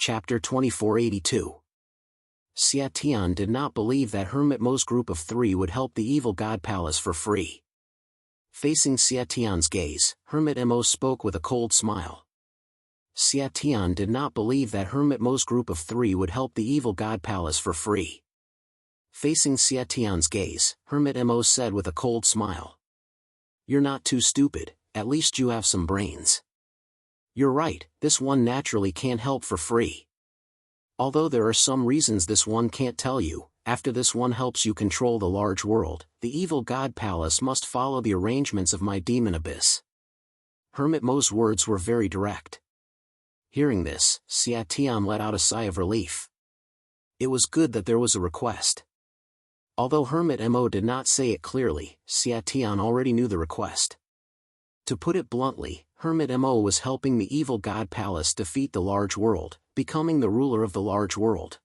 Chapter 2482. Xiatian did not believe that Hermit Mo's group of three would help the evil god palace for free. Facing Xiatian's gaze, Hermit Mo spoke with a cold smile. Xiatian did not believe that Hermit Mo's group of three would help the evil god palace for free. Facing Xiatian's gaze, Hermit Mo said with a cold smile. "You're not too stupid, at least you have some brains. You're right, this one naturally can't help for free. Although there are some reasons this one can't tell you, after this one helps you control the large world, the evil god palace must follow the arrangements of my demon abyss." Hermit Mo's words were very direct. Hearing this, Xiatian let out a sigh of relief. It was good that there was a request. Although Hermit Mo did not say it clearly, Xiatian already knew the request. To put it bluntly, Hermit Mo was helping the evil god palace defeat the large world, becoming the ruler of the large world.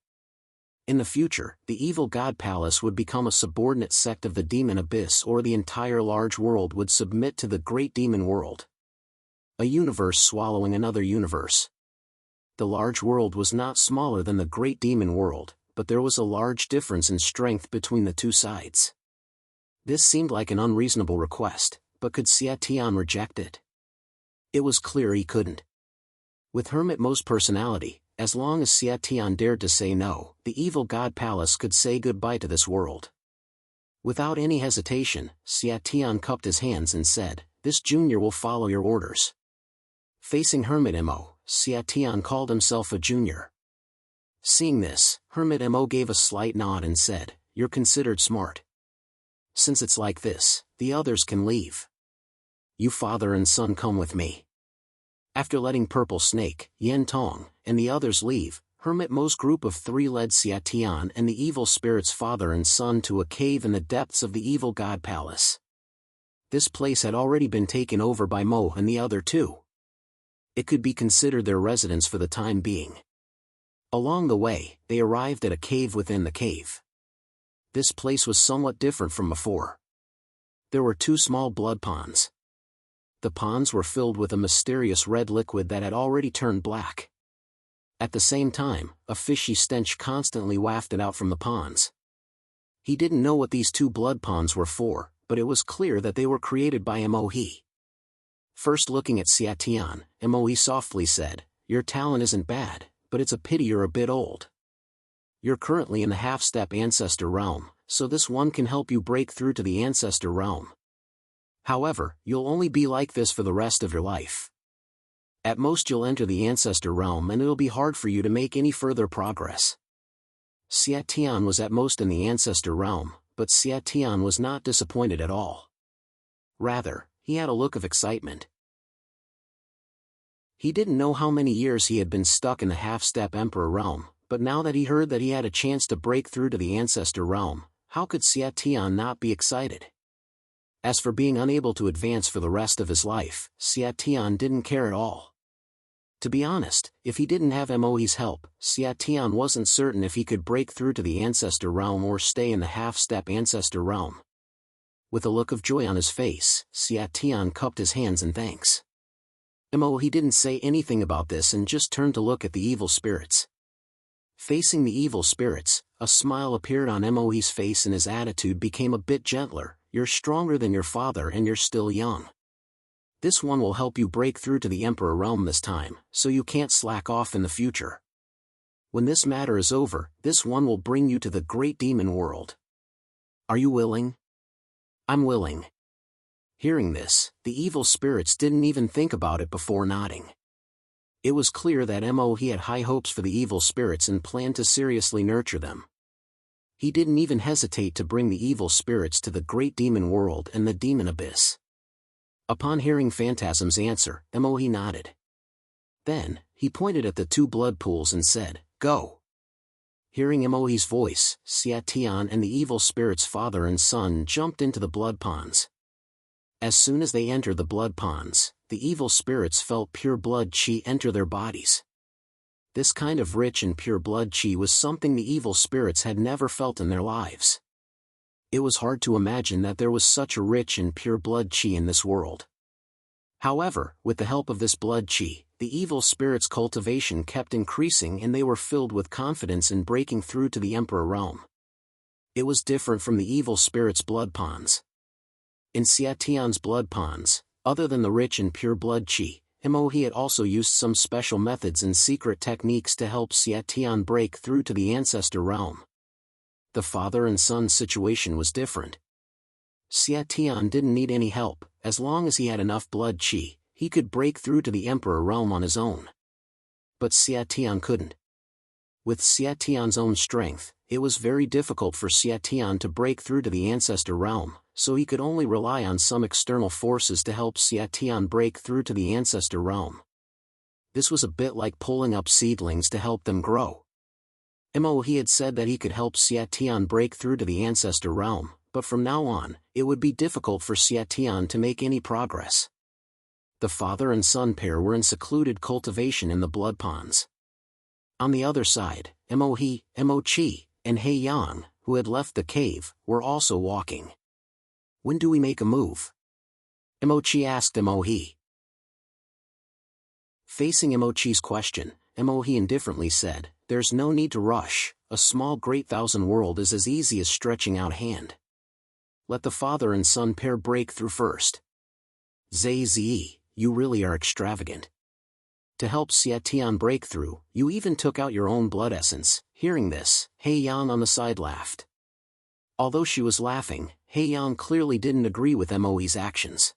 In the future, the evil god palace would become a subordinate sect of the demon abyss, or the entire large world would submit to the great demon world. A universe swallowing another universe. The large world was not smaller than the great demon world, but there was a large difference in strength between the two sides. This seemed like an unreasonable request, but could Xiatian reject it? It was clear he couldn't. With Hermit Mo's personality, as long as Xiatian dared to say no, the evil god palace could say goodbye to this world. Without any hesitation, Xiatian cupped his hands and said, "This junior will follow your orders." Facing Hermit Mo, Xiatian called himself a junior. Seeing this, Hermit Mo gave a slight nod and said, "You're considered smart. Since it's like this, the others can leave. You father and son come with me." After letting Purple Snake, Yen Tong, and the others leave, Hermit Mo's group of three led Xiatian and the evil spirit's father and son to a cave in the depths of the evil god palace. This place had already been taken over by Mo and the other two. It could be considered their residence for the time being. Along the way, they arrived at a cave within the cave. This place was somewhat different from before. There were two small blood ponds. The ponds were filled with a mysterious red liquid that had already turned black. At the same time, a fishy stench constantly wafted out from the ponds. He didn't know what these two blood ponds were for, but it was clear that they were created by Mohe. First looking at Xiatian, Mohe softly said, "Your talent isn't bad, but it's a pity you're a bit old. You're currently in the half-step ancestor realm, so this one can help you break through to the ancestor realm. However, you'll only be like this for the rest of your life. At most you'll enter the ancestor realm and it'll be hard for you to make any further progress." Xiatian was at most in the ancestor realm, but Xiatian was not disappointed at all. Rather, he had a look of excitement. He didn't know how many years he had been stuck in the half-step emperor realm, but now that he heard that he had a chance to break through to the ancestor realm, how could Xiatian not be excited? As for being unable to advance for the rest of his life, Xiatian didn't care at all. To be honest, if he didn't have Mohe's help, Xiatian wasn't certain if he could break through to the ancestor realm or stay in the half-step ancestor realm. With a look of joy on his face, Xiatian cupped his hands in thanks. Mohe didn't say anything about this and just turned to look at the evil spirits. Facing the evil spirits, a smile appeared on Mohe's face and his attitude became a bit gentler. "You're stronger than your father and you're still young. This one will help you break through to the Emperor realm this time, so you can't slack off in the future. When this matter is over, this one will bring you to the great demon world. Are you willing?" "I'm willing." Hearing this, the evil spirits didn't even think about it before nodding. It was clear that Mohe had high hopes for the evil spirits and planned to seriously nurture them. He didn't even hesitate to bring the evil spirits to the great demon world and the demon abyss. Upon hearing Phantasm's answer, Mohe nodded. Then, he pointed at the two blood pools and said, "Go." Hearing Mohe's voice, Xiatian and the evil spirit's father and son jumped into the blood ponds. As soon as they entered the blood ponds, the evil spirits felt pure blood chi enter their bodies. This kind of rich and pure blood chi was something the evil spirits had never felt in their lives. It was hard to imagine that there was such a rich and pure blood chi in this world. However, with the help of this blood chi, the evil spirit's cultivation kept increasing and they were filled with confidence in breaking through to the Emperor realm. It was different from the evil spirit's blood ponds. In Seation's blood ponds, other than the rich and pure blood chi, Emohi had also used some special methods and secret techniques to help Seation break through to the ancestor realm. The father and son situation was different. Seation didn't need any help. As long as he had enough blood chi, he could break through to the Emperor realm on his own. But Seation couldn't. With Seation's own strength, it was very difficult for Seation to break through to the ancestor realm, so he could only rely on some external forces to help Seation break through to the ancestor realm. This was a bit like pulling up seedlings to help them grow. Emohi had said that he could help Seation break through to the ancestor realm, but from now on, it would be difficult for Seation to make any progress. The father and son pair were in secluded cultivation in the blood ponds. On the other side, Emohi, Emochi, and He-yang, who had left the cave, were also walking. "When do we make a move?" Emochi asked Emohi. Facing Emochi's question, Emohi indifferently said, "There's no need to rush, a small great thousand world is as easy as stretching out a hand. Let the father and son pair break through first." "Zai, you really are extravagant. To help Seation break through, you even took out your own blood essence." Hearing this, He-yang on the side laughed. Although she was laughing, He-yang clearly didn't agree with Emohi's actions.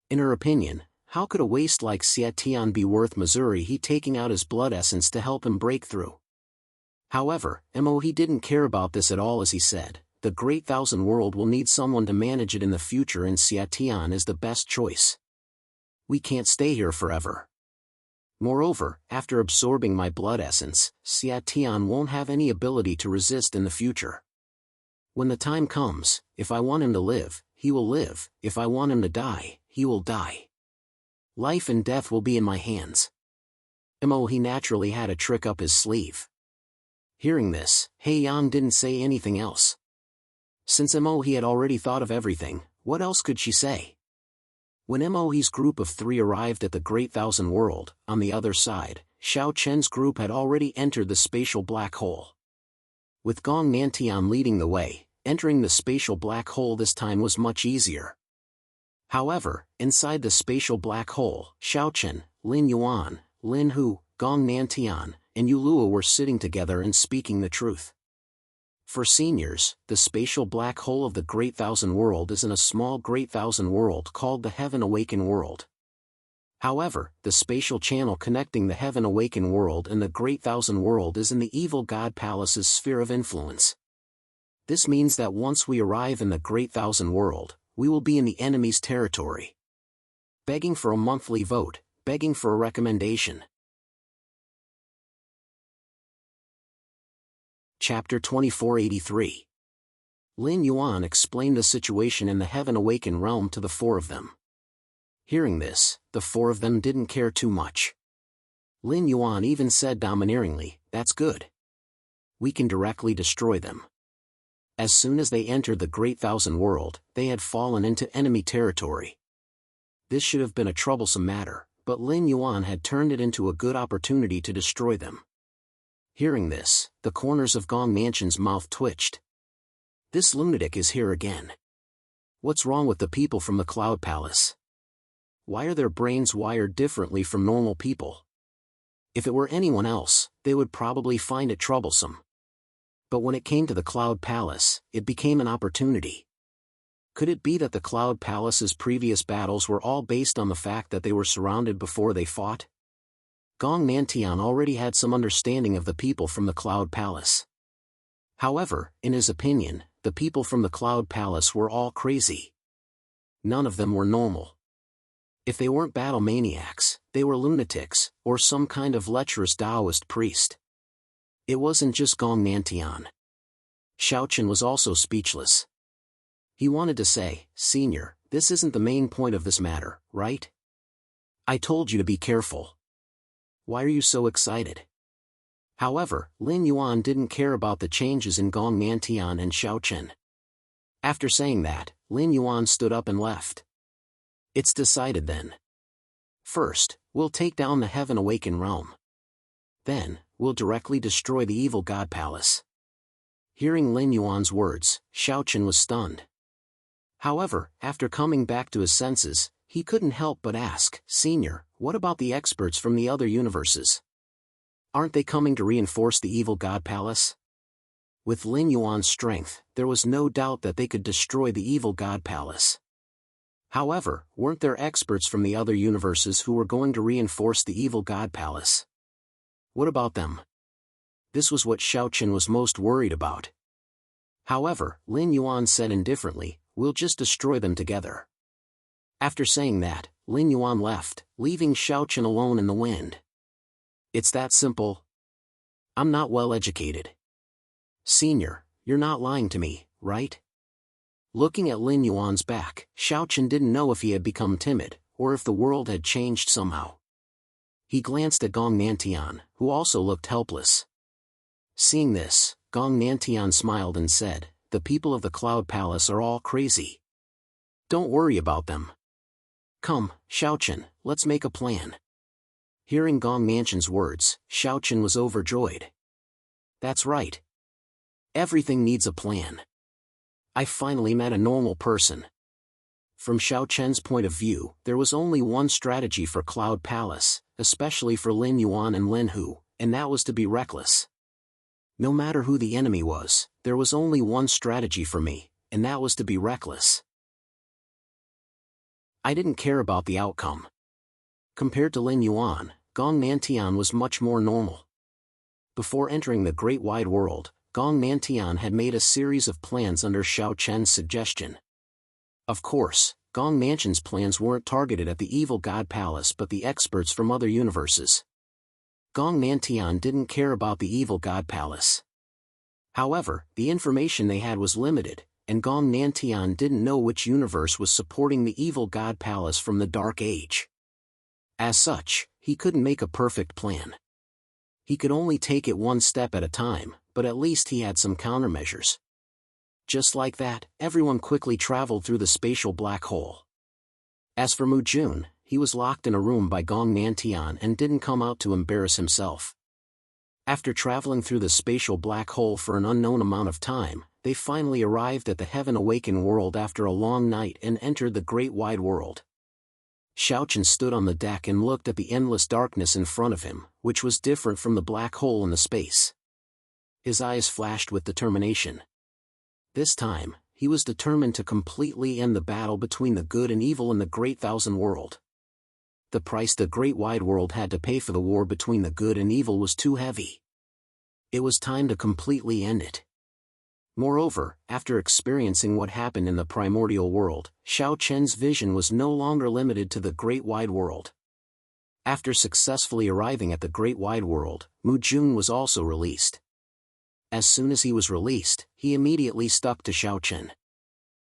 In her opinion, how could a waste like Seation be worth Missouri taking out his blood essence to help him break through? However, Emohi didn't care about this at all as he said, "The Great Thousand World will need someone to manage it in the future and Seation is the best choice. We can't stay here forever. Moreover, after absorbing my blood essence, Seation won't have any ability to resist in the future. When the time comes, if I want him to live, he will live, if I want him to die, he will die. Life and death will be in my hands." Emohi naturally had a trick up his sleeve. Hearing this, He-yang didn't say anything else. Since Emohi had already thought of everything, what else could she say? When Emohi's group of 3 arrived at the Great Thousand World, on the other side, Xiao Chen's group had already entered the spatial black hole. With Gong Nantian leading the way, entering the spatial black hole this time was much easier. However, inside the spatial black hole, Xiao Chen, Lin Yuan, Lin Hu, Gong Nantian, and Yulua were sitting together and speaking the truth. For seniors, the spatial black hole of the Great Thousand World is in a small Great Thousand World called the Heaven Awaken World. However, the spatial channel connecting the Heaven Awaken World and the Great Thousand World is in the Evil God Palace's sphere of influence. This means that once we arrive in the Great Thousand World, we will be in the enemy's territory. Begging for a monthly vote, begging for a recommendation. Chapter 2483. Lin Yuan explained the situation in the Heaven Awaken realm to the 4 of them. Hearing this, the 4 of them didn't care too much. Lin Yuan even said domineeringly, "That's good. We can directly destroy them." As soon as they entered the Great Thousand World, they had fallen into enemy territory. This should have been a troublesome matter, but Lin Yuan had turned it into a good opportunity to destroy them. Hearing this, the corners of Gong Mansion's mouth twitched. This lunatic is here again. What's wrong with the people from the Cloud Palace? Why are their brains wired differently from normal people? If it were anyone else, they would probably find it troublesome. But when it came to the Cloud Palace, it became an opportunity. Could it be that the Cloud Palace's previous battles were all based on the fact that they were surrounded before they fought? Gong Nantian already had some understanding of the people from the Cloud Palace. However, in his opinion, the people from the Cloud Palace were all crazy. None of them were normal. If they weren't battle maniacs, they were lunatics, or some kind of lecherous Taoist priest. It wasn't just Gong Nantian. Xiao Chen was also speechless. He wanted to say, "Senior, this isn't the main point of this matter, right? I told you to be careful. Why are you so excited?" However, Lin Yuan didn't care about the changes in Gong Nantian and Xiao Chen. After saying that, Lin Yuan stood up and left. "It's decided then. First, we'll take down the Heaven Awakened realm. Then, we'll directly destroy the evil God Palace. Hearing Lin Yuan's words, Xiaochen was stunned. However, after coming back to his senses, he couldn't help but ask, "Senior, what about the experts from the other universes? Aren't they coming to reinforce the evil God Palace?" With Lin Yuan's strength, there was no doubt that they could destroy the evil God Palace. However, weren't there experts from the other universes who were going to reinforce the evil God Palace? What about them? This was what Xiaochen was most worried about. However, Lin Yuan said indifferently, "We'll just destroy them together." After saying that, Lin Yuan left, leaving Xiaochen alone in the wind. It's that simple. I'm not well educated. Senior, you're not lying to me, right? Looking at Lin Yuan's back, Xiaochen didn't know if he had become timid, or if the world had changed somehow. He glanced at Gong Nantian, who also looked helpless. Seeing this, Gong Nantian smiled and said, "The people of the Cloud Palace are all crazy. Don't worry about them. Come, Xiaochen, let's make a plan." Hearing Gong Nantian's words, Xiaochen was overjoyed. That's right. Everything needs a plan. I finally met a normal person. From Xiaochen's point of view, there was only one strategy for Cloud Palace, especially for Lin Yuan and Lin Hu, and that was to be reckless. No matter who the enemy was, there was only one strategy for me, and that was to be reckless. I didn't care about the outcome. Compared to Lin Yuan, Gong Nantian was much more normal. Before entering the great wide world, Gong Nantian had made a series of plans under Xiaochen's suggestion. Of course, Gong Nantian's plans weren't targeted at the evil God Palace but the experts from other universes. Gong Nantian didn't care about the evil God Palace. However, the information they had was limited, and Gong Nantian didn't know which universe was supporting the evil God Palace from the Dark Age. As such, he couldn't make a perfect plan. He could only take it one step at a time, but at least he had some countermeasures. Just like that, everyone quickly traveled through the spatial black hole. As for Mu Jun, he was locked in a room by Gong Nantian and didn't come out to embarrass himself. After traveling through the spatial black hole for an unknown amount of time, they finally arrived at the Heaven Awakened world after a long night and entered the great wide world. Xiaochen stood on the deck and looked at the endless darkness in front of him, which was different from the black hole in the space. His eyes flashed with determination. This time, he was determined to completely end the battle between the good and evil in the Great Thousand World. The price the Great Wide World had to pay for the war between the good and evil was too heavy. It was time to completely end it. Moreover, after experiencing what happened in the primordial world, Xiaochen's vision was no longer limited to the Great Wide World. After successfully arriving at the Great Wide World, Mu Jun was also released. As soon as he was released, he immediately stuck to Xiaochen.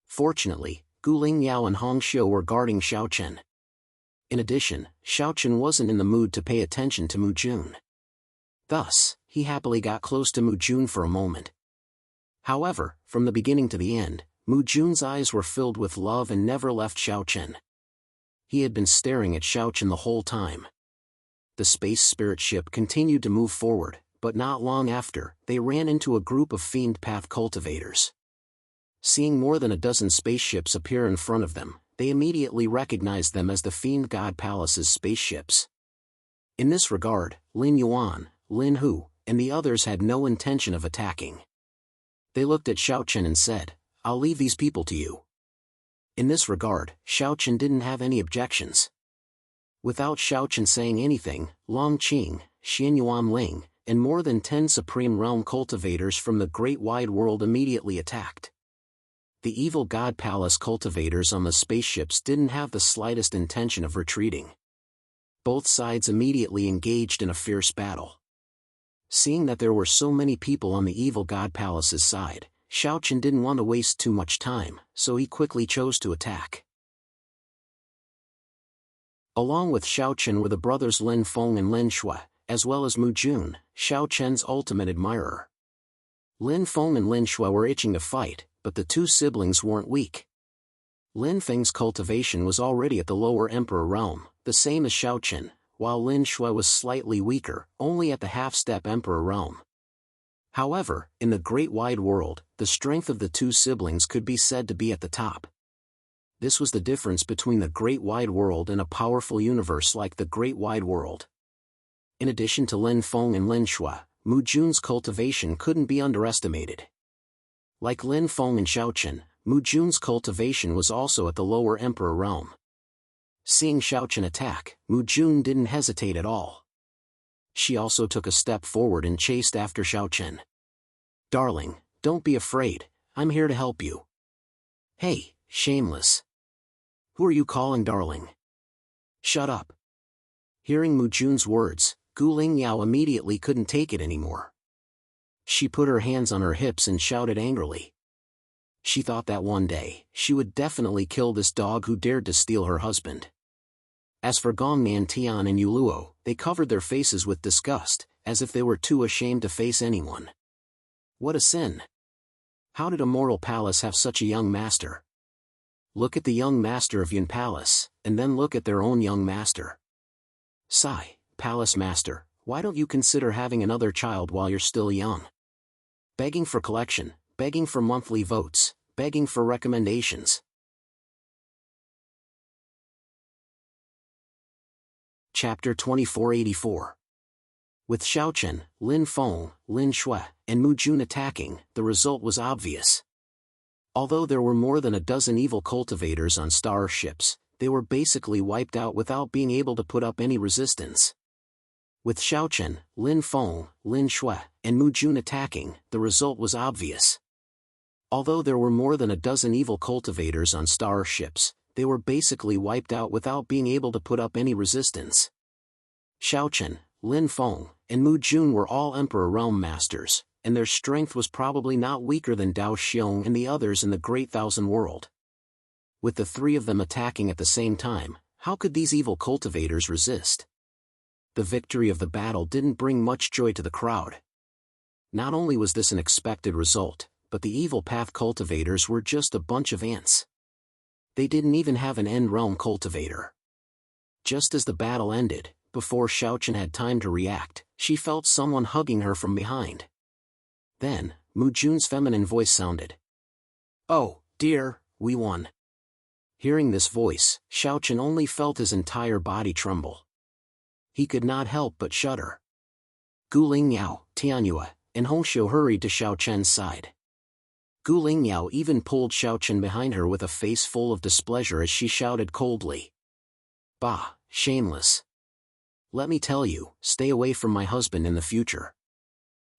Fortunately, Guling Yao and Hong Xiu were guarding Xiaochen. In addition, Xiaochen wasn't in the mood to pay attention to Mu Jun. Thus, he happily got close to Mu Jun for a moment. However, from the beginning to the end, Mu Jun's eyes were filled with love and never left Xiaochen. He had been staring at Xiaochen the whole time. The space spirit ship continued to move forward, but not long after, they ran into a group of fiend path cultivators. Seeing more than a dozen spaceships appear in front of them, they immediately recognized them as the Fiend God Palace's spaceships. In this regard, Lin Yuan, Lin Hu, and the others had no intention of attacking. They looked at Xiaochen and said, "I'll leave these people to you." In this regard, Xiaochen didn't have any objections. Without Xiaochen saying anything, Long Qing, Xianyuan Ling, and more than 10 Supreme Realm cultivators from the Great Wide World immediately attacked. The evil God Palace cultivators on the spaceships didn't have the slightest intention of retreating. Both sides immediately engaged in a fierce battle. Seeing that there were so many people on the evil God Palace's side, Xiaochen didn't want to waste too much time, so he quickly chose to attack. Along with Xiaochen were the brothers Lin Feng and Lin Shui, as well as Mu Jun, Xiaochen's ultimate admirer. Lin Feng and Lin Shui were itching to fight, but the two siblings weren't weak. Lin Feng's cultivation was already at the lower Emperor realm, the same as Xiaochen, while Lin Shui was slightly weaker, only at the half-step emperor realm. However, in the great wide world, the strength of the two siblings could be said to be at the top. This was the difference between the great wide world and a powerful universe like the great wide world. In addition to Lin Feng and Lin Shui, Mu Jun's cultivation couldn't be underestimated. Like Lin Feng and Xiaochen, Mu Jun's cultivation was also at the lower emperor realm. Seeing Xiaochen attack, Mu Jun didn't hesitate at all. She also took a step forward and chased after Xiaochen. "Darling, don't be afraid, I'm here to help you." "Hey, shameless. Who are you calling darling?" "Shut up." Hearing Mu Jun's words, Gu Lingyao immediately couldn't take it anymore. She put her hands on her hips and shouted angrily. She thought that one day, she would definitely kill this dog who dared to steal her husband. As for Gong Nantian and Yuluo, they covered their faces with disgust, as if they were too ashamed to face anyone. What a sin! How did a mortal palace have such a young master? Look at the young master of Yun Palace, and then look at their own young master. Sigh, Palace Master, why don't you consider having another child while you're still young? Begging for collection, begging for monthly votes, begging for recommendations. Chapter 2484. With Xiaochen, Lin Feng, Lin Shui, and Mu Jun attacking, the result was obvious. Although there were more than a dozen evil cultivators on star ships, they were basically wiped out without being able to put up any resistance. With Xiaochen, Lin Feng, Lin Shui, and Mu Jun attacking, the result was obvious. Although there were more than a dozen evil cultivators on star ships, they were basically wiped out without being able to put up any resistance. Xiaochen, Lin Feng, and Mu Jun were all Emperor Realm Masters, and their strength was probably not weaker than Dao Xiong and the others in the Great Thousand World. With the three of them attacking at the same time, how could these evil cultivators resist? The victory of the battle didn't bring much joy to the crowd. Not only was this an expected result, but the evil path cultivators were just a bunch of ants. They didn't even have an end realm cultivator. Just as the battle ended, before Xiaochen had time to react, she felt someone hugging her from behind. Then, Mu Jun's feminine voice sounded. "Oh, dear, we won." Hearing this voice, Xiaochen only felt his entire body tremble. He could not help but shudder. Gu Lingyao, Tianyue, and Hongxiu hurried to Xiaochen's side. Gu Lingyao even pulled Xiaochen behind her with a face full of displeasure as she shouted coldly. "Bah, shameless. Let me tell you, stay away from my husband in the future."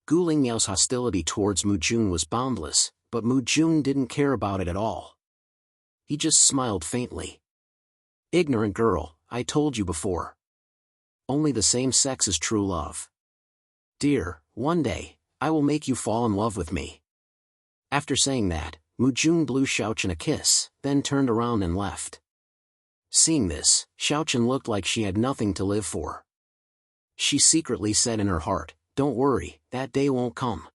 Gu Lingyao's hostility towards Mu Jun was boundless, but Mu Jun didn't care about it at all. He just smiled faintly. "Ignorant girl, I told you before. Only the same sex is true love. Dear, one day, I will make you fall in love with me." After saying that, Mu Jun blew Xiaochen a kiss, then turned around and left. Seeing this, Xiaochen looked like she had nothing to live for. She secretly said in her heart, "Don't worry, that day won't come."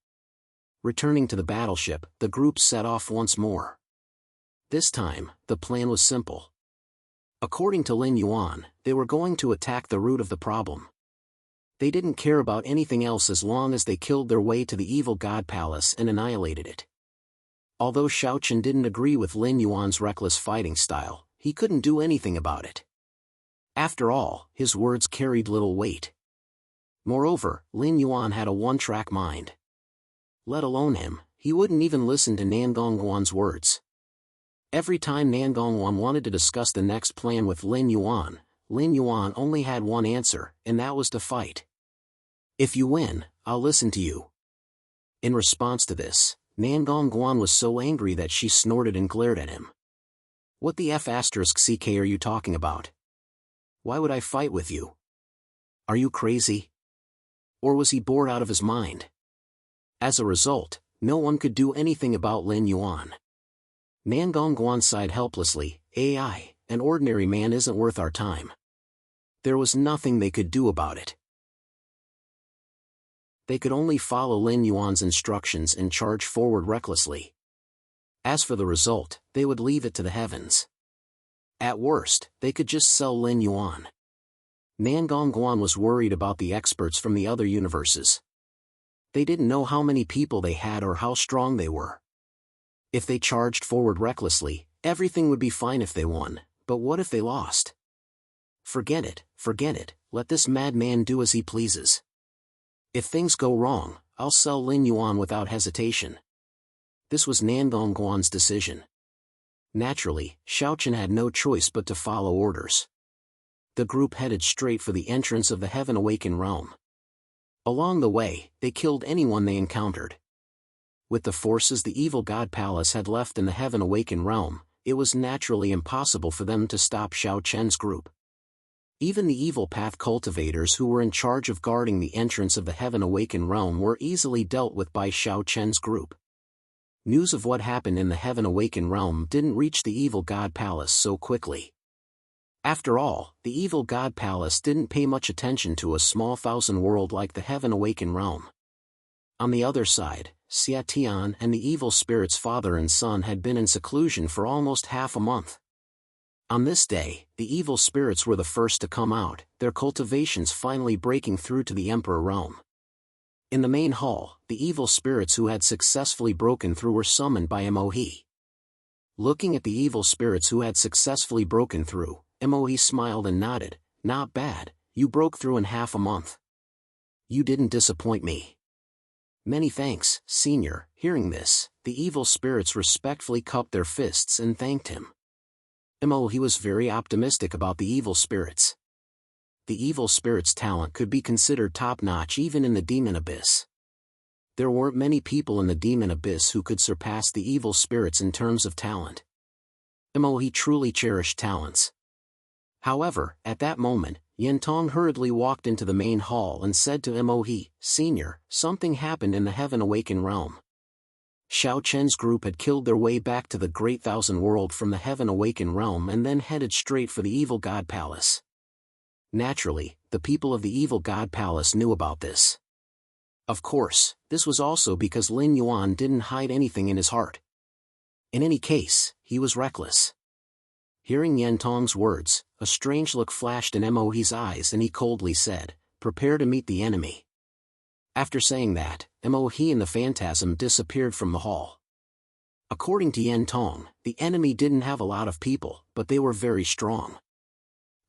Returning to the battleship, the group set off once more. This time, the plan was simple. According to Lin Yuan, they were going to attack the root of the problem. They didn't care about anything else as long as they killed their way to the evil god palace and annihilated it. Although Xiaochen didn't agree with Lin Yuan's reckless fighting style, he couldn't do anything about it. After all, his words carried little weight. Moreover, Lin Yuan had a one-track mind. Let alone him, he wouldn't even listen to Nangongwan's words. Every time Nangongwan wanted to discuss the next plan with Lin Yuan only had one answer, and that was to fight. "If you win, I'll listen to you." In response to this, Nangongwan was so angry that she snorted and glared at him. "What the F***ck are you talking about? Why would I fight with you? Are you crazy?" Or was he bored out of his mind? As a result, no one could do anything about Lin Yuan. Nangongwan sighed helplessly, "AI, an ordinary man isn't worth our time." There was nothing they could do about it. They could only follow Lin Yuan's instructions and charge forward recklessly. As for the result, they would leave it to the heavens. At worst, they could just sell Lin Yuan. Nangongguan was worried about the experts from the other universes. They didn't know how many people they had or how strong they were. If they charged forward recklessly, everything would be fine if they won, but what if they lost? Forget it, let this madman do as he pleases. If things go wrong, I'll sell Lin Yuan without hesitation. This was Nangongguan's decision. Naturally, Xiaochen had no choice but to follow orders. The group headed straight for the entrance of the Heaven Awakened realm. Along the way, they killed anyone they encountered. With the forces the evil god palace had left in the Heaven Awakened realm, it was naturally impossible for them to stop Xiaochen's group. Even the evil path cultivators who were in charge of guarding the entrance of the Heaven Awakened realm were easily dealt with by Xiaochen's group. News of what happened in the Heaven Awakened realm didn't reach the evil god palace so quickly. After all, the evil god palace didn't pay much attention to a small thousand world like the Heaven Awakened realm. On the other side, Xia Tian and the evil spirit's father and son had been in seclusion for almost half a month. On this day, the evil spirits were the first to come out, their cultivations finally breaking through to the Emperor realm. In the main hall, the evil spirits who had successfully broken through were summoned by Mohe. Looking at the evil spirits who had successfully broken through, Mohe smiled and nodded. Not bad, you broke through in half a month. You didn't disappoint me. Many thanks, Senior. Hearing this, the evil spirits respectfully cupped their fists and thanked him. Mohe was very optimistic about the evil spirits. The evil spirits' talent could be considered top-notch even in the demon abyss. There weren't many people in the demon abyss who could surpass the evil spirits in terms of talent. Mohe truly cherished talents. However, at that moment, Yentong hurriedly walked into the main hall and said to Mohe, Senior, something happened in the Heaven Awakened realm. Xiaochen's group had killed their way back to the Great Thousand World from the Heaven Awakened realm and then headed straight for the Evil God Palace. Naturally, the people of the Evil God Palace knew about this. Of course, this was also because Lin Yuan didn't hide anything in his heart. In any case, he was reckless. Hearing Yentong's words, a strange look flashed in Mohe's eyes and he coldly said, Prepare to meet the enemy. After saying that, Mohe and the phantasm disappeared from the hall. According to Yentong, the enemy didn't have a lot of people, but they were very strong.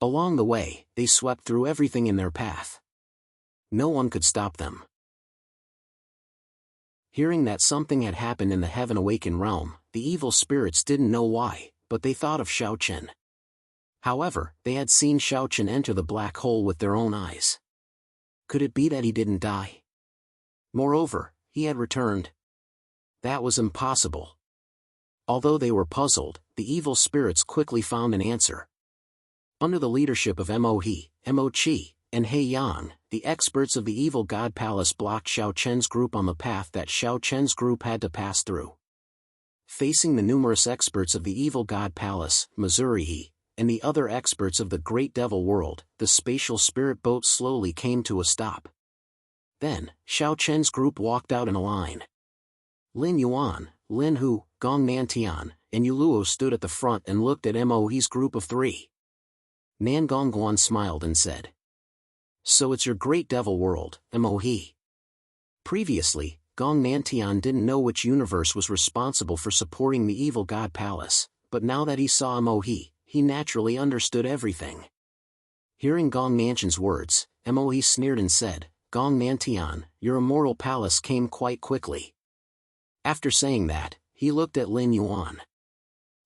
Along the way, they swept through everything in their path. No one could stop them. Hearing that something had happened in the Heaven Awakened realm, the evil spirits didn't know why, but they thought of Xiaochen. However, they had seen Xiaochen enter the black hole with their own eyes. Could it be that he didn't die? Moreover, he had returned. That was impossible. Although they were puzzled, the evil spirits quickly found an answer. Under the leadership of Mohe, Mochi, and He Yang, the experts of the Evil God Palace blocked Xiaochen's group on the path that Xiaochen's group had to pass through. Facing the numerous experts of the Evil God Palace, Missouri, and the other experts of the Great Devil World, the spatial spirit boat slowly came to a stop. Then, Xiaochen's group walked out in a line. Lin Yuan, Lin Hu, Gong Nantian, and Yuluo stood at the front and looked at Mohe's group of three. Nangongguan smiled and said, So it's your Great Devil World, Mohe. Previously, Gong Nantian didn't know which universe was responsible for supporting the Evil God Palace, but now that he saw Mohe, he naturally understood everything. Hearing Gong Nantian's words, Mohe sneered and said, Gong Nantian, your immortal palace came quite quickly. After saying that, he looked at Lin Yuan.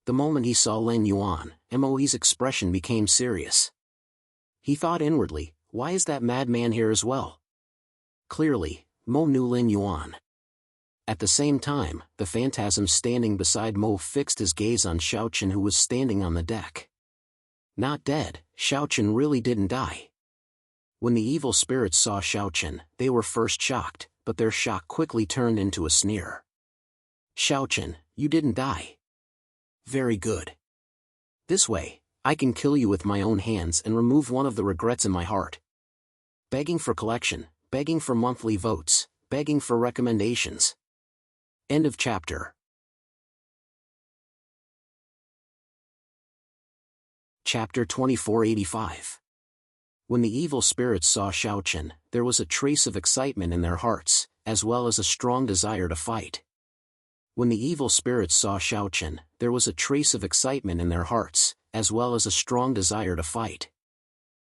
The moment he saw Lin Yuan, Mohe's expression became serious. He thought inwardly, why is that madman here as well? Clearly, Mo knew Lin Yuan. At the same time, the phantasm standing beside Mo fixed his gaze on Xiaochen who was standing on the deck. Not dead, Xiaochen really didn't die. When the evil spirits saw Xiaochen, they were first shocked, but their shock quickly turned into a sneer. Xiaochen, you didn't die. Very good. This way, I can kill you with my own hands and remove one of the regrets in my heart. Begging for collection, begging for monthly votes, begging for recommendations. End of chapter. Chapter 2485. When the evil spirits saw Xiaochen, there was a trace of excitement in their hearts, as well as a strong desire to fight. When the evil spirits saw Xiaochen, there was a trace of excitement in their hearts, as well as a strong desire to fight.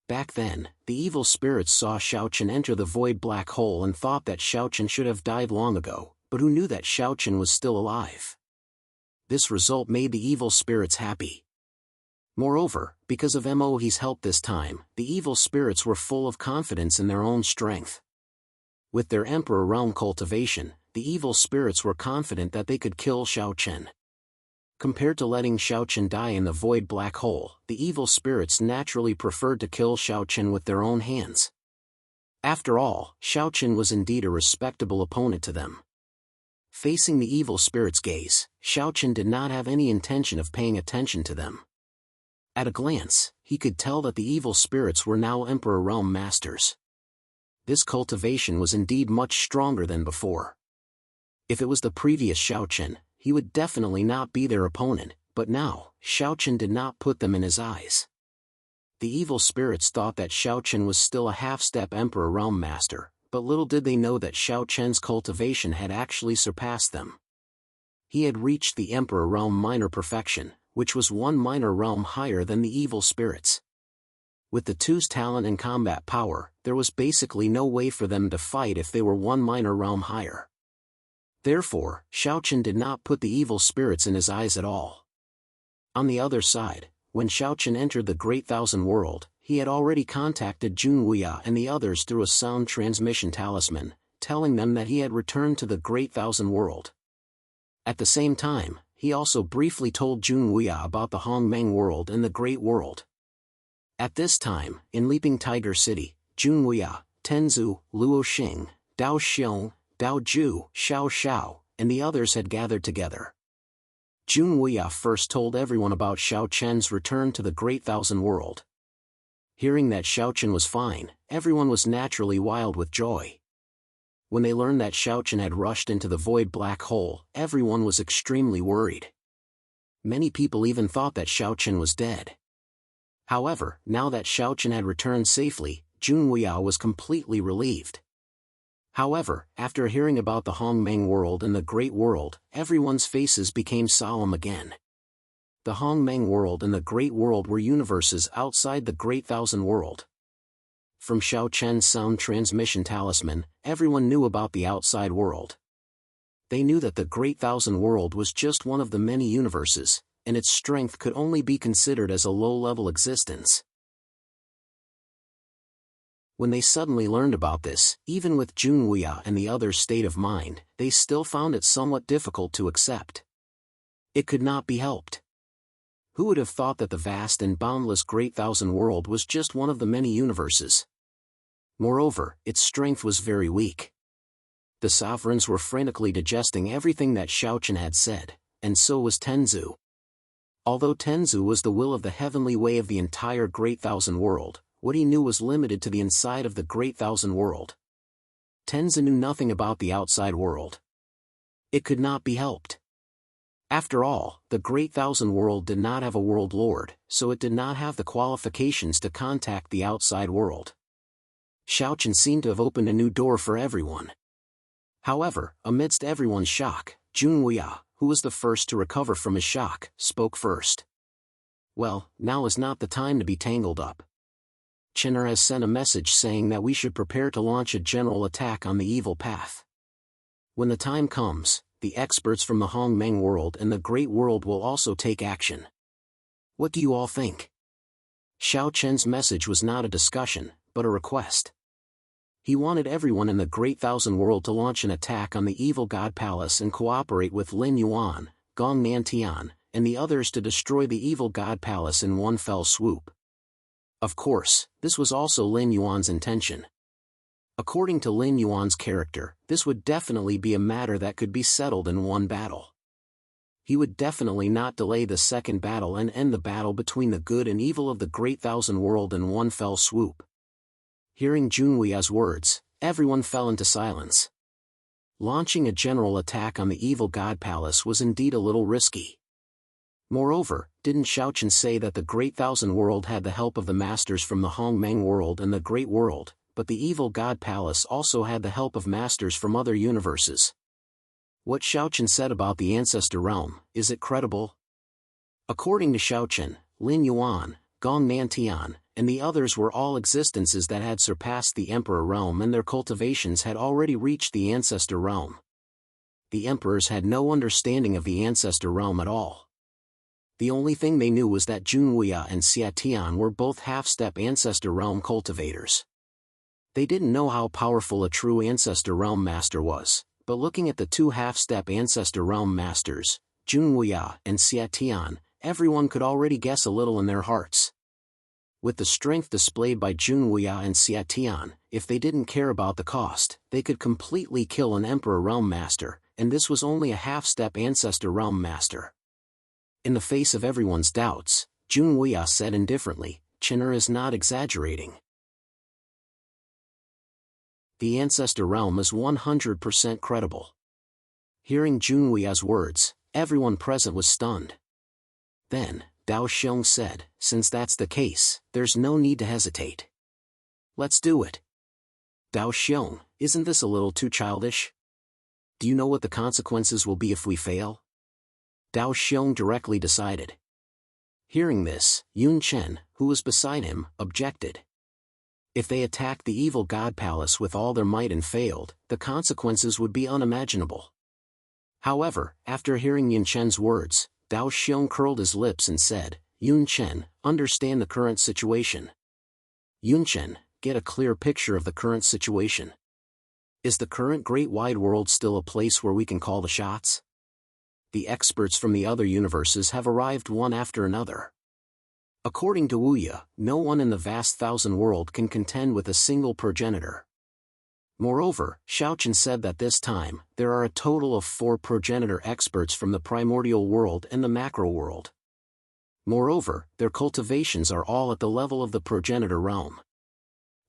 Back then, the evil spirits saw Xiaochen enter the void black hole and thought that Xiaochen should have died long ago, but who knew that Xiaochen was still alive? This result made the evil spirits happy. Moreover, because of Mo's help this time, the evil spirits were full of confidence in their own strength. With their Emperor Realm cultivation, the evil spirits were confident that they could kill Xiaochen. Compared to letting Xiaochen die in the void black hole, the evil spirits naturally preferred to kill Xiaochen with their own hands. After all, Xiaochen was indeed a respectable opponent to them. Facing the evil spirits' gaze, Xiaochen did not have any intention of paying attention to them. At a glance, he could tell that the evil spirits were now Emperor Realm masters. This cultivation was indeed much stronger than before. If it was the previous Xiaochen, he would definitely not be their opponent, but now, Xiaochen did not put them in his eyes. The evil spirits thought that Xiaochen was still a half-step Emperor Realm master, but little did they know that Xiaochen's cultivation had actually surpassed them. He had reached the Emperor Realm minor perfection, which was one minor realm higher than the evil spirits. With the two's talent and combat power, there was basically no way for them to fight if they were one minor realm higher. Therefore, Xiaochen did not put the evil spirits in his eyes at all. On the other side, when Xiaochen entered the Great Thousand World, he had already contacted Jun Wuya and the others through a sound transmission talisman, telling them that he had returned to the Great Thousand World. At the same time, he also briefly told Jun Wuya about the Hongmeng World and the Great World. At this time, in Leaping Tiger City, Jun Wuya, Tenzu, Luo Xing, Dao Xiong, Dao Ju, Xiao Xiao, and the others had gathered together. Jun Wuya first told everyone about Xiaochen's return to the Great Thousand World. Hearing that Xiaochen was fine, everyone was naturally wild with joy. When they learned that Xiaochen had rushed into the void black hole, everyone was extremely worried. Many people even thought that Xiaochen was dead. However, now that Xiaochen had returned safely, Jun Wuya was completely relieved. However, after hearing about the Hongmeng World and the Great World, everyone's faces became solemn again. The Hongmeng World and the Great World were universes outside the Great Thousand World. From Xiaochen's sound transmission talisman, everyone knew about the outside world. They knew that the Great Thousand World was just one of the many universes, and its strength could only be considered as a low-level existence. When they suddenly learned about this, even with Jun Wuya and the others' state of mind, they still found it somewhat difficult to accept. It could not be helped. Who would have thought that the vast and boundless Great Thousand World was just one of the many universes? Moreover, its strength was very weak. The sovereigns were frantically digesting everything that Xiaochen had said, and so was Tenzu. Although Tenzu was the will of the heavenly way of the entire Great Thousand World, what he knew was limited to the inside of the Great Thousand World. Tenzu knew nothing about the outside world. It could not be helped. After all, the Great Thousand World did not have a world lord, so it did not have the qualifications to contact the outside world. Xiaochen seemed to have opened a new door for everyone. However, amidst everyone's shock, Jun Wuya, who was the first to recover from his shock, spoke first. Well, now is not the time to be tangled up. Chinner has sent a message saying that we should prepare to launch a general attack on the evil path. When the time comes, the experts from the Hongmeng World and the Great World will also take action. What do you all think? Xiaochen's message was not a discussion, but a request. He wanted everyone in the Great Thousand World to launch an attack on the evil God Palace and cooperate with Lin Yuan, Gong Nantian, and the others to destroy the evil God Palace in one fell swoop. Of course, this was also Lin Yuan's intention. According to Lin Yuan's character, this would definitely be a matter that could be settled in one battle. He would definitely not delay the second battle and end the battle between the good and evil of the Great Thousand World in one fell swoop. Hearing Jun Wuya's words, everyone fell into silence. Launching a general attack on the evil God Palace was indeed a little risky. Moreover, didn't Xiaochen say that the Great Thousand World had the help of the masters from the Hongmeng world and the Great World, but the evil God Palace also had the help of masters from other universes? What Xiaochen said about the Ancestor Realm, is it credible? According to Xiaochen, Lin Yuan, Gong Nantian, and the others were all existences that had surpassed the Emperor Realm, and their cultivations had already reached the Ancestor Realm. The emperors had no understanding of the Ancestor Realm at all. The only thing they knew was that Junwuya and Xiatian were both half-step Ancestor Realm cultivators. They didn't know how powerful a true Ancestor Realm master was, but looking at the two half-step Ancestor Realm masters, Junwuya and Xiatian, everyone could already guess a little in their hearts. With the strength displayed by Junwuya and Xiatian, if they didn't care about the cost, they could completely kill an Emperor Realm master, and this was only a half-step Ancestor Realm master. In the face of everyone's doubts, Junwuya said indifferently, "Chin'er is not exaggerating. The Ancestor Realm is 100% credible." Hearing Junwuya's words, everyone present was stunned. Then, Dao Xiong said, "Since that's the case, there's no need to hesitate. Let's do it." Dao Xiong, isn't this a little too childish? Do you know what the consequences will be if we fail? Dao Xiong directly decided. Hearing this, Yun Chen, who was beside him, objected. If they attacked the evil God Palace with all their might and failed, the consequences would be unimaginable. However, after hearing Yun Chen's words, Dao Xiong curled his lips and said, "Yun Chen, understand the current situation. Yun Chen, get a clear picture of the current situation. Is the current great wide world still a place where we can call the shots? The experts from the other universes have arrived one after another. According to Wuya, no one in the vast thousand world can contend with a single progenitor. Moreover, Xiaochen said that this time, there are a total of 4 progenitor experts from the primordial world and the macro world. Moreover, their cultivations are all at the level of the progenitor realm.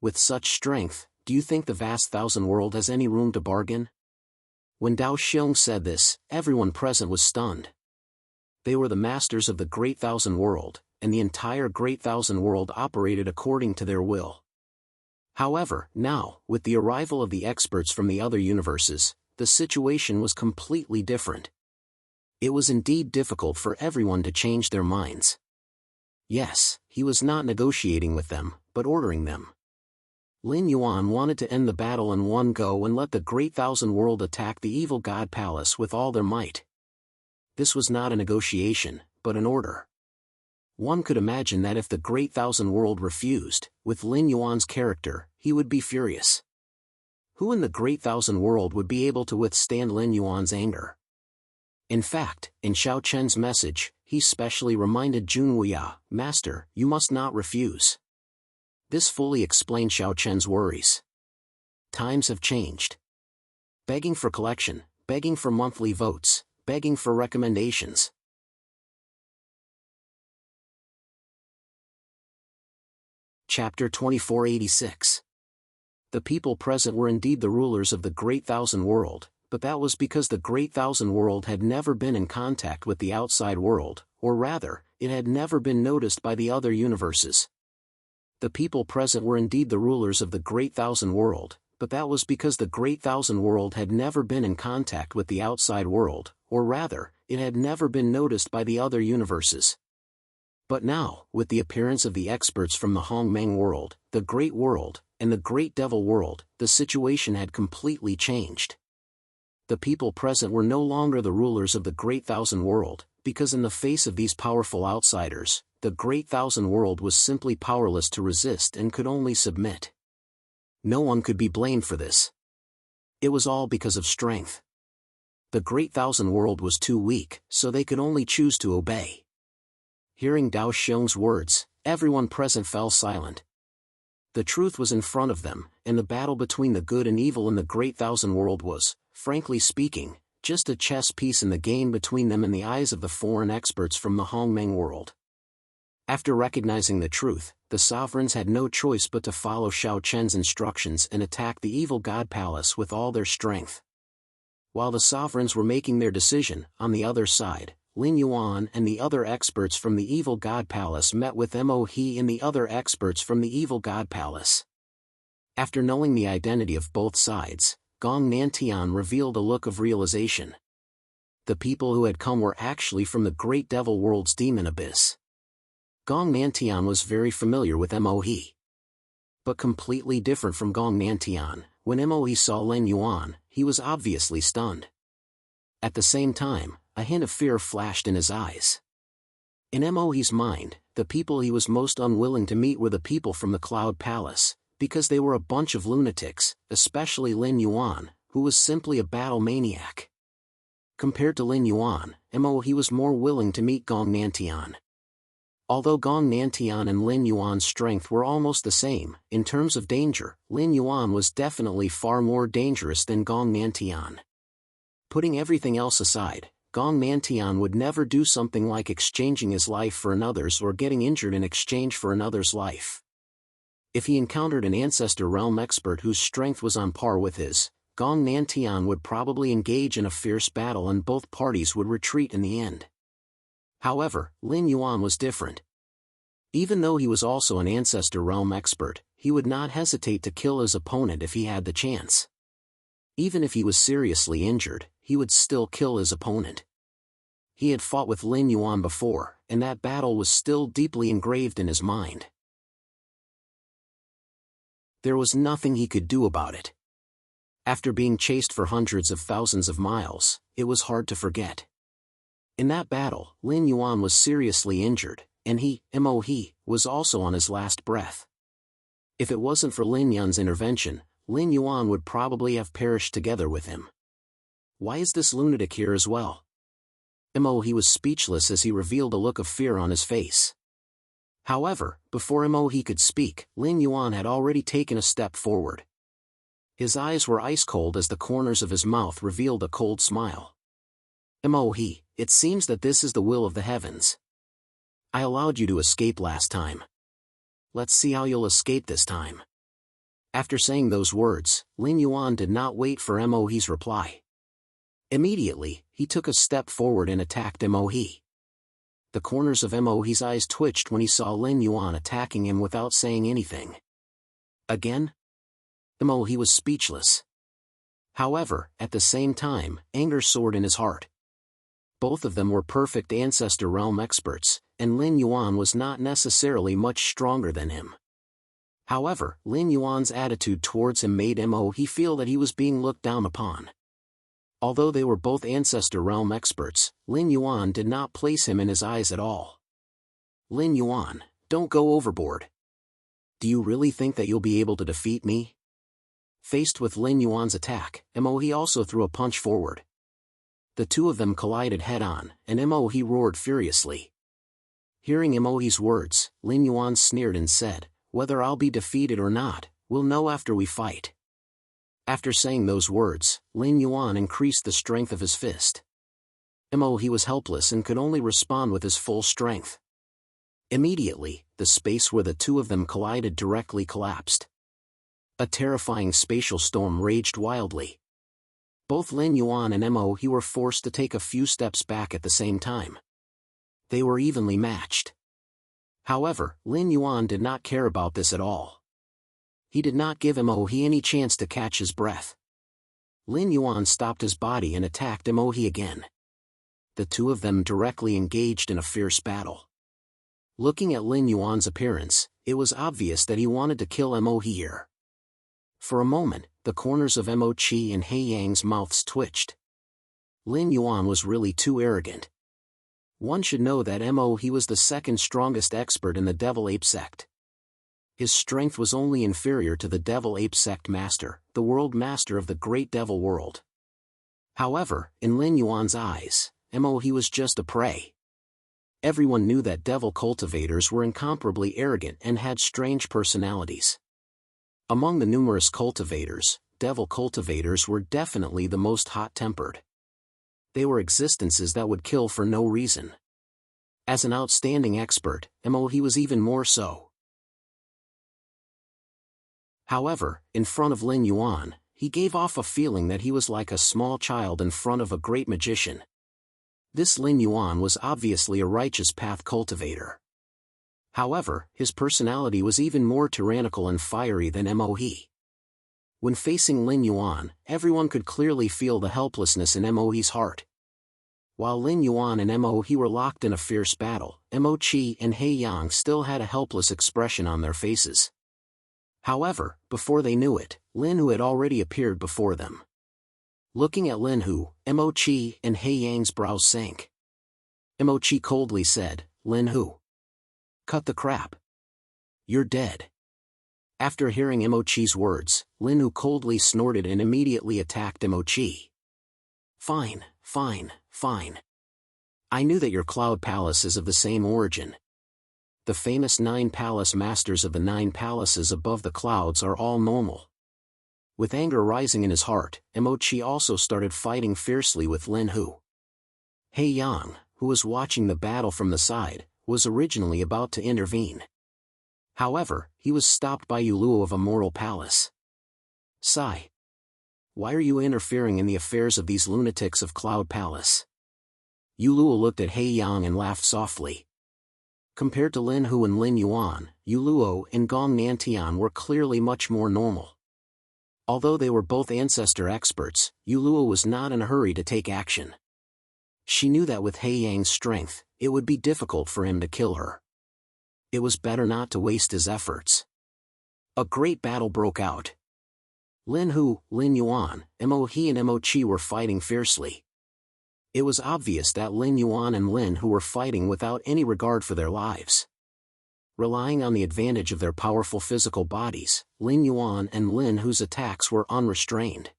With such strength, do you think the vast thousand world has any room to bargain?" When Dao Xiong said this, everyone present was stunned. They were the masters of the Great Thousand World, and the entire Great Thousand World operated according to their will. However, now, with the arrival of the experts from the other universes, the situation was completely different. It was indeed difficult for everyone to change their minds. Yes, he was not negotiating with them, but ordering them. Lin Yuan wanted to end the battle in one go and let the Great Thousand World attack the evil God Palace with all their might. This was not a negotiation, but an order. One could imagine that if the Great Thousand World refused, with Lin Yuan's character, he would be furious. Who in the Great Thousand World would be able to withstand Lin Yuan's anger? In fact, in Xiao Chen's message, he specially reminded Junwuya, "Master, you must not refuse." This fully explained Xiao Chen's worries. Times have changed. Begging for collection, begging for monthly votes, begging for recommendations. Chapter 2486. The people present were indeed the rulers of the Great Thousand World, but that was because the Great Thousand World had never been in contact with the outside world, or rather, it had never been noticed by the other universes. The people present were indeed the rulers of the Great Thousand World, but that was because the Great Thousand World had never been in contact with the outside world, or rather, it had never been noticed by the other universes. But now, with the appearance of the experts from the Hongmeng world, the Great World, and the Great Devil world, the situation had completely changed. The people present were no longer the rulers of the Great Thousand World, because in the face of these powerful outsiders, the Great Thousand World was simply powerless to resist and could only submit. No one could be blamed for this. It was all because of strength. The Great Thousand World was too weak, so they could only choose to obey. Hearing Dao Xiong's words, everyone present fell silent. The truth was in front of them, and the battle between the good and evil in the Great Thousand World was, frankly speaking, just a chess piece in the game between them and the eyes of the foreign experts from the Hongmeng world. After recognizing the truth, the sovereigns had no choice but to follow Xiao Chen's instructions and attack the evil God Palace with all their strength. While the sovereigns were making their decision, on the other side, Lin Yuan and the other experts from the Evil God Palace met with Mo He and the other experts from the Evil God Palace. After knowing the identity of both sides, Gong Nantian revealed a look of realization. The people who had come were actually from the Great Devil World's demon abyss. Gong Nantian was very familiar with Mo He. But completely different from Gong Nantian, when Mo He saw Lin Yuan, he was obviously stunned. At the same time, a hint of fear flashed in his eyes. In Mo He's mind, the people he was most unwilling to meet were the people from the Cloud Palace, because they were a bunch of lunatics, especially Lin Yuan, who was simply a battle maniac. Compared to Lin Yuan, Mo He was more willing to meet Gong Nantian. Although Gong Nantian and Lin Yuan's strength were almost the same, in terms of danger, Lin Yuan was definitely far more dangerous than Gong Nantian. Putting everything else aside, Gong Nantian would never do something like exchanging his life for another's or getting injured in exchange for another's life. If he encountered an Ancestor Realm expert whose strength was on par with his, Gong Nantian would probably engage in a fierce battle and both parties would retreat in the end. However, Lin Yuan was different. Even though he was also an Ancestor Realm expert, he would not hesitate to kill his opponent if he had the chance. Even if he was seriously injured, he would still kill his opponent. He had fought with Lin Yuan before, and that battle was still deeply engraved in his mind. There was nothing he could do about it. After being chased for hundreds of thousands of miles, it was hard to forget. In that battle, Lin Yuan was seriously injured, and Mo He, was also on his last breath. If it wasn't for Lin Yun's intervention, Lin Yuan would probably have perished together with him. Why is this lunatic here as well? Mo He was speechless as he revealed a look of fear on his face. However, before Mo He could speak, Lin Yuan had already taken a step forward. His eyes were ice cold as the corners of his mouth revealed a cold smile. Mo He, it seems that this is the will of the heavens. I allowed you to escape last time. Let's see how you'll escape this time. After saying those words, Lin Yuan did not wait for Mo He's reply. Immediately, he took a step forward and attacked Mo He. The corners of Mo He's eyes twitched when he saw Lin Yuan attacking him without saying anything. Again? Mo He was speechless. However, at the same time, anger soared in his heart. Both of them were perfect Ancestor Realm experts, and Lin Yuan was not necessarily much stronger than him. However, Lin Yuan's attitude towards him made Mo He feel that he was being looked down upon. Although they were both Ancestor Realm experts, Lin Yuan did not place him in his eyes at all. Lin Yuan, don't go overboard. Do you really think that you'll be able to defeat me? Faced with Lin Yuan's attack, Mo He also threw a punch forward. The two of them collided head-on, and Mo He roared furiously. Hearing Mo He's words, Lin Yuan sneered and said, "Whether I'll be defeated or not, we'll know after we fight." After saying those words, Lin Yuan increased the strength of his fist. Mo He was helpless and could only respond with his full strength. Immediately, the space where the two of them collided directly collapsed. A terrifying spatial storm raged wildly. Both Lin Yuan and Mo He were forced to take a few steps back at the same time. They were evenly matched. However, Lin Yuan did not care about this at all. He did not give Mo He any chance to catch his breath. Lin Yuan stopped his body and attacked Mo He again. The two of them directly engaged in a fierce battle. Looking at Lin Yuan's appearance, it was obvious that he wanted to kill Mo He here. For a moment, the corners of Mo Chi and He Yang's mouths twitched. Lin Yuan was really too arrogant. One should know that Mo He was the second strongest expert in the Devil Ape Sect. His strength was only inferior to the Devil Ape Sect Master, the World Master of the Great Devil World. However, in Lin Yuan's eyes, Mo He was just a prey. Everyone knew that devil cultivators were incomparably arrogant and had strange personalities. Among the numerous cultivators, devil cultivators were definitely the most hot-tempered. They were existences that would kill for no reason. As an outstanding expert, Mo He was even more so. However, in front of Lin Yuan, he gave off a feeling that he was like a small child in front of a great magician. This Lin Yuan was obviously a righteous path cultivator. However, his personality was even more tyrannical and fiery than Mo He. When facing Lin Yuan, everyone could clearly feel the helplessness in Mo He's heart. While Lin Yuan and Mo He were locked in a fierce battle, Mo Qi and He Yang still had a helpless expression on their faces. However, before they knew it, Lin Hu had already appeared before them. Looking at Lin Hu, Mo Qi and He Yang's brows sank. Mo Qi coldly said, "Lin Hu, cut the crap. You're dead." After hearing Mo Qi's words, Lin Hu coldly snorted and immediately attacked Mo Qi. "Fine, fine, fine. I knew that your cloud palace is of the same origin. The famous 9 palace masters of the 9 palaces above the clouds are all normal." With anger rising in his heart, Mo Qi also started fighting fiercely with Lin Hu. He Yang, who was watching the battle from the side, was originally about to intervene. However, he was stopped by Yuluo of Immoral Palace. "Sai, why are you interfering in the affairs of these lunatics of Cloud Palace?" Yuluo looked at He Yang and laughed softly. Compared to Lin Hu and Lin Yuan, Yuluo and Gong Nantian were clearly much more normal. Although they were both ancestor experts, Yuluo was not in a hurry to take action. She knew that with He Yang's strength, it would be difficult for him to kill her. It was better not to waste his efforts. A great battle broke out. Lin Hu, Lin Yuan, Mo He and Mo Qi were fighting fiercely. It was obvious that Lin Yuan and Lin Hu were fighting without any regard for their lives. Relying on the advantage of their powerful physical bodies, Lin Yuan and Lin Hu's attacks were unrestrained.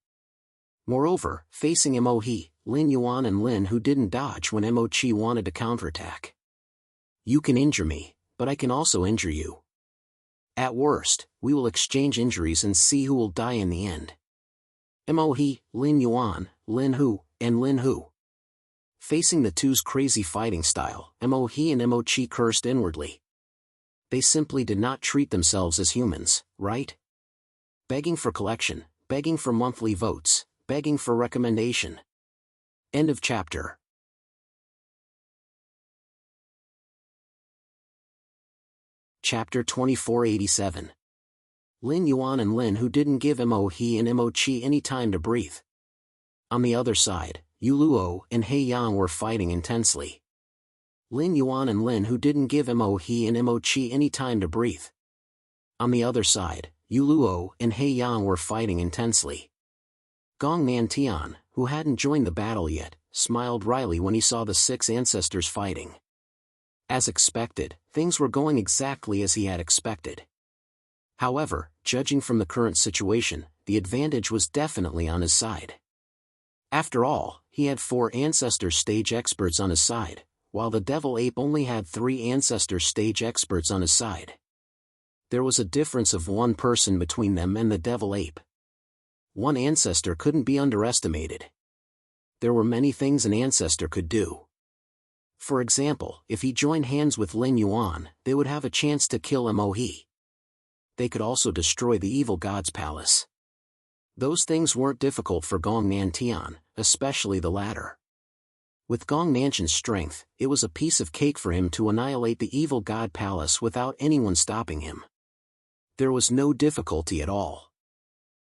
Moreover, facing Mo He, Lin Yuan and Lin Hu didn't dodge when Mo Qi wanted to counterattack. "You can injure me, but I can also injure you. At worst, we will exchange injuries and see who will die in the end." Mo He, Lin Yuan, Lin Hu, and Lin Hu. Facing the two's crazy fighting style, Mo He and Mo Qi cursed inwardly. They simply did not treat themselves as humans, right? Begging for collection, begging for monthly votes, begging for recommendation. End of chapter. Chapter 2487. Lin Yuan and Lin Hu didn't give Mo He and Mo Qi any time to breathe. On the other side, Yuluo and He Yang were fighting intensely. Lin Yuan and Lin Hu didn't give Mo He and Mo Qi any time to breathe. On the other side, Yuluo and He Yang were fighting intensely. Gong Nantian, who hadn't joined the battle yet, smiled wryly when he saw the 6 ancestors fighting. As expected, things were going exactly as he had expected. However, judging from the current situation, the advantage was definitely on his side. After all, he had 4 ancestor stage experts on his side, while the Devil Ape only had 3 ancestor stage experts on his side. There was a difference of 1 person between them and the Devil Ape. 1 ancestor couldn't be underestimated. There were many things an ancestor could do. For example, if he joined hands with Lin Yuan, they would have a chance to kill Mo He. They could also destroy the evil god's palace. Those things weren't difficult for Gong Nantian, especially the latter. With Gong Nanshan's strength, it was a piece of cake for him to annihilate the evil god palace without anyone stopping him. There was no difficulty at all.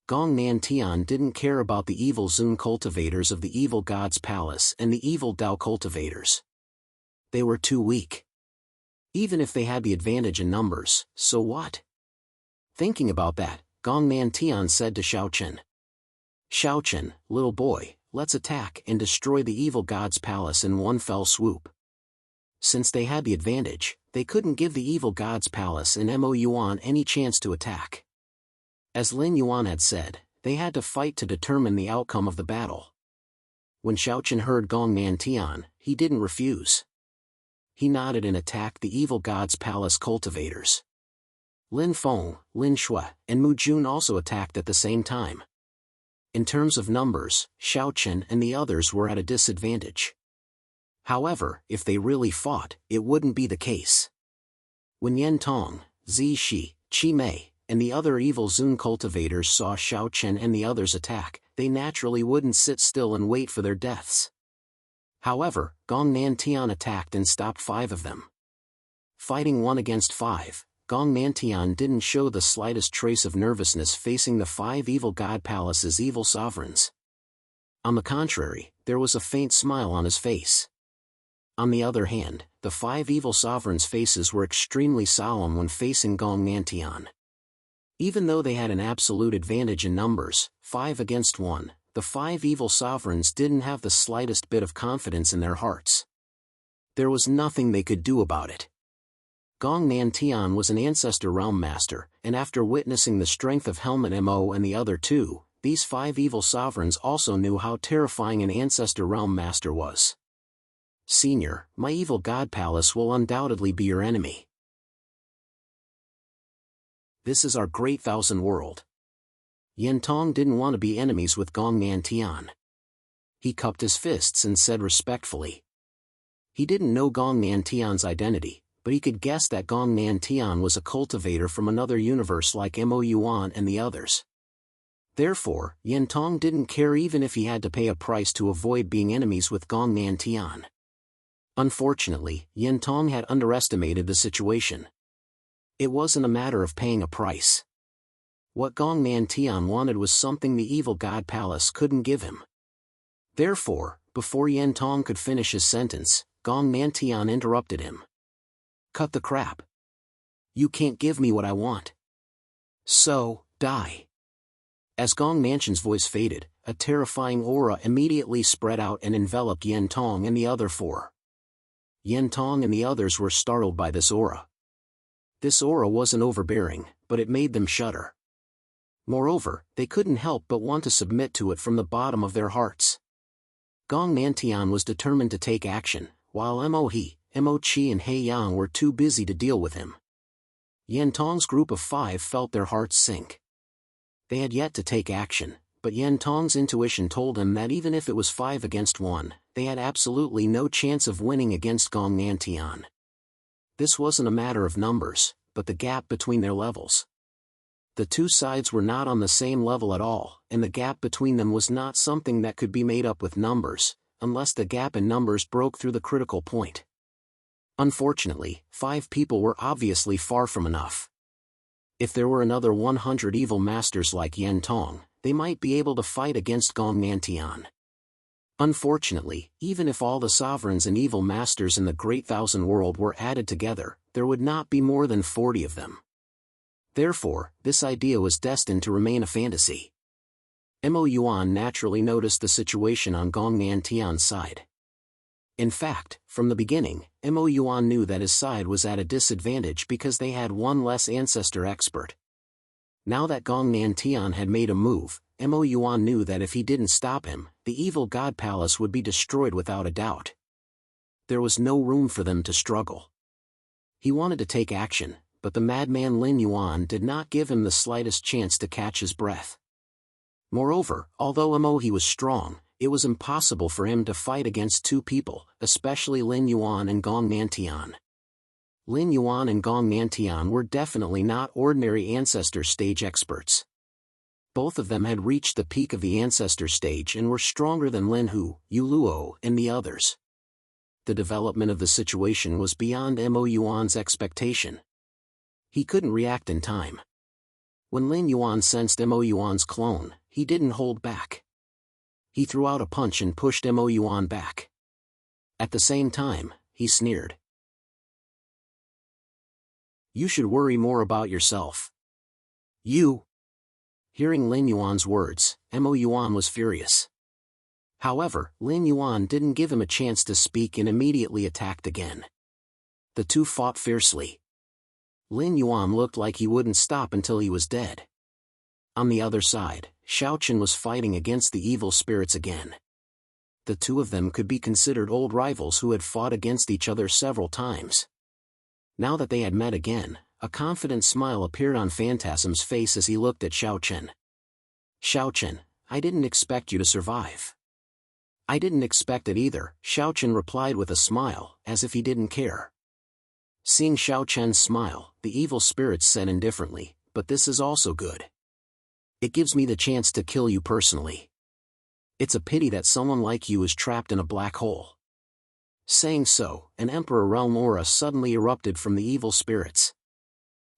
Gong Nantian didn't care about the evil Zun cultivators of the evil god's palace and the evil Dao cultivators. They were too weak. Even if they had the advantage in numbers, so what? Thinking about that, Gong Nantian said to Xiaochen. "Xiaochen, little boy, let's attack and destroy the evil god's palace in one fell swoop." Since they had the advantage, they couldn't give the evil god's palace and Mo Yuan any chance to attack. As Lin Yuan had said, they had to fight to determine the outcome of the battle. When Xiaochen heard Gong Nantian, he didn't refuse. He nodded and attacked the evil god's palace cultivators. Lin Feng, Lin Shui, and Mu Jun also attacked at the same time. In terms of numbers, Xiaochen and the others were at a disadvantage. However, if they really fought, it wouldn't be the case. When Yen Tong, Zi Shi, Qi Mei, and the other evil Zun cultivators saw Xiaochen and the others attack, they naturally wouldn't sit still and wait for their deaths. However, Gong Nantian attacked and stopped 5 of them. Fighting 1 against 5, Gong Nantian didn't show the slightest trace of nervousness facing the 5 evil god palace's evil sovereigns. On the contrary, there was a faint smile on his face. On the other hand, the 5 evil sovereigns' faces were extremely solemn when facing Gong Nantian. Even though they had an absolute advantage in numbers, 5 against 1, the 5 evil sovereigns didn't have the slightest bit of confidence in their hearts. There was nothing they could do about it. Gong Nantian was an Ancestor Realm Master, and after witnessing the strength of Helmet Mo and the other 2, these 5 evil sovereigns also knew how terrifying an Ancestor Realm Master was. Senior, my evil god palace will undoubtedly be your enemy. This is our great thousand world. Yen Tong didn't want to be enemies with Gong Nantian. He cupped his fists and said respectfully. He didn't know Gong Nantian's identity, but he could guess that Gong Nantian was a cultivator from another universe like Mo Yuan and the others. Therefore, Yen Tong didn't care even if he had to pay a price to avoid being enemies with Gong Nantian. Unfortunately, Yen Tong had underestimated the situation. It wasn't a matter of paying a price. What Gong Nantian wanted was something the evil god palace couldn't give him. Therefore, before Yen Tong could finish his sentence, Gong Nantian interrupted him. Cut the crap. You can't give me what I want. So, die. As Gong Nantian's voice faded, a terrifying aura immediately spread out and enveloped Yen Tong and the other 4. Yen Tong and the others were startled by this aura. This aura wasn't overbearing, but it made them shudder. Moreover, they couldn't help but want to submit to it from the bottom of their hearts. Gong Nantian was determined to take action, while Mo He, Mo Chi and He Yang were too busy to deal with him. Yen Tong's group of 5 felt their hearts sink. They had yet to take action, but Yen Tong's intuition told him that even if it was 5 against 1, they had absolutely no chance of winning against Gong Nantian. This wasn't a matter of numbers, but the gap between their levels. The 2 sides were not on the same level at all, and the gap between them was not something that could be made up with numbers, unless the gap in numbers broke through the critical point. Unfortunately, 5 people were obviously far from enough. If there were another 100 evil masters like Yen Tong, they might be able to fight against Gong Nantian. Unfortunately, even if all the sovereigns and evil masters in the Great Thousand World were added together, there would not be more than 40 of them. Therefore, this idea was destined to remain a fantasy. Mo Yuan naturally noticed the situation on Gong Nantian's side. In fact, from the beginning, Mo Yuan knew that his side was at a disadvantage because they had 1 less ancestor expert. Now that Gong Nantian had made a move, Mo Yuan knew that if he didn't stop him, the evil god palace would be destroyed without a doubt. There was no room for them to struggle. He wanted to take action, but the madman Lin Yuan did not give him the slightest chance to catch his breath. Moreover, although Mo He was strong, it was impossible for him to fight against 2 people, especially Lin Yuan and Gong Nantian. Lin Yuan and Gong Nantian were definitely not ordinary ancestor stage experts. Both of them had reached the peak of the ancestor stage and were stronger than Lin Hu, Yu Luo, and the others. The development of the situation was beyond Mo Yuan's expectation. He couldn't react in time. When Lin Yuan sensed Mo Yuan's clone, he didn't hold back. He threw out a punch and pushed Mo Yuan back. At the same time, he sneered. You should worry more about yourself. You. Hearing Lin Yuan's words, Mo Yuan was furious. However, Lin Yuan didn't give him a chance to speak and immediately attacked again. The 2 fought fiercely. Lin Yuan looked like he wouldn't stop until he was dead. On the other side, Xiaochen was fighting against the evil spirits again. The 2 of them could be considered old rivals who had fought against each other several times. Now that they had met again, a confident smile appeared on Phantasm's face as he looked at Xiaochen. Xiaochen, I didn't expect you to survive. I didn't expect it either, Xiaochen replied with a smile, as if he didn't care. Seeing Xiaochen's smile, the evil spirits said indifferently, but this is also good. It gives me the chance to kill you personally. It's a pity that someone like you is trapped in a black hole. Saying so, an Emperor realm aura suddenly erupted from the evil spirits.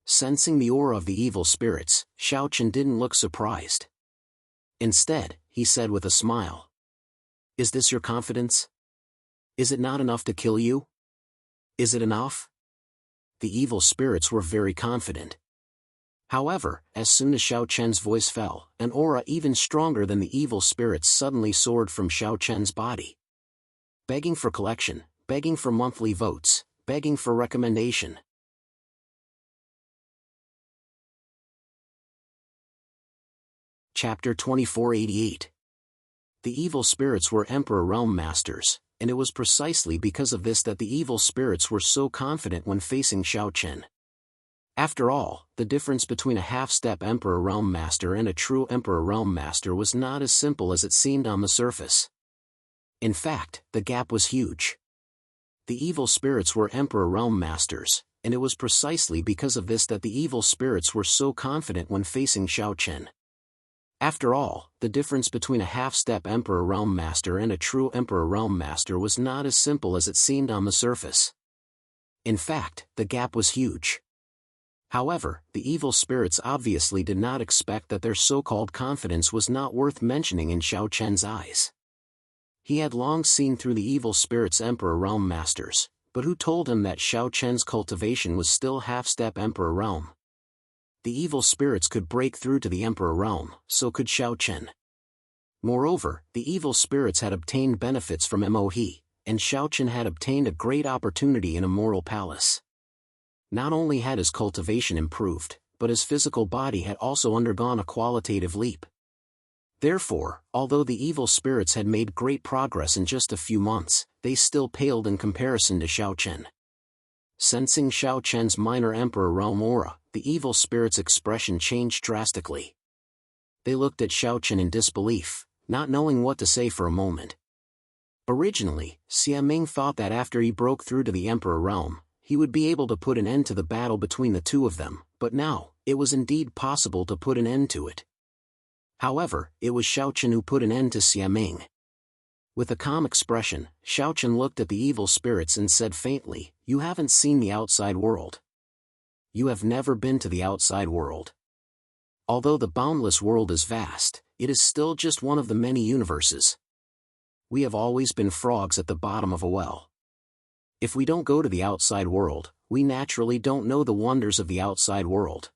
Sensing the aura of the evil spirits, Xiaochen didn't look surprised. Instead, he said with a smile. Is this your confidence? Is it not enough to kill you? Is it enough? The evil spirits were very confident. However, as soon as Xiaochen's voice fell, an aura even stronger than the evil spirits suddenly soared from Xiaochen's body. Begging for collection, begging for monthly votes, begging for recommendation. Chapter 2488. The evil spirits were Emperor Realm Masters, and it was precisely because of this that the evil spirits were so confident when facing Xiaochen. After all, the difference between a half-step Emperor Realm Master and a true Emperor Realm Master was not as simple as it seemed on the surface. In fact, the gap was huge. The evil spirits were Emperor Realm Masters, and it was precisely because of this that the evil spirits were so confident when facing Xiaochen. After all, the difference between a half-step Emperor Realm Master and a true Emperor Realm Master was not as simple as it seemed on the surface. In fact, the gap was huge. However, the evil spirits obviously did not expect that their so-called confidence was not worth mentioning in Xiaochen's eyes. He had long seen through the evil spirits' Emperor Realm Masters, but who told him that Xiaochen's cultivation was still half-step Emperor Realm? The evil spirits could break through to the Emperor Realm, so could Xiaochen. Moreover, the evil spirits had obtained benefits from Mohe, and Xiaochen had obtained a great opportunity in a moral palace. Not only had his cultivation improved, but his physical body had also undergone a qualitative leap. Therefore, although the evil spirits had made great progress in just a few months, they still paled in comparison to Xiaochen. Sensing Xiaochen's minor Emperor Realm aura, the evil spirits' expression changed drastically. They looked at Xiaochen in disbelief, not knowing what to say for a moment. Originally, Xia Ming thought that after he broke through to the Emperor Realm, he would be able to put an end to the battle between the two of them, but now, it was indeed possible to put an end to it. However, it was Xiaochen who put an end to Xia Ming. With a calm expression, Xiaochen looked at the evil spirits and said faintly, "You haven't seen the outside world. You have never been to the outside world. Although the boundless world is vast, it is still just one of the many universes. We have always been frogs at the bottom of a well. If we don't go to the outside world, we naturally don't know the wonders of the outside world.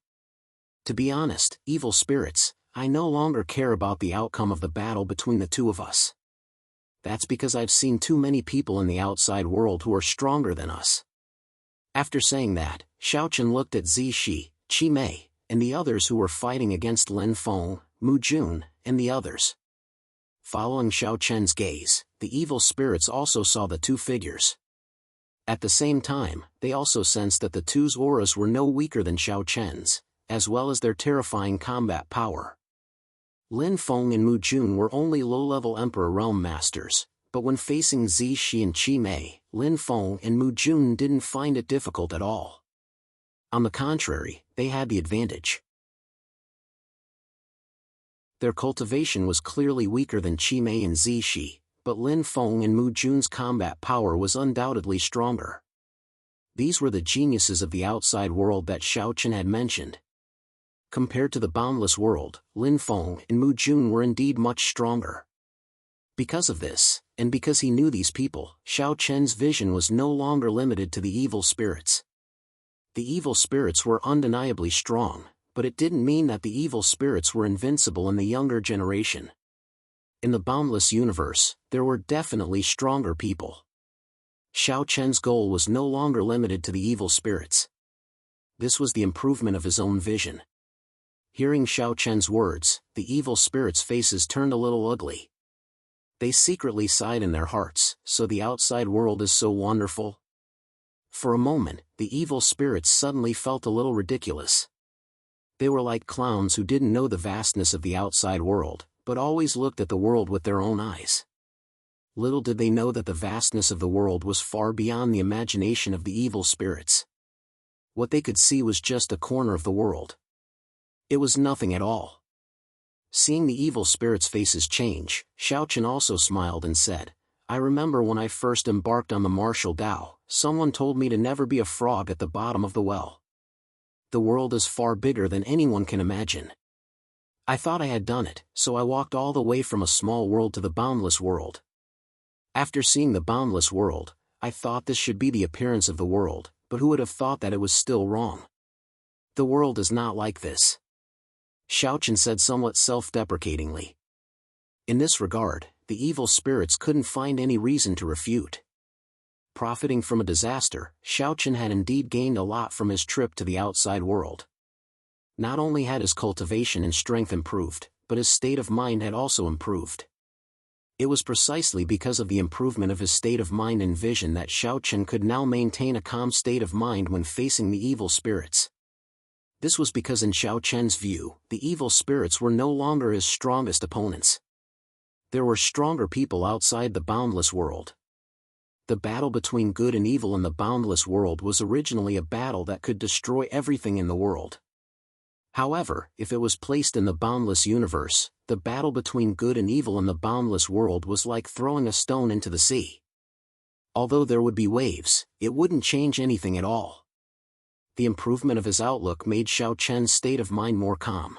To be honest, evil spirits, I no longer care about the outcome of the battle between the two of us. That's because I've seen too many people in the outside world who are stronger than us." After saying that, Xiaochen looked at Zishi, Qi Mei, and the others who were fighting against Lin Feng, Mu Jun, and the others. Following Xiaochen's gaze, the evil spirits also saw the two figures. At the same time, they also sensed that the two's auras were no weaker than Xiaochen's, as well as their terrifying combat power. Lin Feng and Mu Jun were only low-level Emperor Realm Masters, but when facing Zishi and Qi Mei, Lin Feng and Mu Jun didn't find it difficult at all. On the contrary, they had the advantage. Their cultivation was clearly weaker than Qi Mei and Zishi, but Lin Feng and Mu Jun's combat power was undoubtedly stronger. These were the geniuses of the outside world that Xiaochen had mentioned. Compared to the boundless world, Lin Feng and Mu Jun were indeed much stronger. Because of this, and because he knew these people, Xiaochen's vision was no longer limited to the evil spirits. The evil spirits were undeniably strong, but it didn't mean that the evil spirits were invincible in the younger generation. In the boundless universe, there were definitely stronger people. Xiaochen's goal was no longer limited to the evil spirits. This was the improvement of his own vision. Hearing Xiaochen's words, the evil spirits' faces turned a little ugly. They secretly sighed in their hearts, "So the outside world is so wonderful?" For a moment, the evil spirits suddenly felt a little ridiculous. They were like clowns who didn't know the vastness of the outside world, but always looked at the world with their own eyes. Little did they know that the vastness of the world was far beyond the imagination of the evil spirits. What they could see was just a corner of the world. It was nothing at all. Seeing the evil spirits' faces change, Xiaochen also smiled and said, I remember when I first embarked on the martial Tao, someone told me to never be a frog at the bottom of the well. The world is far bigger than anyone can imagine. I thought I had done it, so I walked all the way from a small world to the boundless world. After seeing the boundless world, I thought this should be the appearance of the world, but who would have thought that it was still wrong? The world is not like this, Xiaochen said somewhat self-deprecatingly. In this regard, the evil spirits couldn't find any reason to refute. Profiting from a disaster, Xiaochen had indeed gained a lot from his trip to the outside world. Not only had his cultivation and strength improved, but his state of mind had also improved. It was precisely because of the improvement of his state of mind and vision that Xiaochen could now maintain a calm state of mind when facing the evil spirits. This was because in Xiaochen's view, the evil spirits were no longer his strongest opponents. There were stronger people outside the boundless world. The battle between good and evil in the boundless world was originally a battle that could destroy everything in the world. However, if it was placed in the boundless universe, the battle between good and evil in the boundless world was like throwing a stone into the sea. Although there would be waves, it wouldn't change anything at all. The improvement of his outlook made Xiaochen's state of mind more calm.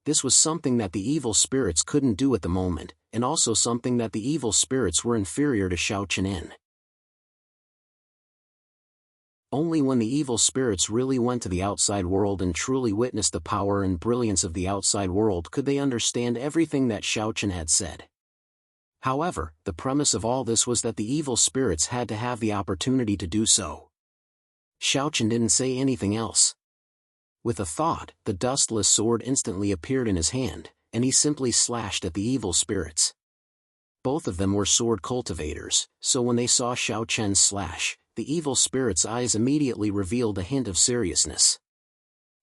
This was something that the evil spirits couldn't do at the moment, and also something that the evil spirits were inferior to Xiaochen in. Only when the evil spirits really went to the outside world and truly witnessed the power and brilliance of the outside world could they understand everything that Xiaochen had said. However, the premise of all this was that the evil spirits had to have the opportunity to do so. Xiaochen didn't say anything else. With a thought, the dustless sword instantly appeared in his hand, and he simply slashed at the evil spirits. Both of them were sword cultivators, so when they saw Xiaochen's slash, the evil spirits' eyes immediately revealed a hint of seriousness.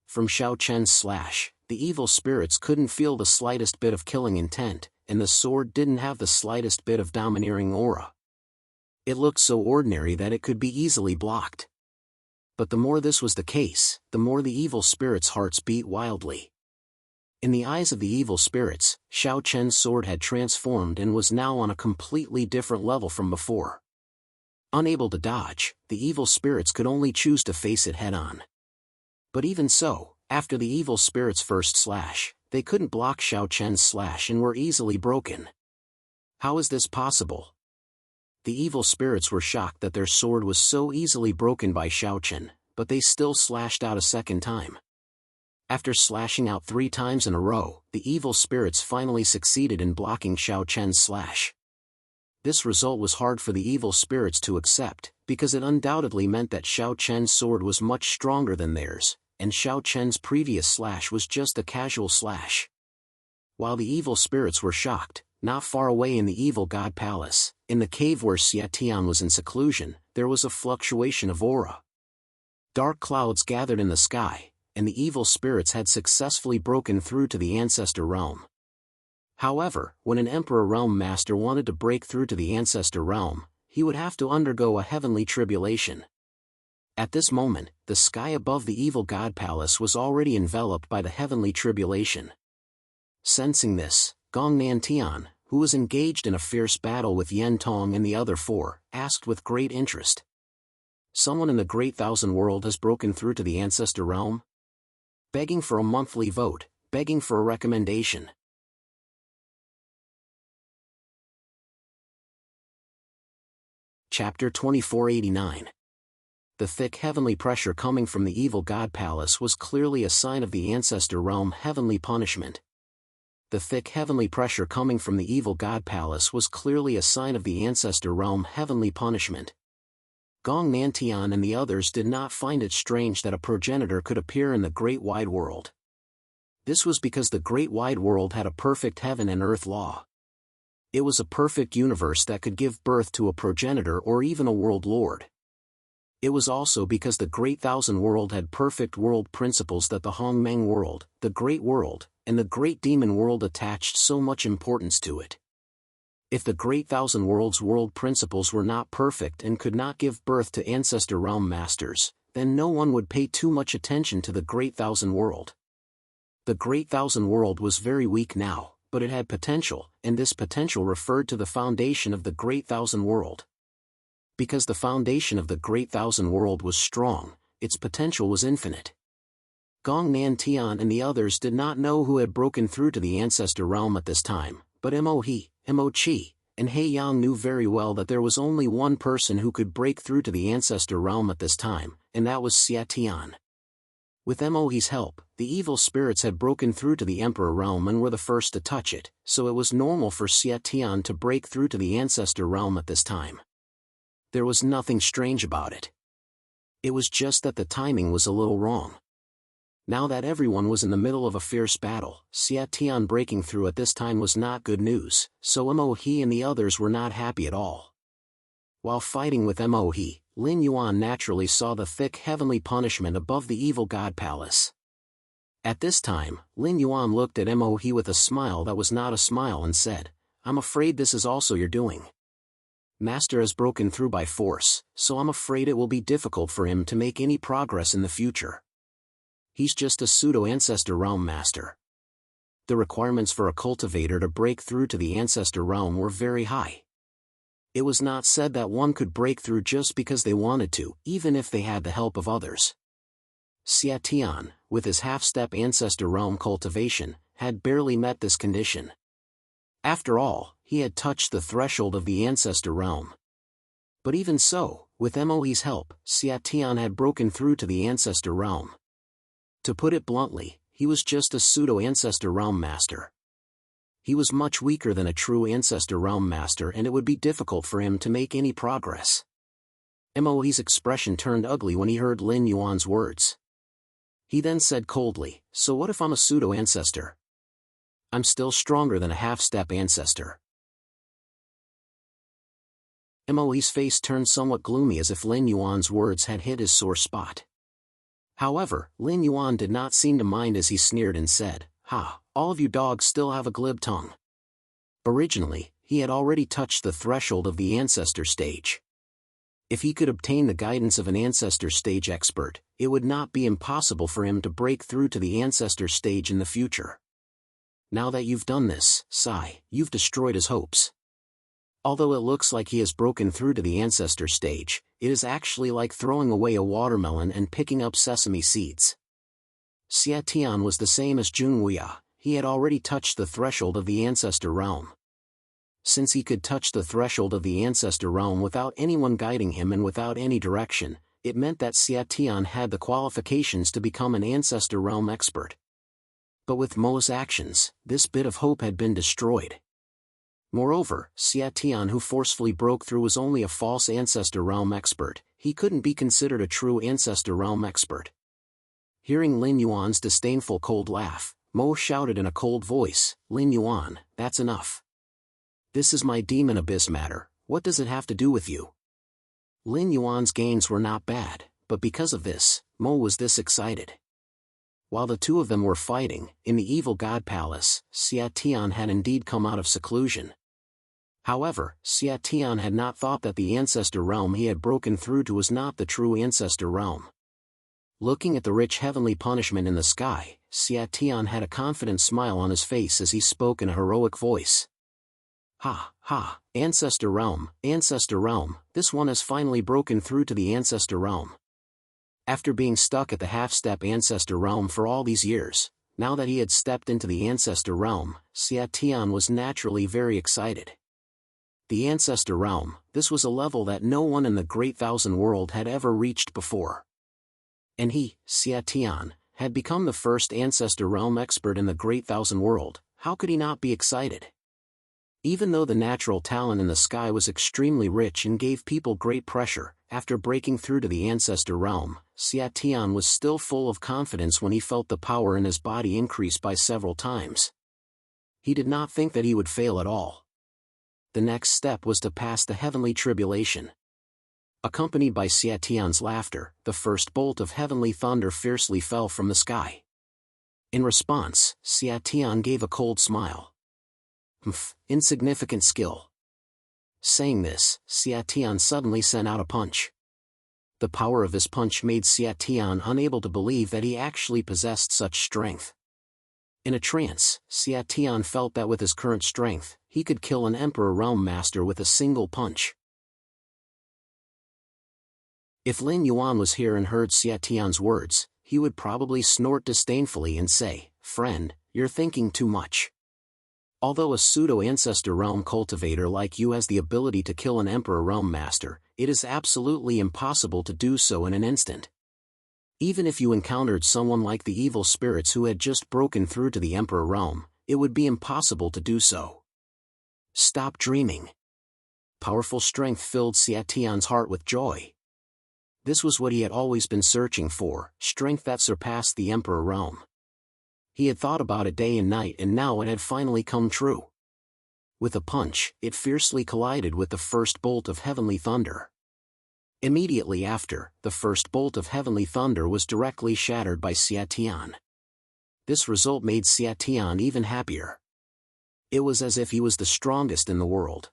From Xiaochen's slash, the evil spirits couldn't feel the slightest bit of killing intent, and the sword didn't have the slightest bit of domineering aura. It looked so ordinary that it could be easily blocked. But the more this was the case, the more the evil spirits' hearts beat wildly. In the eyes of the evil spirits, Xiaochen's sword had transformed and was now on a completely different level from before. Unable to dodge, the evil spirits could only choose to face it head-on. But even so, after the evil spirits' first slash, they couldn't block Xiaochen's slash and were easily broken. How is this possible? The evil spirits were shocked that their sword was so easily broken by Xiaochen, but they still slashed out a second time. After slashing out 3 times in a row, the evil spirits finally succeeded in blocking Xiaochen's slash. This result was hard for the evil spirits to accept, because it undoubtedly meant that Xiaochen's sword was much stronger than theirs, and Xiaochen's previous slash was just a casual slash. While the evil spirits were shocked, not far away in the evil god palace, in the cave where Xia Tian was in seclusion, there was a fluctuation of aura. Dark clouds gathered in the sky, and the evil spirits had successfully broken through to the ancestor realm. However, when an Emperor Realm Master wanted to break through to the Ancestor Realm, he would have to undergo a heavenly tribulation. At this moment, the sky above the evil god palace was already enveloped by the heavenly tribulation. Sensing this, Gong Nantian, who was engaged in a fierce battle with Yen Tong and the other 4, asked with great interest. Someone in the Great Thousand World has broken through to the Ancestor Realm? Begging for a monthly vote, begging for a recommendation. Chapter 2489. The thick heavenly pressure coming from the evil god palace was clearly a sign of the Ancestor Realm heavenly punishment. The thick heavenly pressure coming from the evil god palace was clearly a sign of the Ancestor Realm heavenly punishment. Gong Nantian and the others did not find it strange that a progenitor could appear in the great wide world. This was because the great wide world had a perfect heaven and earth law. It was a perfect universe that could give birth to a progenitor or even a world lord. It was also because the Great Thousand World had perfect world principles that the Hongmeng world, the Great World, and the Great Demon World attached so much importance to it. If the Great Thousand World's world principles were not perfect and could not give birth to Ancestor Realm Masters, then no one would pay too much attention to the Great Thousand World. The Great Thousand World was very weak now, but it had potential, and this potential referred to the foundation of the Great Thousand World. Because the foundation of the Great Thousand World was strong, its potential was infinite. Gong Nan Tian and the others did not know who had broken through to the Ancestor Realm at this time, but Mo He, Mo Chi, and He Yang knew very well that there was only one person who could break through to the Ancestor Realm at this time, and that was Xia Tian. With Mo He's help, the evil spirits had broken through to the Emperor Realm and were the first to touch it, so it was normal for Xia Tian to break through to the Ancestor Realm at this time. There was nothing strange about it. It was just that the timing was a little wrong. Now that everyone was in the middle of a fierce battle, Xia Tian breaking through at this time was not good news, so Mo He and the others were not happy at all. While fighting with Mo He, Lin Yuan naturally saw the thick heavenly punishment above the evil god palace. At this time, Lin Yuan looked at Mo He with a smile that was not a smile and said, "I'm afraid this is also your doing. Master has broken through by force, so I'm afraid it will be difficult for him to make any progress in the future. He's just a pseudo-Ancestor Realm master." The requirements for a cultivator to break through to the Ancestor Realm were very high. It was not said that one could break through just because they wanted to, even if they had the help of others. Xia Tian, with his half-step Ancestor Realm cultivation, had barely met this condition. After all, he had touched the threshold of the Ancestor Realm. But even so, with Mo He's help, Xia Tian had broken through to the Ancestor Realm. To put it bluntly, he was just a pseudo-Ancestor Realm master. He was much weaker than a true Ancestor Realm master and it would be difficult for him to make any progress. Mo He's expression turned ugly when he heard Lin Yuan's words. He then said coldly, "So what if I'm a pseudo-ancestor? I'm still stronger than a half-step ancestor." Mo He's face turned somewhat gloomy as if Lin Yuan's words had hit his sore spot. However, Lin Yuan did not seem to mind as he sneered and said, "Ha, all of you dogs still have a glib tongue." Originally, he had already touched the threshold of the Ancestor stage. If he could obtain the guidance of an Ancestor stage expert, it would not be impossible for him to break through to the Ancestor stage in the future. Now that you've done this, Sai, you've destroyed his hopes. Although it looks like he has broken through to the Ancestor stage, it is actually like throwing away a watermelon and picking up sesame seeds. Xia Tian was the same as Jun Wuya, he had already touched the threshold of the Ancestor Realm. Since he could touch the threshold of the Ancestor Realm without anyone guiding him and without any direction, it meant that Xia Tian had the qualifications to become an Ancestor Realm expert. But with Mo's actions, this bit of hope had been destroyed. Moreover, Xia Tian who forcefully broke through was only a false Ancestor Realm expert, he couldn't be considered a true Ancestor Realm expert. Hearing Lin Yuan's disdainful cold laugh, Mo shouted in a cold voice, "Lin Yuan, that's enough. This is my Demon Abyss matter, what does it have to do with you?" Lin Yuan's gains were not bad, but because of this, Mo was this excited. While the two of them were fighting, in the evil god palace, Xia Tian had indeed come out of seclusion. However, Xia Tian had not thought that the Ancestor Realm he had broken through to was not the true Ancestor Realm. Looking at the rich heavenly punishment in the sky, Xia Tian had a confident smile on his face as he spoke in a heroic voice. "Ha, ha, Ancestor Realm, this one has finally broken through to the Ancestor Realm." After being stuck at the half-step Ancestor Realm for all these years, now that he had stepped into the Ancestor Realm, Xia Tian was naturally very excited. The Ancestor Realm, this was a level that no one in the Great Thousand World had ever reached before. And he, Xia Tian, had become the first Ancestor Realm expert in the Great Thousand World. How could he not be excited? Even though the natural talent in the sky was extremely rich and gave people great pressure, after breaking through to the Ancestor Realm, Xia Tian was still full of confidence when he felt the power in his body increase by several times. He did not think that he would fail at all. The next step was to pass the heavenly tribulation. Accompanied by Xia Tian's laughter, the first bolt of heavenly thunder fiercely fell from the sky. In response, Xia Tian gave a cold smile. Insignificant skill." Saying this, Xia Tian suddenly sent out a punch. The power of his punch made Xia Tian unable to believe that he actually possessed such strength. In a trance, Xia Tian felt that with his current strength, he could kill an Emperor Realm Master with a single punch. If Lin Yuan was here and heard Xia Tian's words, he would probably snort disdainfully and say, "Friend, you're thinking too much. Although a pseudo-ancestor realm cultivator like you has the ability to kill an Emperor Realm Master, it is absolutely impossible to do so in an instant. Even if you encountered someone like the evil spirits who had just broken through to the Emperor Realm, it would be impossible to do so. Stop dreaming." Powerful strength filled Xia Tian's heart with joy. This was what he had always been searching for, strength that surpassed the Emperor Realm. He had thought about it day and night, and now it had finally come true. With a punch, it fiercely collided with the first bolt of heavenly thunder. Immediately after, the first bolt of heavenly thunder was directly shattered by Xia Tian. This result made Xia Tian even happier. It was as if he was the strongest in the world.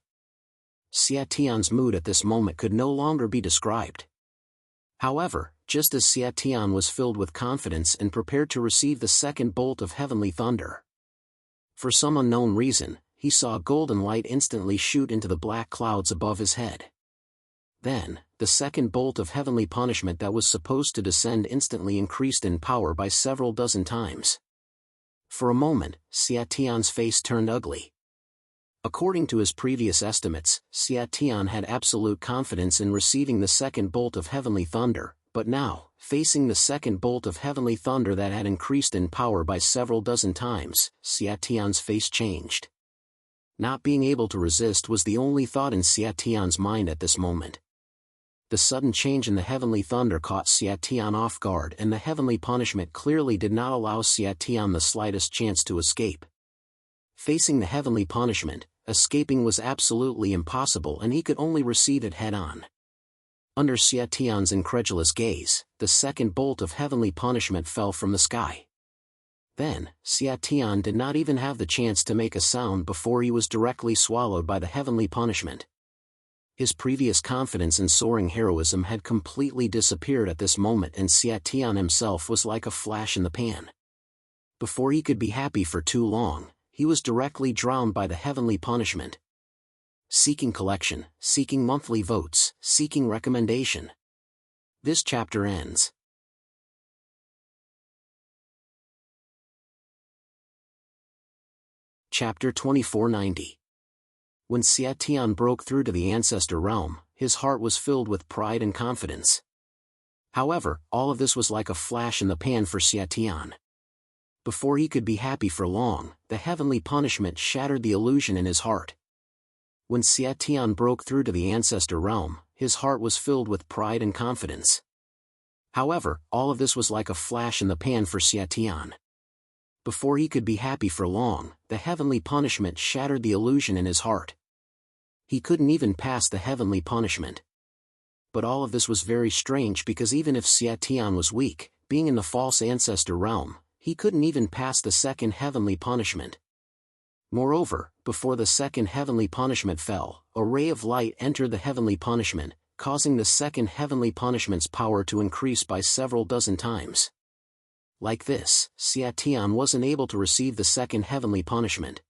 Xia Tian's mood at this moment could no longer be described. However, just as Xia Tian was filled with confidence and prepared to receive the second bolt of heavenly thunder, for some unknown reason, he saw a golden light instantly shoot into the black clouds above his head. Then, the second bolt of heavenly punishment that was supposed to descend instantly increased in power by several dozen times. For a moment, Xia Tian's face turned ugly. According to his previous estimates, Xia Tian had absolute confidence in receiving the second bolt of heavenly thunder, but now, facing the second bolt of heavenly thunder that had increased in power by several dozen times, Xia Tian's face changed. Not being able to resist was the only thought in Xia Tian's mind at this moment. The sudden change in the heavenly thunder caught Xia Tian off guard, and the heavenly punishment clearly did not allow Xia Tian the slightest chance to escape. Facing the heavenly punishment, escaping was absolutely impossible, and he could only receive it head-on. Under Xia Tian's incredulous gaze, the second bolt of heavenly punishment fell from the sky. Then, Xia Tian did not even have the chance to make a sound before he was directly swallowed by the heavenly punishment. His previous confidence and soaring heroism had completely disappeared at this moment, and Xia Tian himself was like a flash in the pan. Before he could be happy for too long, he was directly drowned by the heavenly punishment. Seeking collection, seeking monthly votes, seeking recommendation. This chapter ends. Chapter 2490. When Xia Tian broke through to the Ancestor Realm, his heart was filled with pride and confidence. However, all of this was like a flash in the pan for Xia Tian. Before he could be happy for long, the heavenly punishment shattered the illusion in his heart. When Xia Tian broke through to the Ancestor Realm, his heart was filled with pride and confidence. However, all of this was like a flash in the pan for Xia Tian. Before he could be happy for long, the heavenly punishment shattered the illusion in his heart. He couldn't even pass the heavenly punishment. But all of this was very strange, because even if Xia Tian was weak, being in the false Ancestor Realm, he couldn't even pass the second heavenly punishment. Moreover, before the second heavenly punishment fell, a ray of light entered the heavenly punishment, causing the second heavenly punishment's power to increase by several dozen times. Like this, Xia Tian wasn't able to receive the second heavenly punishment.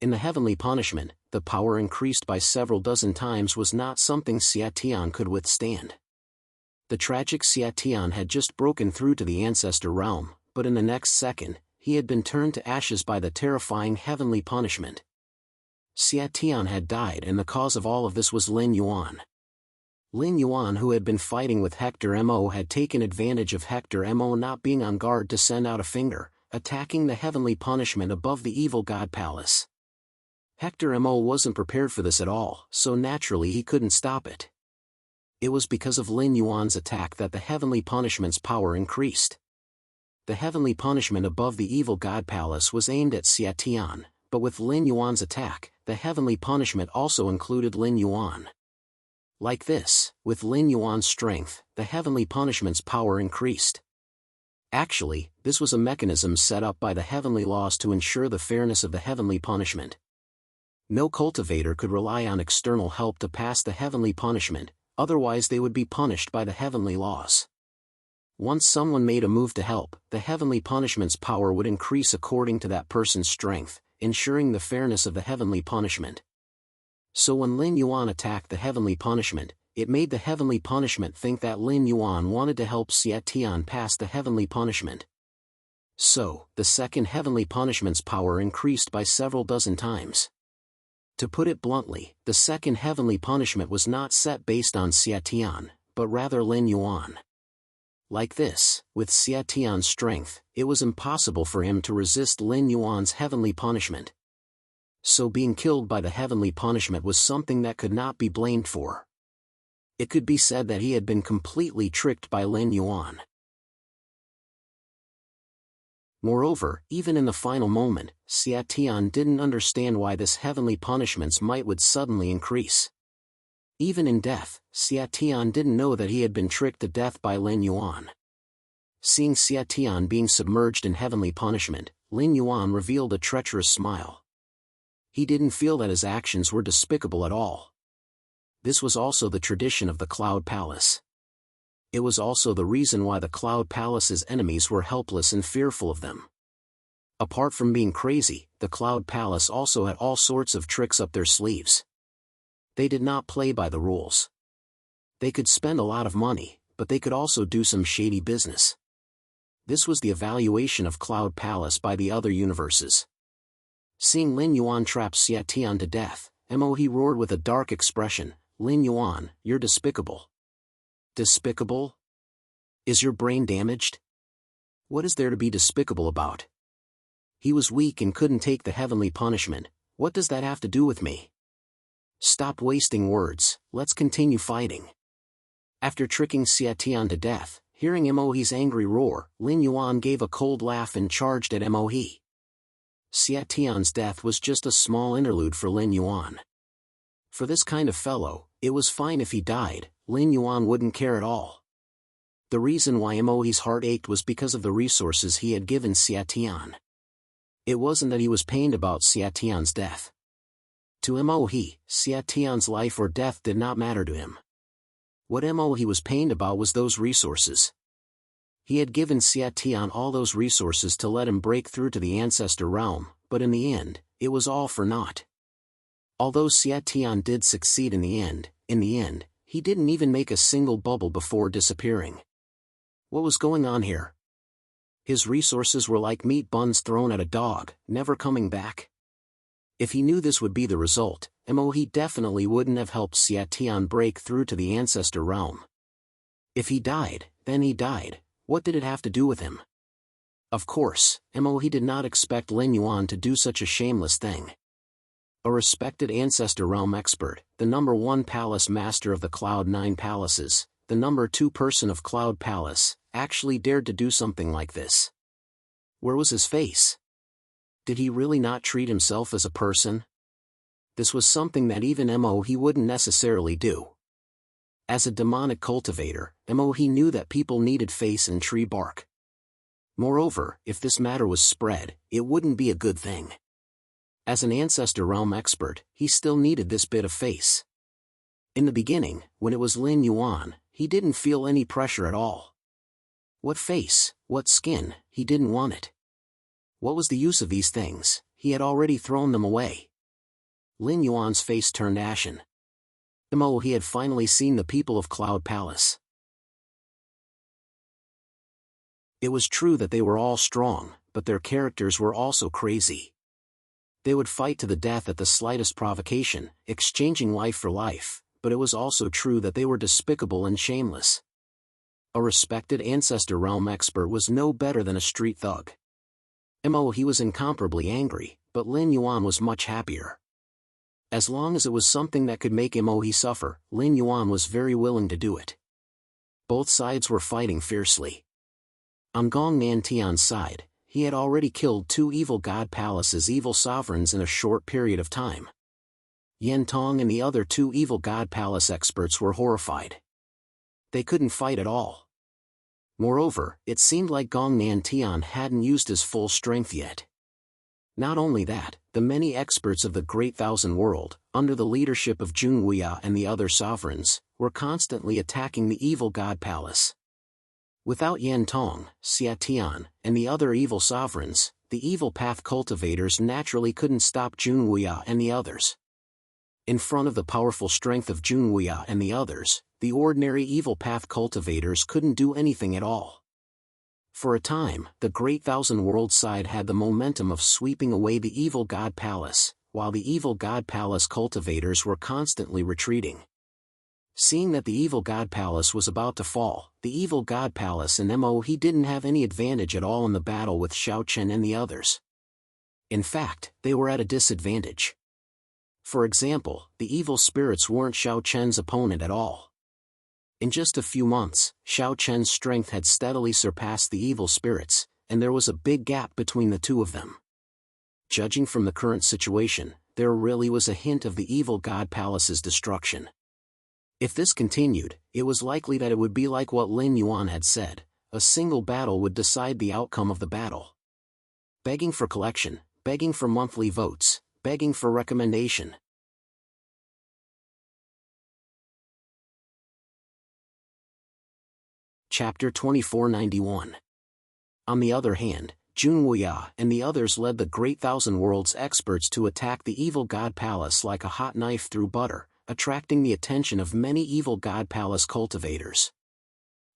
In the heavenly punishment, the power increased by several dozen times was not something Xia Tian could withstand. The tragic Xia Tian had just broken through to the Ancestor Realm, but in the next second, he had been turned to ashes by the terrifying heavenly punishment. Xia Tian had died, and the cause of all of this was Lin Yuan. Lin Yuan, who had been fighting with Hector Mo, had taken advantage of Hector Mo not being on guard to send out a finger, attacking the heavenly punishment above the evil god palace. Hector Mo wasn't prepared for this at all, so naturally he couldn't stop it. It was because of Lin Yuan's attack that the heavenly punishment's power increased. The heavenly punishment above the evil god palace was aimed at Xia Tian, but with Lin Yuan's attack, the heavenly punishment also included Lin Yuan. Like this, with Lin Yuan's strength, the heavenly punishment's power increased. Actually, this was a mechanism set up by the heavenly laws to ensure the fairness of the heavenly punishment. No cultivator could rely on external help to pass the heavenly punishment, otherwise they would be punished by the heavenly laws. Once someone made a move to help, the heavenly punishment's power would increase according to that person's strength, ensuring the fairness of the heavenly punishment. So when Lin Yuan attacked the heavenly punishment, it made the heavenly punishment think that Lin Yuan wanted to help Xie Tian pass the heavenly punishment. So, the second heavenly punishment's power increased by several dozen times. To put it bluntly, the second heavenly punishment was not set based on Xie Tian, but rather Lin Yuan. Like this, with Xie Tian's strength, it was impossible for him to resist Lin Yuan's heavenly punishment. So being killed by the heavenly punishment was something that could not be blamed for. It could be said that he had been completely tricked by Lin Yuan. Moreover, even in the final moment, Xie Tian didn't understand why this heavenly punishment's might would suddenly increase. Even in death, Xie Tian didn't know that he had been tricked to death by Lin Yuan. Seeing Xie Tian being submerged in heavenly punishment, Lin Yuan revealed a treacherous smile. He didn't feel that his actions were despicable at all. This was also the tradition of the Cloud Palace. It was also the reason why the Cloud Palace's enemies were helpless and fearful of them. Apart from being crazy, the Cloud Palace also had all sorts of tricks up their sleeves. They did not play by the rules. They could spend a lot of money, but they could also do some shady business. This was the evaluation of Cloud Palace by the other universes. Seeing Lin Yuan trap Xie Tian to death, He roared with a dark expression, "Lin Yuan, you're despicable." Despicable? Is your brain damaged? What is there to be despicable about? He was weak and couldn't take the heavenly punishment. What does that have to do with me? Stop wasting words, let's continue fighting. After tricking Xie Tian to death, hearing He's angry roar, Lin Yuan gave a cold laugh and charged at He. Xie Tian's death was just a small interlude for Lin Yuan. For this kind of fellow, it was fine if he died, Lin Yuan wouldn't care at all. The reason why He's heart ached was because of the resources he had given Xie Tian. It wasn't that he was pained about Xie Tian's death. To Xie Tian's life or death did not matter to him. What he was pained about was those resources. He had given Xie Tian all those resources to let him break through to the ancestor realm, but in the end, it was all for naught. Although Xie Tian did succeed in the end, he didn't even make a single bubble before disappearing. What was going on here? His resources were like meat buns thrown at a dog, never coming back. If he knew this would be the result, he definitely wouldn't have helped Xie Tian break through to the ancestor realm. If he died, then he died. What did it have to do with him? Of course, he did not expect Lin Yuan to do such a shameless thing. A respected ancestor realm expert, the #1 palace master of the Cloud 9 palaces, the #2 person of Cloud Palace, actually dared to do something like this. Where was his face? Did he really not treat himself as a person? This was something that even he wouldn't necessarily do. As a demonic cultivator, he knew that people needed face and tree bark. Moreover, if this matter was spread, it wouldn't be a good thing. As an ancestor realm expert, he still needed this bit of face. In the beginning, when it was Lin Yuan, he didn't feel any pressure at all. What face, what skin, he didn't want it. What was the use of these things? He had already thrown them away. Lin Yuan's face turned ashen. He had finally seen the people of Cloud Palace. It was true that they were all strong, but their characters were also crazy. They would fight to the death at the slightest provocation, exchanging life for life, but it was also true that they were despicable and shameless. A respected ancestor realm expert was no better than a street thug. He was incomparably angry, but Lin Yuan was much happier. As long as it was something that could make he suffer, Lin Yuan was very willing to do it. Both sides were fighting fiercely. On Gong Nantian's side, he had already killed 2 evil god palaces' evil sovereigns in a short period of time. Yan Tong and the other 2 evil god palace experts were horrified. They couldn't fight at all. Moreover, it seemed like Gong Nantian hadn't used his full strength yet. Not only that, the many experts of the Great Thousand World, under the leadership of Jun Wuya and the other sovereigns, were constantly attacking the evil god palace. Without Yan Tong, Xia Tian, and the other evil sovereigns, the evil path cultivators naturally couldn't stop Jun Wuya and the others. In front of the powerful strength of Jun Wuya and the others, the ordinary evil path cultivators couldn't do anything at all. For a time, the Great Thousand Worlds side had the momentum of sweeping away the evil God Palace, while the evil God Palace cultivators were constantly retreating. Seeing that the evil God Palace was about to fall, the evil God Palace and Mo didn't have any advantage at all in the battle with Xiao Chen and the others. In fact, they were at a disadvantage. For example, the evil spirits weren't Xiao Chen's opponent at all. In just a few months, Xiao Chen's strength had steadily surpassed the evil spirits, and there was a big gap between the two of them. Judging from the current situation, there really was a hint of the evil God Palace's destruction. If this continued, it was likely that it would be like what Lin Yuan had said, a single battle would decide the outcome of the battle. Begging for collection, begging for monthly votes, begging for recommendation. Chapter 2491. On the other hand, Jun Wuya and the others led the Great Thousand Worlds experts to attack the evil God Palace like a hot knife through butter, attracting the attention of many evil God Palace cultivators.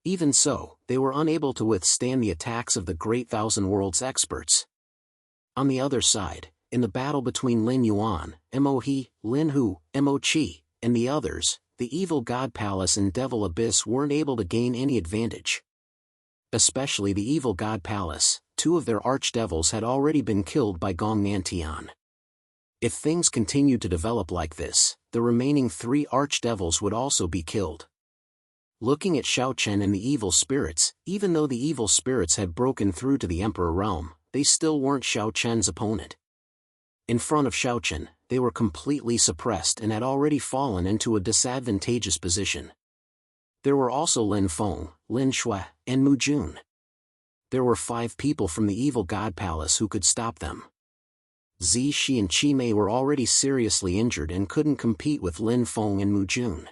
Even so, they were unable to withstand the attacks of the Great Thousand Worlds experts. On the other side, in the battle between Lin Yuan, Mo He, Lin Hu, Mo Qi, and the others, the evil God Palace and Devil Abyss weren't able to gain any advantage. Especially the evil God Palace, two of their archdevils had already been killed by Gong Nantian. If things continued to develop like this, the remaining three archdevils would also be killed. Looking at Xiao Chen and the evil spirits, even though the evil spirits had broken through to the Emperor realm, they still weren't Xiao Chen's opponent. In front of Xiao Chen, they were completely suppressed and had already fallen into a disadvantageous position. There were also Lin Feng, Lin Shui, and Mu Jun. There were 5 people from the evil God Palace who could stop them. Zi Shi and Qi Mei were already seriously injured and couldn't compete with Lin Feng and Mu Jun.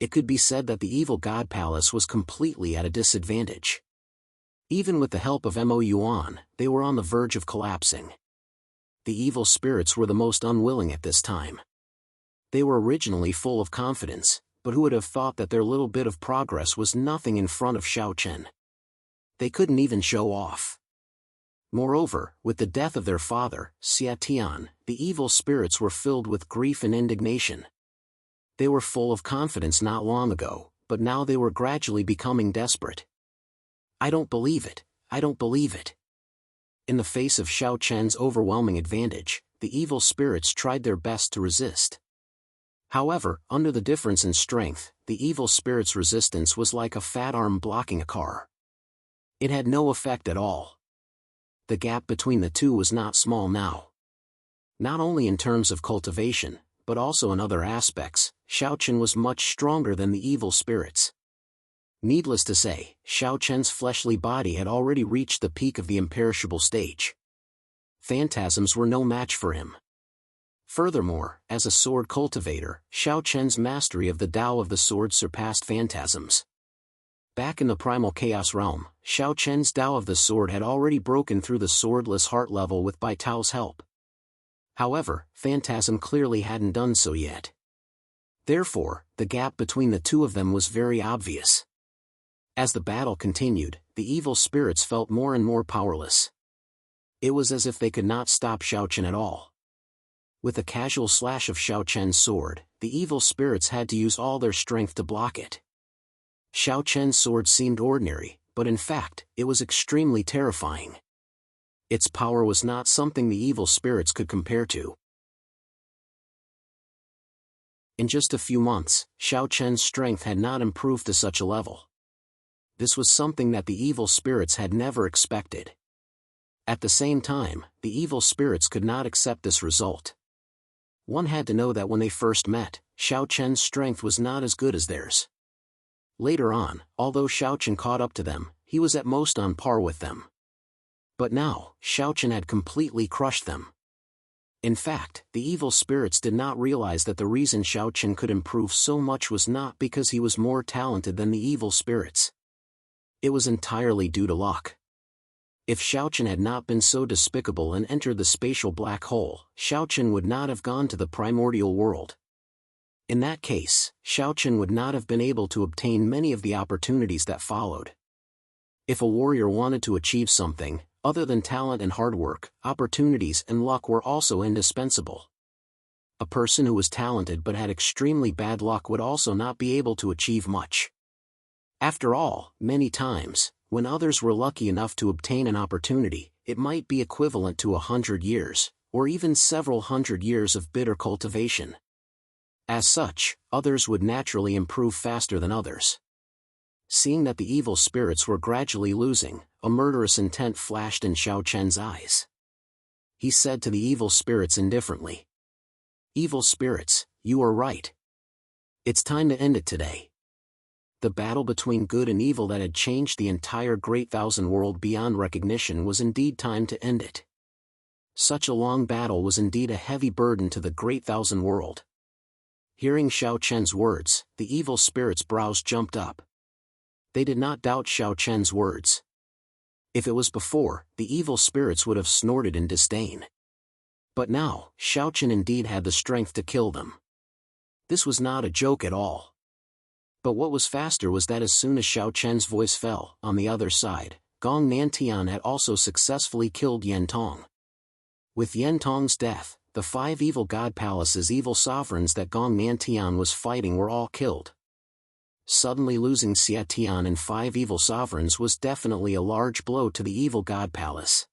It could be said that the evil God Palace was completely at a disadvantage. Even with the help of Mo Yuan, they were on the verge of collapsing. The evil spirits were the most unwilling at this time. They were originally full of confidence, but who would have thought that their little bit of progress was nothing in front of Xiao Chen? They couldn't even show off. Moreover, with the death of their father, Xia Tian, the evil spirits were filled with grief and indignation. They were full of confidence not long ago, but now they were gradually becoming desperate. I don't believe it, I don't believe it. In the face of Xiao Chen's overwhelming advantage, the evil spirits tried their best to resist. However, under the difference in strength, the evil spirit's resistance was like a fat arm blocking a car. It had no effect at all. The gap between the two was not small now. Not only in terms of cultivation, but also in other aspects, Xiao Chen was much stronger than the evil spirits. Needless to say, Xiao Chen's fleshly body had already reached the peak of the imperishable stage. Phantasms were no match for him. Furthermore, as a sword cultivator, Xiao Chen's mastery of the Tao of the sword surpassed phantasms. Back in the primal chaos realm, Xiao Chen's Tao of the sword had already broken through the swordless heart level with Bai Tao's help. However, Phantasm clearly hadn't done so yet. Therefore, the gap between the two of them was very obvious. As the battle continued, the evil spirits felt more and more powerless. It was as if they could not stop Xiao Chen at all. With a casual slash of Xiao Chen's sword, the evil spirits had to use all their strength to block it. Xiao Chen's sword seemed ordinary, but in fact, it was extremely terrifying. Its power was not something the evil spirits could compare to. In just a few months, Xiao Chen's strength had not improved to such a level. This was something that the evil spirits had never expected. At the same time, the evil spirits could not accept this result. One had to know that when they first met, Xiao Chen's strength was not as good as theirs. Later on, although Xiao Chen caught up to them, he was at most on par with them. But now, Xiao Chen had completely crushed them. In fact, the evil spirits did not realize that the reason Xiao Chen could improve so much was not because he was more talented than the evil spirits. It was entirely due to luck. If Xiaochen had not been so despicable and entered the spatial black hole, Xiaochen would not have gone to the primordial world. In that case, Xiaochen would not have been able to obtain many of the opportunities that followed. If a warrior wanted to achieve something, other than talent and hard work, opportunities and luck were also indispensable. A person who was talented but had extremely bad luck would also not be able to achieve much. After all, many times, when others were lucky enough to obtain an opportunity, it might be equivalent to 100 years, or even several hundred years of bitter cultivation. As such, others would naturally improve faster than others. Seeing that the evil spirits were gradually losing, a murderous intent flashed in Xiaochen's eyes. He said to the evil spirits indifferently, "Evil spirits, you are right. It's time to end it today." The battle between good and evil that had changed the entire Great Thousand World beyond recognition was indeed time to end it. Such a long battle was indeed a heavy burden to the Great Thousand World. Hearing Xiaochen's words, the evil spirits' brows jumped up. They did not doubt Xiaochen's words. If it was before, the evil spirits would have snorted in disdain. But now, Xiaochen indeed had the strength to kill them. This was not a joke at all. But what was faster was that as soon as Xiaochen's voice fell, on the other side, Gong Nantian had also successfully killed Yen Tong. With Yen Tong's death, the 5 evil god palaces' evil sovereigns that Gong Nantian was fighting were all killed. Suddenly losing Xiatian and 5 evil sovereigns was definitely a large blow to the evil god palace.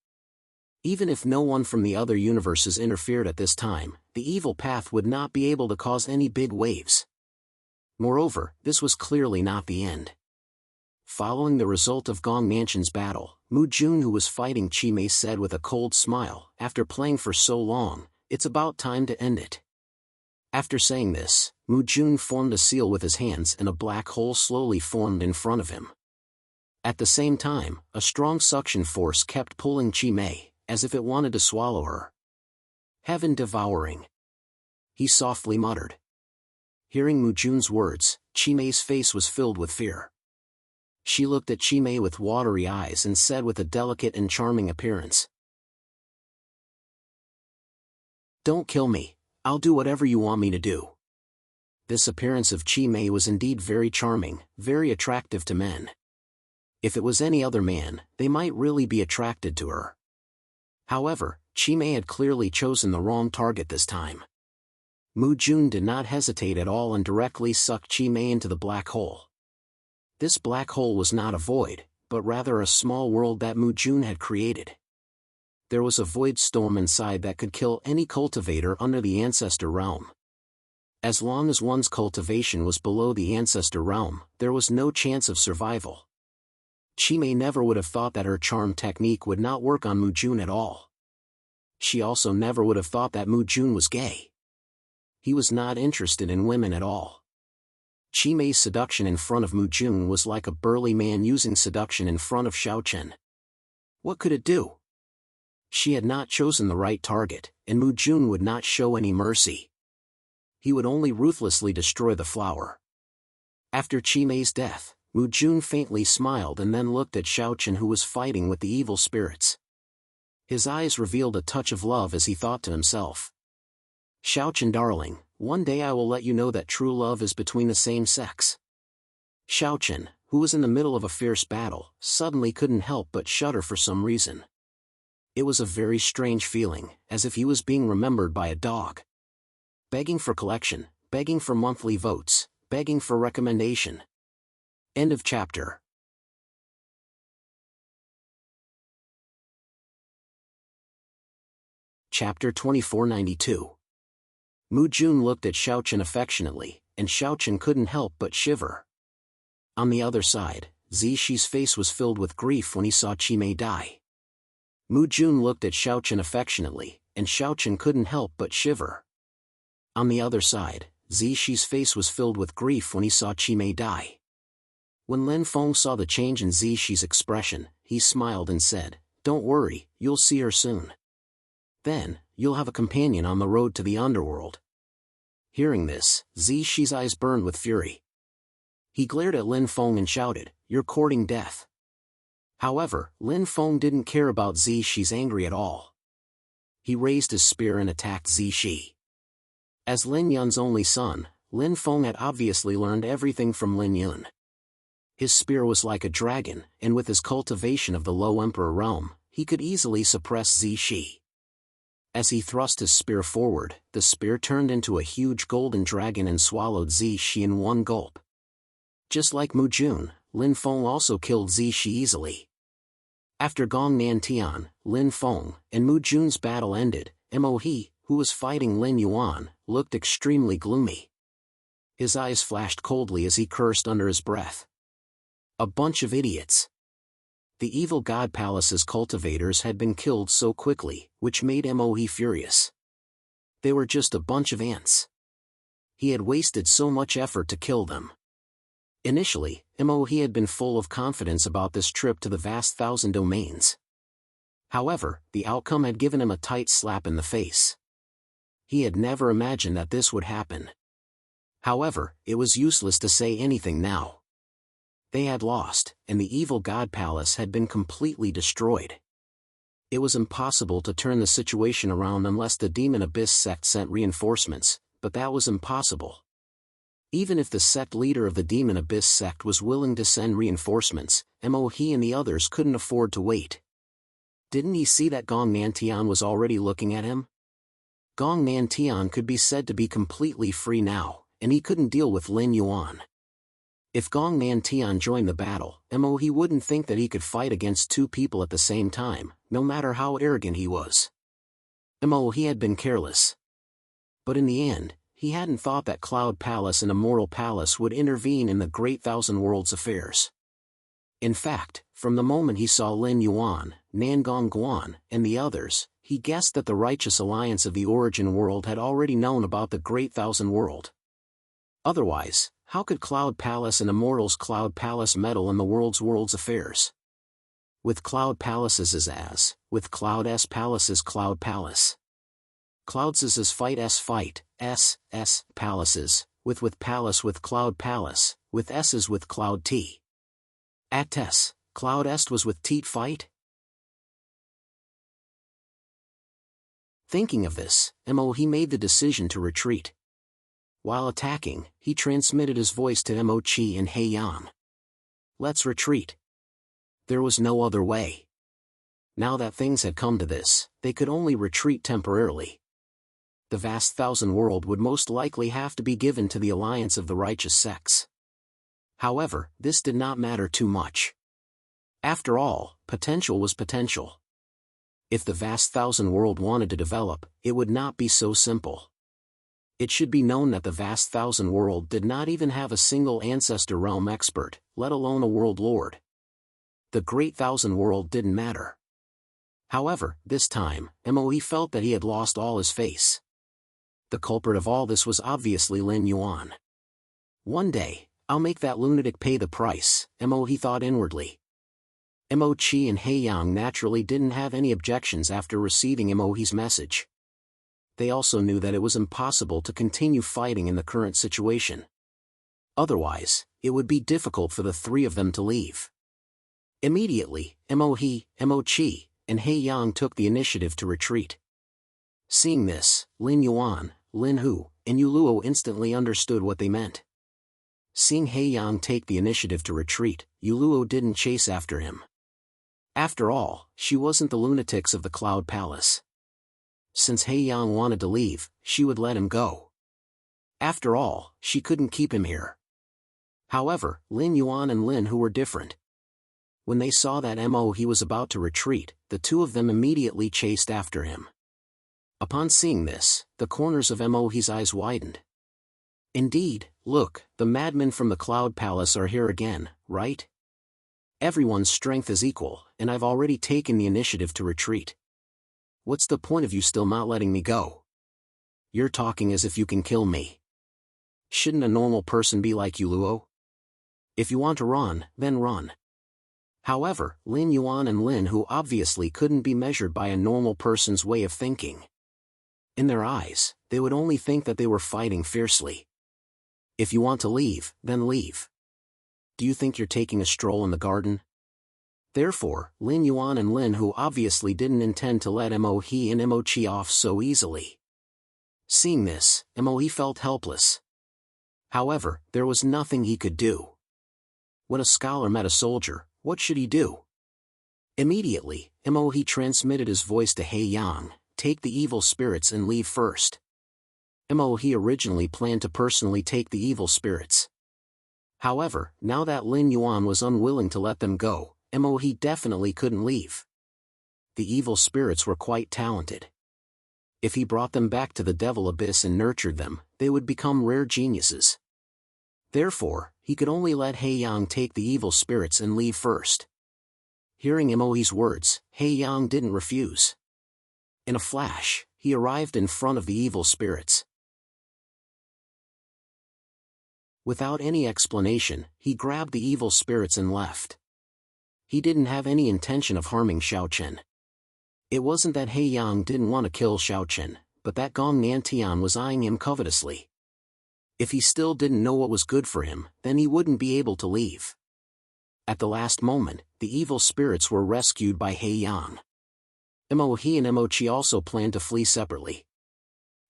Even if no one from the other universes interfered at this time, the evil path would not be able to cause any big waves. Moreover, this was clearly not the end. Following the result of Gong Mansion's battle, Mu Jun, who was fighting Chi Mei, said with a cold smile, "After playing for so long, it's about time to end it." After saying this, Mu Jun formed a seal with his hands and a black hole slowly formed in front of him. At the same time, a strong suction force kept pulling Chi Mei, as if it wanted to swallow her. "Heaven devouring," he softly muttered. Hearing Mu Jun's words, Chi Mei's face was filled with fear. She looked at Chi Mei with watery eyes and said with a delicate and charming appearance, "Don't kill me, I'll do whatever you want me to do." This appearance of Chi Mei was indeed very charming, very attractive to men. If it was any other man, they might really be attracted to her. However, Chi Mei had clearly chosen the wrong target this time. Mu Jun did not hesitate at all and directly sucked Chi Mei into the black hole. This black hole was not a void, but rather a small world that Mu Jun had created. There was a void storm inside that could kill any cultivator under the ancestor realm. As long as one's cultivation was below the ancestor realm, there was no chance of survival. Chi Mei never would have thought that her charm technique would not work on Mu Jun at all. She also never would have thought that Mu Jun was gay. He was not interested in women at all. Chi Mei's seduction in front of Mu Jun was like a burly man using seduction in front of Xiaochen. What could it do? She had not chosen the right target, and Mu Jun would not show any mercy. He would only ruthlessly destroy the flower. After Chi Mei's death, Mu Jun faintly smiled and then looked at Xiaochen, who was fighting with the evil spirits. His eyes revealed a touch of love as he thought to himself, "Xiaochen darling, one day I will let you know that true love is between the same sex." Xiaochen, who was in the middle of a fierce battle, suddenly couldn't help but shudder for some reason. It was a very strange feeling, as if he was being remembered by a dog. Begging for collection, begging for monthly votes, begging for recommendation. End of chapter. Chapter 2492. Mu Jun looked at Xiaochen affectionately, and Xiaochen couldn't help but shiver. On the other side, Zixi face was filled with grief when he saw Chi Mei die. Mu Jun looked at Xiaochen affectionately, and Xiaochen couldn't help but shiver. On the other side, Zixi's face was filled with grief when he saw Chi Mei die. When Lin Feng saw the change in Zixi's expression, he smiled and said, "Don't worry, you'll see her soon. Then, you'll have a companion on the road to the underworld." Hearing this, Zixi's eyes burned with fury. He glared at Lin Feng and shouted, "You're courting death. However, Lin Feng didn't care about Zishi's anger at all. He raised his spear and attacked Zishi. As Lin Yun's only son, Lin Feng had obviously learned everything from Lin Yun. His spear was like a dragon, and with his cultivation of the Low Emperor realm, he could easily suppress Zishi. As he thrust his spear forward, the spear turned into a huge golden dragon and swallowed Zishi in one gulp. Just like Mu Jun, Lin Feng also killed Zishi easily. After Gong Nantian, Lin Feng, and Mu Jun's battle ended, Mo He, who was fighting Lin Yuan, looked extremely gloomy. His eyes flashed coldly as he cursed under his breath. A bunch of idiots. The evil god palace's cultivators had been killed so quickly, which made Mo He furious. They were just a bunch of ants. He had wasted so much effort to kill them. Initially, Mo He had been full of confidence about this trip to the vast thousand domains. However, the outcome had given him a tight slap in the face. He had never imagined that this would happen. However, it was useless to say anything now. They had lost, and the evil god palace had been completely destroyed. It was impossible to turn the situation around unless the Demon Abyss sect sent reinforcements, but that was impossible. Even if the sect leader of the Demon Abyss sect was willing to send reinforcements, Mo He and the others couldn't afford to wait. Didn't he see that Gong Nantian was already looking at him? Gong Nantian could be said to be completely free now, and he couldn't deal with Lin Yuan. If Gong Nantian joined the battle, Mo He wouldn't think that he could fight against two people at the same time, no matter how arrogant he was. Mo He had been careless. But in the end, he hadn't thought that Cloud Palace and Immortal Palace would intervene in the Great Thousand Worlds affairs. In fact, from the moment he saw Lin Yuan, Nangong Guan, and the others, he guessed that the Righteous Alliance of the Origin World had already known about the Great Thousand World. Otherwise, how could Cloud Palace and Immortal's Cloud Palace meddle in the world's affairs? With Cloud Palace's as, with Cloud Palace's Cloud Palace. Cloud's fight S Palaces, with Palace with Cloud Palace, with S's with Cloud T. At S, Cloud Est was with Teat fight? Thinking of this, Mo He made the decision to retreat. While attacking, he transmitted his voice to Mo Chi and He Yang. Let's retreat. There was no other way. Now that things had come to this, they could only retreat temporarily. The vast thousand world would most likely have to be given to the alliance of the righteous sects. However, this did not matter too much. After all, potential was potential. If the vast thousand world wanted to develop, it would not be so simple. It should be known that the vast thousand world did not even have a single ancestor realm expert, let alone a world lord. The great thousand world didn't matter. However, this time, Mo He felt that he had lost all his face. The culprit of all this was obviously Lin Yuan. One day, I'll make that lunatic pay the price, Mo He thought inwardly. Mo Chi and He Yang naturally didn't have any objections after receiving Mo He's message. They also knew that it was impossible to continue fighting in the current situation. Otherwise, it would be difficult for the three of them to leave. Immediately, Mo He, Mo Chi, and He Yang took the initiative to retreat. Seeing this, Lin Yuan, Lin Hu, and Yu Luo instantly understood what they meant. Seeing He Yang take the initiative to retreat, Yu Luo didn't chase after him. After all, she wasn't the lunatics of the Cloud Palace. Since He Yang wanted to leave, she would let him go. After all, she couldn't keep him here. However, Lin Yuan and Lin Hu were different. When they saw that Mo He was about to retreat, the two of them immediately chased after him. Upon seeing this, the corners of Mo He's eyes widened. Indeed, look, the madmen from the Cloud Palace are here again, right? Everyone's strength is equal, and I've already taken the initiative to retreat. What's the point of you still not letting me go? You're talking as if you can kill me. Shouldn't a normal person be like you, Luo? If you want to run, then run. However, Lin Yuan and Lin Hu obviously couldn't be measured by a normal person's way of thinking. In their eyes, they would only think that they were fighting fiercely. If you want to leave, then leave. Do you think you're taking a stroll in the garden? Therefore, Lin Yuan and Lin Hu obviously didn't intend to let Mo He and Mo Chi off so easily. Seeing this, Mo He felt helpless. However, there was nothing he could do. When a scholar met a soldier, what should he do? Immediately, Mo He transmitted his voice to He Yang, take the evil spirits and leave first. Mo He originally planned to personally take the evil spirits. However, now that Lin Yuan was unwilling to let them go, Mo He definitely couldn't leave. The evil spirits were quite talented. If he brought them back to the Devil Abyss and nurtured them, they would become rare geniuses. Therefore, he could only let He Yang take the evil spirits and leave first. Hearing Mo He's words, He Yang didn't refuse. In a flash, he arrived in front of the evil spirits. Without any explanation, he grabbed the evil spirits and left. He didn't have any intention of harming Xiaochen. It wasn't that He Yang didn't want to kill Xiaochen, but that Gong Nantian was eyeing him covetously. If he still didn't know what was good for him, then he wouldn't be able to leave. At the last moment, the evil spirits were rescued by He Yang. Mo He and Mo Chi also planned to flee separately.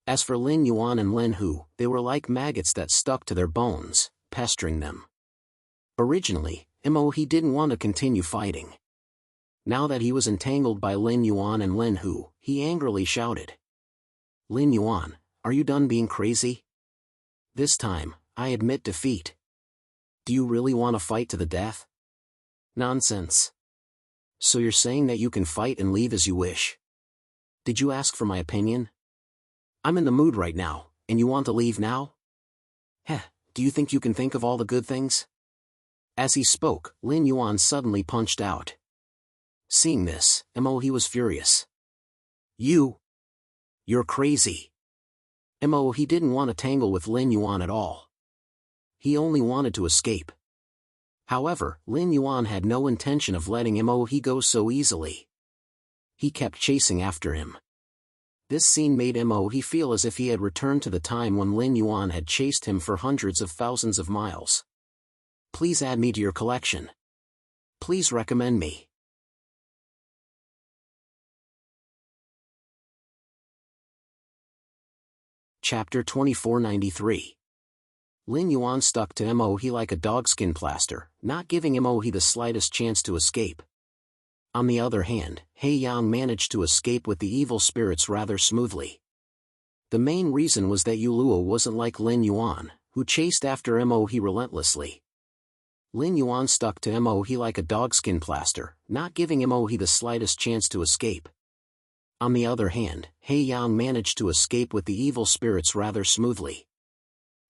As for Lin Yuan and Lin Hu, they were like maggots that stuck to their bones, pestering them. Originally, Mo He didn't want to continue fighting. Now that he was entangled by Lin Yuan and Lin Hu, he angrily shouted. Lin Yuan, are you done being crazy? This time, I admit defeat. Do you really want to fight to the death? Nonsense. So you're saying that you can fight and leave as you wish? Did you ask for my opinion? I'm in the mood right now, and you want to leave now? Heh, do you think you can think of all the good things? As he spoke, Lin Yuan suddenly punched out. Seeing this, Mo He was furious. You're crazy. Mo He didn't want to tangle with Lin Yuan at all. He only wanted to escape. However, Lin Yuan had no intention of letting Mo He go so easily. He kept chasing after him. This scene made Mo He feel as if he had returned to the time when Lin Yuan had chased him for hundreds of thousands of miles. Please add me to your collection. Please recommend me. Chapter 2493. Lin Yuan stuck to Mo He like a dogskin plaster, not giving Mo He the slightest chance to escape. On the other hand, He Yang managed to escape with the evil spirits rather smoothly. The main reason was that Yu Luo wasn't like Lin Yuan, who chased after Mo He relentlessly. Lin Yuan stuck to Mo He like a dogskin plaster, not giving Mo He the slightest chance to escape. On the other hand, He Yang managed to escape with the evil spirits rather smoothly.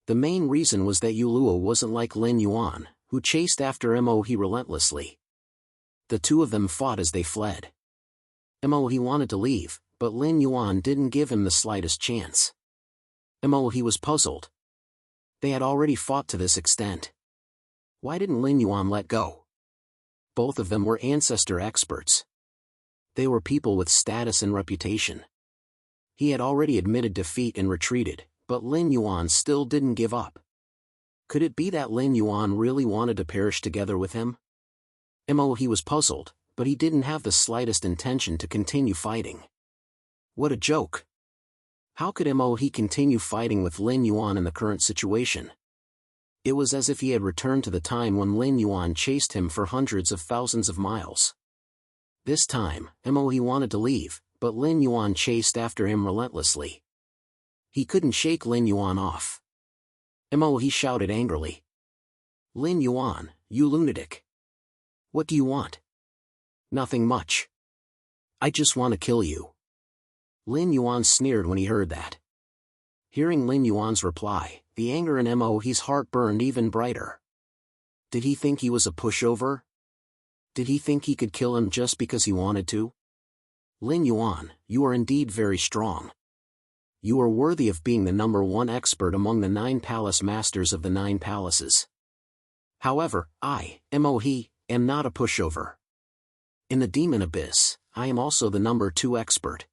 The main reason was that Yu Luo wasn't like Lin Yuan, who chased after Mo He relentlessly. The two of them fought as they fled. Mo He wanted to leave, but Lin Yuan didn't give him the slightest chance. Mo He was puzzled. They had already fought to this extent. Why didn't Lin Yuan let go? Both of them were ancestor experts. They were people with status and reputation. He had already admitted defeat and retreated, but Lin Yuan still didn't give up. Could it be that Lin Yuan really wanted to perish together with him? Mo He was puzzled, but he didn't have the slightest intention to continue fighting. What a joke! How could Mo He continue fighting with Lin Yuan in the current situation? It was as if he had returned to the time when Lin Yuan chased him for hundreds of thousands of miles. This time, Mo He wanted to leave, but Lin Yuan chased after him relentlessly. He couldn't shake Lin Yuan off. Mo He shouted angrily. Lin Yuan, you lunatic! What do you want? Nothing much. I just want to kill you. Lin Yuan sneered when he heard that. Hearing Lin Yuan's reply, the anger in Mo He's heart burned even brighter. Did he think he was a pushover? Did he think he could kill him just because he wanted to? Lin Yuan, you are indeed very strong. You are worthy of being the #1 expert among the 9 palace masters of the 9 palaces. However, I, Mo He, am not a pushover. In the Demon Abyss, I am also the #2 expert.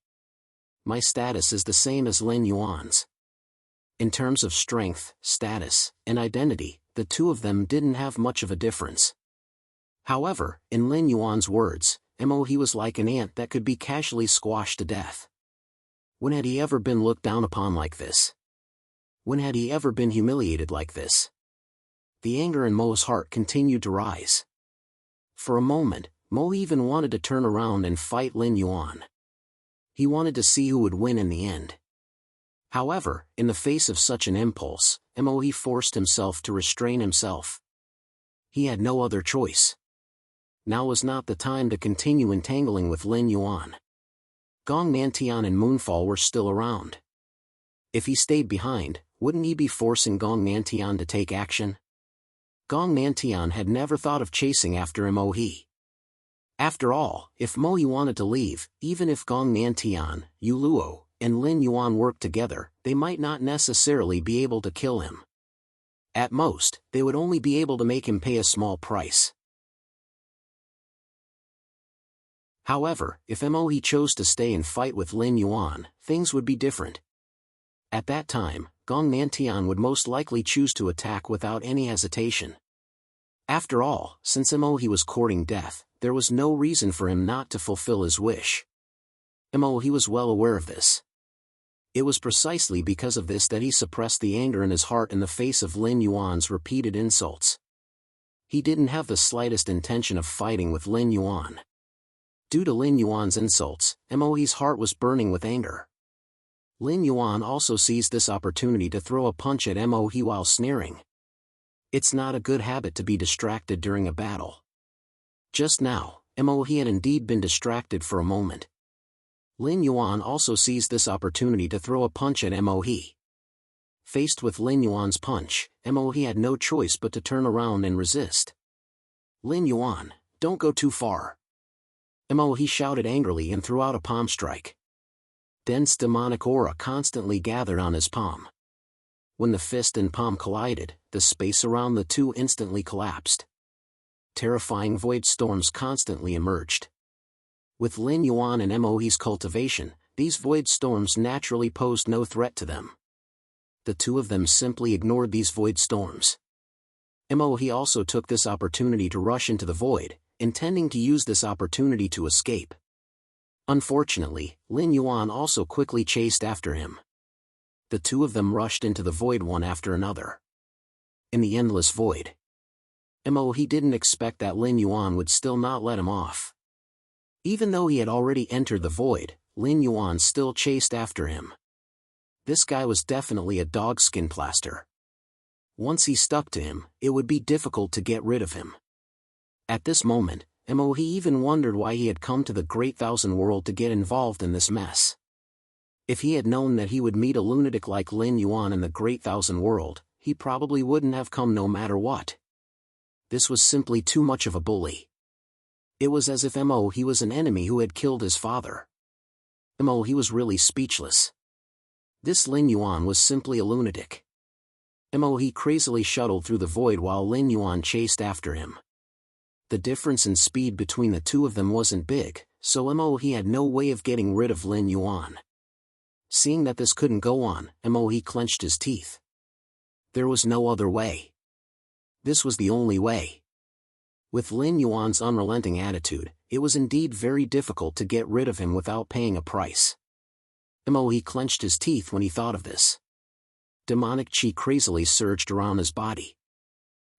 My status is the same as Lin Yuan's. In terms of strength, status, and identity, the two of them didn't have much of a difference. However, in Lin Yuan's words, he was like an ant that could be casually squashed to death. When had he ever been looked down upon like this? When had he ever been humiliated like this? The anger in Mo's heart continued to rise. For a moment, Mo even wanted to turn around and fight Lin Yuan. He wanted to see who would win in the end. However, in the face of such an impulse, he forced himself to restrain himself. He had no other choice. Now was not the time to continue entangling with Lin Yuan. Gong Nantian and Moonfall were still around. If he stayed behind, wouldn't he be forcing Gong Nantian to take action? Gong Nantian had never thought of chasing after Mo He. After all, if Mo He wanted to leave, even if Gong Nantian, Yu Luo, and Lin Yuan worked together, they might not necessarily be able to kill him. At most, they would only be able to make him pay a small price. However, if Mo He chose to stay and fight with Lin Yuan, things would be different. At that time, Gong Nantian would most likely choose to attack without any hesitation. After all, since Mo He was courting death, there was no reason for him not to fulfill his wish. He was well aware of this. It was precisely because of this that he suppressed the anger in his heart in the face of Lin Yuan's repeated insults. He didn't have the slightest intention of fighting with Lin Yuan. Due to Lin Yuan's insults, Mo's heart was burning with anger. Lin Yuan also seized this opportunity to throw a punch at Mo He while sneering. It's not a good habit to be distracted during a battle. Just now, Mo He had indeed been distracted for a moment. Lin Yuan also seized this opportunity to throw a punch at Mo He. Faced with Lin Yuan's punch, Mo He had no choice but to turn around and resist. Lin Yuan, don't go too far. Mo He shouted angrily and threw out a palm strike. Dense demonic aura constantly gathered on his palm. When the fist and palm collided, the space around the two instantly collapsed. Terrifying void storms constantly emerged. With Lin Yuan and Mo He's cultivation, these void storms naturally posed no threat to them. The two of them simply ignored these void storms. Mo He also took this opportunity to rush into the void, intending to use this opportunity to escape. Unfortunately, Lin Yuan also quickly chased after him. The two of them rushed into the void one after another. In the endless void, Mo He didn't expect that Lin Yuan would still not let him off. Even though he had already entered the void, Lin Yuan still chased after him. This guy was definitely a dog skin plaster. Once he stuck to him, it would be difficult to get rid of him. At this moment, Mo He even wondered why he had come to the Great Thousand World to get involved in this mess. If he had known that he would meet a lunatic like Lin Yuan in the Great Thousand World, he probably wouldn't have come no matter what. This was simply too much of a bully. It was as if Mo He was an enemy who had killed his father. Mo He was really speechless. This Lin Yuan was simply a lunatic. Mo He crazily shuttled through the void while Lin Yuan chased after him. The difference in speed between the two of them wasn't big, so Mo He had no way of getting rid of Lin Yuan. Seeing that this couldn't go on, Mo He clenched his teeth. There was no other way. This was the only way. With Lin Yuan's unrelenting attitude, it was indeed very difficult to get rid of him without paying a price. Mo He clenched his teeth when he thought of this. Demonic chi crazily surged around his body.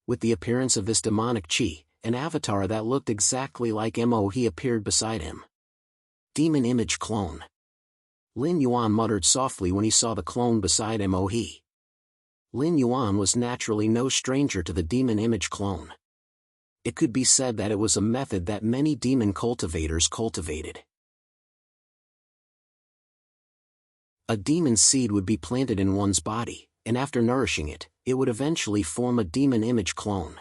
With the appearance of this demonic chi, an avatar that looked exactly like Mo He appeared beside him. Demon image clone. Lin Yuan muttered softly when he saw the clone beside Mo He. Lin Yuan was naturally no stranger to the demon image clone. It could be said that it was a method that many demon cultivators cultivated. A demon seed would be planted in one's body, and after nourishing it, it would eventually form a demon image clone.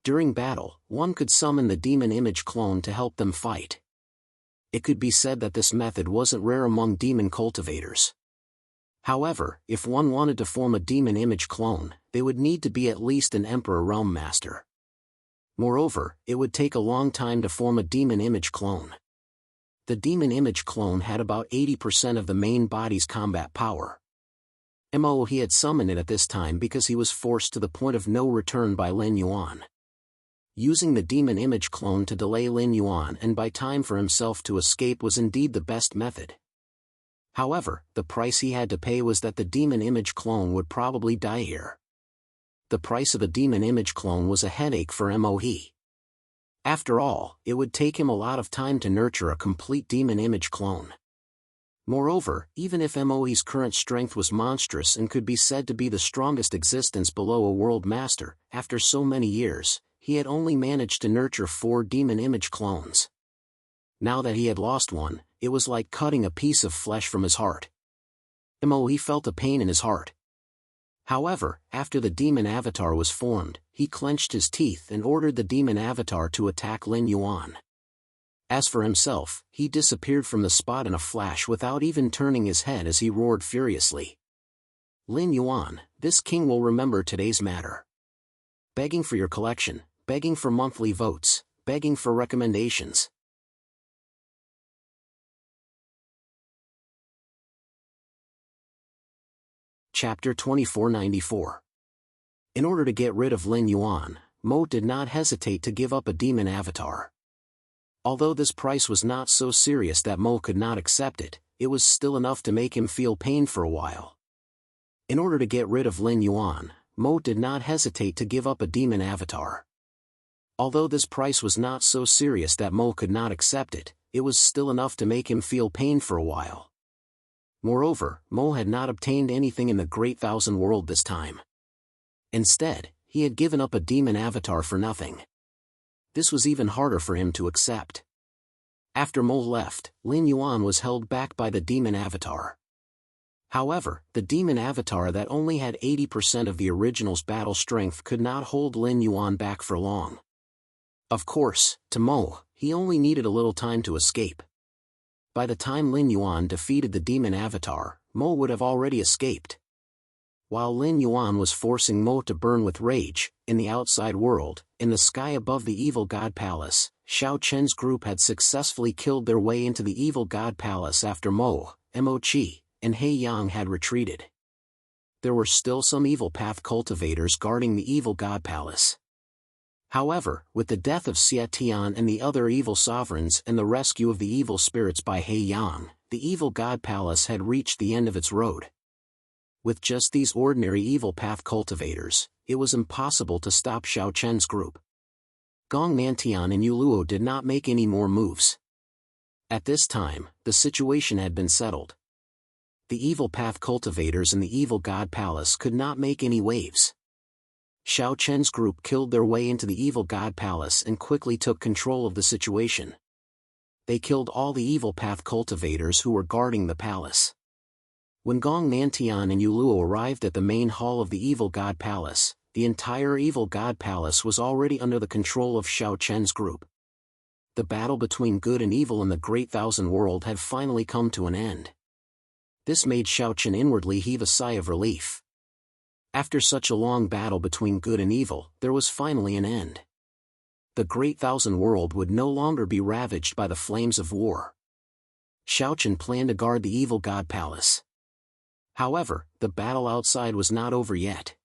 During battle, one could summon the demon image clone to help them fight. It could be said that this method wasn't rare among demon cultivators. However, if one wanted to form a demon image clone, they would need to be at least an Emperor Realm Master. Moreover, it would take a long time to form a demon image clone. The demon image clone had about 80% of the main body's combat power. Mo He had summoned it at this time because he was forced to the point of no return by Lin Yuan. Using the demon image clone to delay Lin Yuan and buy time for himself to escape was indeed the best method. However, the price he had to pay was that the demon image clone would probably die here. The price of a demon image clone was a headache for Moe. After all, it would take him a lot of time to nurture a complete demon image clone. Moreover, even if Moe's current strength was monstrous and could be said to be the strongest existence below a world master, after so many years, he had only managed to nurture 4 demon image clones. Now that he had lost one, it was like cutting a piece of flesh from his heart. Moe felt a pain in his heart. However, after the demon avatar was formed, he clenched his teeth and ordered the demon avatar to attack Lin Yuan. As for himself, he disappeared from the spot in a flash without even turning his head as he roared furiously. Lin Yuan, this king will remember today's matter. Begging for your collection, begging for monthly votes, begging for recommendations. Chapter 2494. In order to get rid of Lin Yuan, Moe did not hesitate to give up a demon avatar. Although this price was not so serious that Moe could not accept it, it was still enough to make him feel pain for a while. In order to get rid of Lin Yuan, Moe did not hesitate to give up a demon avatar. Although this price was not so serious that Moe could not accept it, it was still enough to make him feel pain for a while. Moreover, Moe had not obtained anything in the Great Thousand World this time. Instead, he had given up a demon avatar for nothing. This was even harder for him to accept. After Moe left, Lin Yuan was held back by the demon avatar. However, the demon avatar that only had 80% of the original's battle strength could not hold Lin Yuan back for long. Of course, to Moe, he only needed a little time to escape. By the time Lin Yuan defeated the demon avatar, Moe would have already escaped. While Lin Yuan was forcing Moe to burn with rage, in the outside world, in the sky above the evil god palace, Xiao Chen's group had successfully killed their way into the evil god palace after Moe, Mo-Chi, and He Yang had retreated. There were still some evil path cultivators guarding the evil god palace. However, with the death of Xie Tian and the other evil sovereigns and the rescue of the evil spirits by He Yang, the evil god palace had reached the end of its road. With just these ordinary evil path cultivators, it was impossible to stop Xiao Chen's group. Gong Nantian and Yuluo did not make any more moves. At this time, the situation had been settled. The evil path cultivators in the evil god palace could not make any waves. Xiao Chen's group killed their way into the evil god palace and quickly took control of the situation. They killed all the evil path cultivators who were guarding the palace. When Gong Nantian and Yuluo arrived at the main hall of the evil god palace, the entire evil god palace was already under the control of Xiao Chen's group. The battle between good and evil in the Great Thousand World had finally come to an end. This made Xiao Chen inwardly heave a sigh of relief. After such a long battle between good and evil, there was finally an end. The Great Thousand World would no longer be ravaged by the flames of war. Xiao Chen planned to guard the evil god palace. However, the battle outside was not over yet.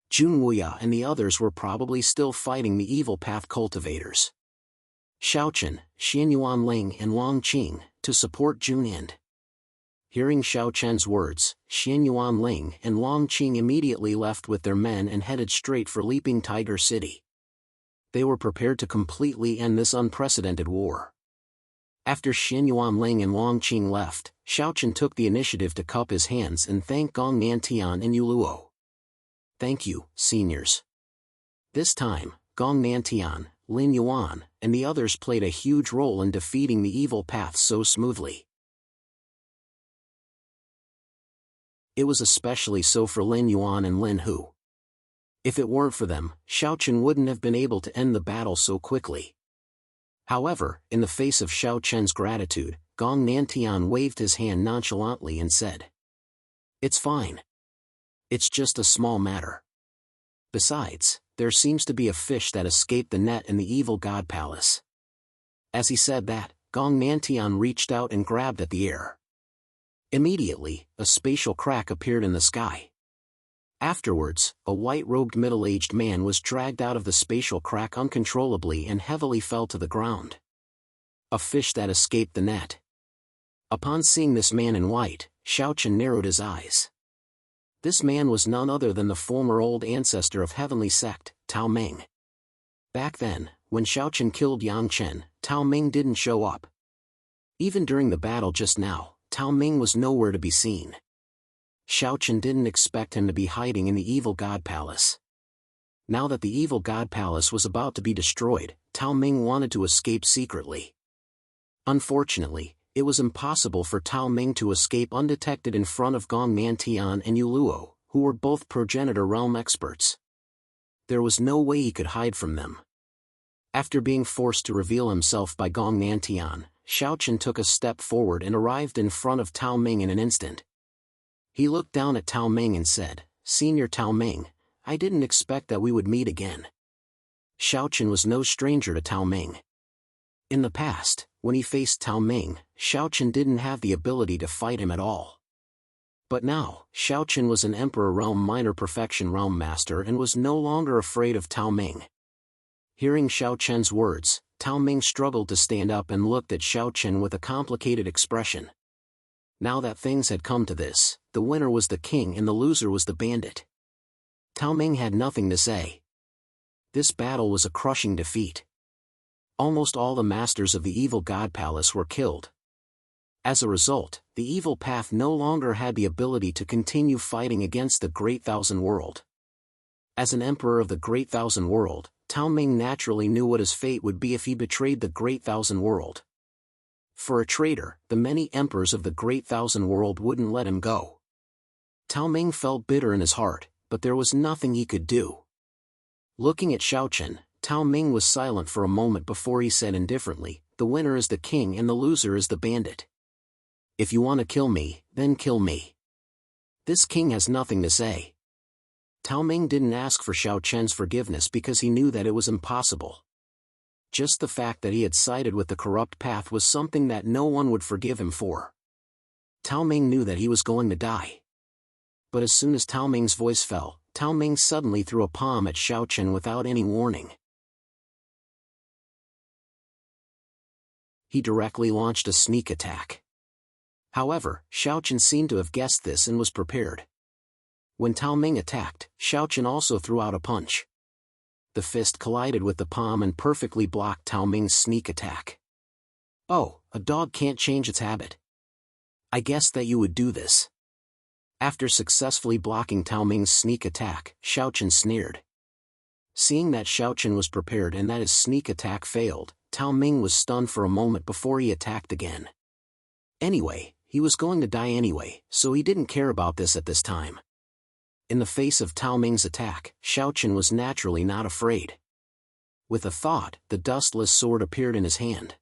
Jun Wuya and the others were probably still fighting the evil path cultivators. Xiao Chen, Xian Yuanling and Long Qing, to support Jun and. Hearing Xiao Chen's words, Xian Yuanling and Long Qing immediately left with their men and headed straight for Leaping Tiger City. They were prepared to completely end this unprecedented war. After Xian Yuanling and Long Qing left, Xiao Chen took the initiative to cup his hands and thank Gong Nantian and Yuluo. Thank you, seniors. This time, Gong Nantian, Lin Yuan, and the others played a huge role in defeating the evil path so smoothly. It was especially so for Lin Yuan and Lin Hu. If it weren't for them, Xiao Chen wouldn't have been able to end the battle so quickly. However, in the face of Xiao Chen's gratitude, Gong Nantian waved his hand nonchalantly and said, "It's fine. It's just a small matter. Besides, there seems to be a fish that escaped the net in the evil god palace." As he said that, Gong Nantian reached out and grabbed at the air. Immediately, a spatial crack appeared in the sky. Afterwards, a white-robed middle-aged man was dragged out of the spatial crack uncontrollably and heavily fell to the ground. A fish that escaped the net. Upon seeing this man in white, Xiaochen narrowed his eyes. This man was none other than the former old ancestor of Heavenly Sect, Tao Ming. Back then, when Xiaochen killed Yang Chen, Tao Ming didn't show up. Even during the battle just now, Tao Ming was nowhere to be seen. Xiaochen didn't expect him to be hiding in the evil god palace. Now that the evil god palace was about to be destroyed, Tao Ming wanted to escape secretly. Unfortunately, it was impossible for Tao Ming to escape undetected in front of Gong Nantian and Yu Luo, who were both progenitor realm experts. There was no way he could hide from them. After being forced to reveal himself by Gong Nantian, Xiaochen took a step forward and arrived in front of Tao Ming in an instant. He looked down at Tao Ming and said, "Senior Tao Ming, I didn't expect that we would meet again." Xiaochen was no stranger to Tao Ming. In the past, when he faced Tao Ming, Xiaochen didn't have the ability to fight him at all. But now, Xiaochen was an Emperor Realm Minor Perfection Realm Master and was no longer afraid of Tao Ming. Hearing Xiaochen's words, Tao Ming struggled to stand up and looked at Xiaochen with a complicated expression. Now that things had come to this, the winner was the king and the loser was the bandit. Tao Ming had nothing to say. This battle was a crushing defeat. Almost all the masters of the evil god palace were killed. As a result, the evil path no longer had the ability to continue fighting against the Great Thousand World. As an emperor of the Great Thousand World, Tao Ming naturally knew what his fate would be if he betrayed the Great Thousand World. For a traitor, the many emperors of the Great Thousand World wouldn't let him go. Tao Ming felt bitter in his heart, but there was nothing he could do. Looking at Xiaochen, Tao Ming was silent for a moment before he said indifferently, "The winner is the king and the loser is the bandit. If you want to kill me, then kill me." This king has nothing to say. Tao Ming didn't ask for Xiaochen's forgiveness because he knew that it was impossible. Just the fact that he had sided with the corrupt path was something that no one would forgive him for. Tao Ming knew that he was going to die. But as soon as Tao Ming's voice fell, Tao Ming suddenly threw a palm at Xiaochen without any warning. He directly launched a sneak attack. However, Xiaochen seemed to have guessed this and was prepared. When Tao Ming attacked, Xiaochen also threw out a punch. The fist collided with the palm and perfectly blocked Tao Ming's sneak attack. "Oh, a dog can't change its habit. I guessed that you would do this." After successfully blocking Tao Ming's sneak attack, Xiaochen sneered. Seeing that Xiaochen was prepared and that his sneak attack failed, Tao Ming was stunned for a moment before he attacked again. Anyway, he was going to die anyway, so he didn't care about this at this time. In the face of Tao Ming's attack, Xiaochen was naturally not afraid. With a thought, the dustless sword appeared in his hand.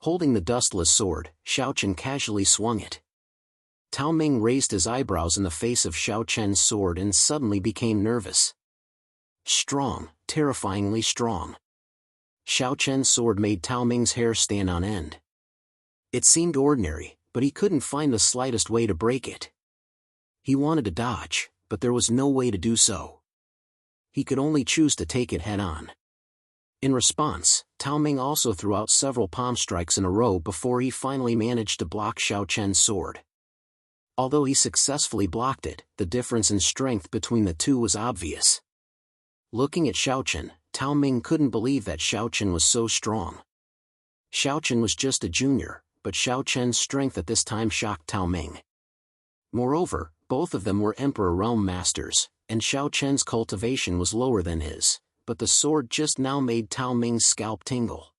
Holding the dustless sword, Xiaochen casually swung it. Tao Ming raised his eyebrows in the face of Xiaochen's sword and suddenly became nervous. Strong, terrifyingly strong. Xiaochen's sword made Tao Ming's hair stand on end. It seemed ordinary, but he couldn't find the slightest way to break it. He wanted to dodge, but there was no way to do so. He could only choose to take it head-on. In response, Tao Ming also threw out several palm strikes in a row before he finally managed to block Xiaochen's sword. Although he successfully blocked it, the difference in strength between the two was obvious. Looking at Xiaochen, Tao Ming couldn't believe that Xiaochen was so strong. Xiaochen was just a junior, but Xiaochen's strength at this time shocked Tao Ming. Moreover, both of them were Emperor Realm Masters, and Xiaochen's cultivation was lower than his, but the sword just now made Tao Ming's scalp tingle.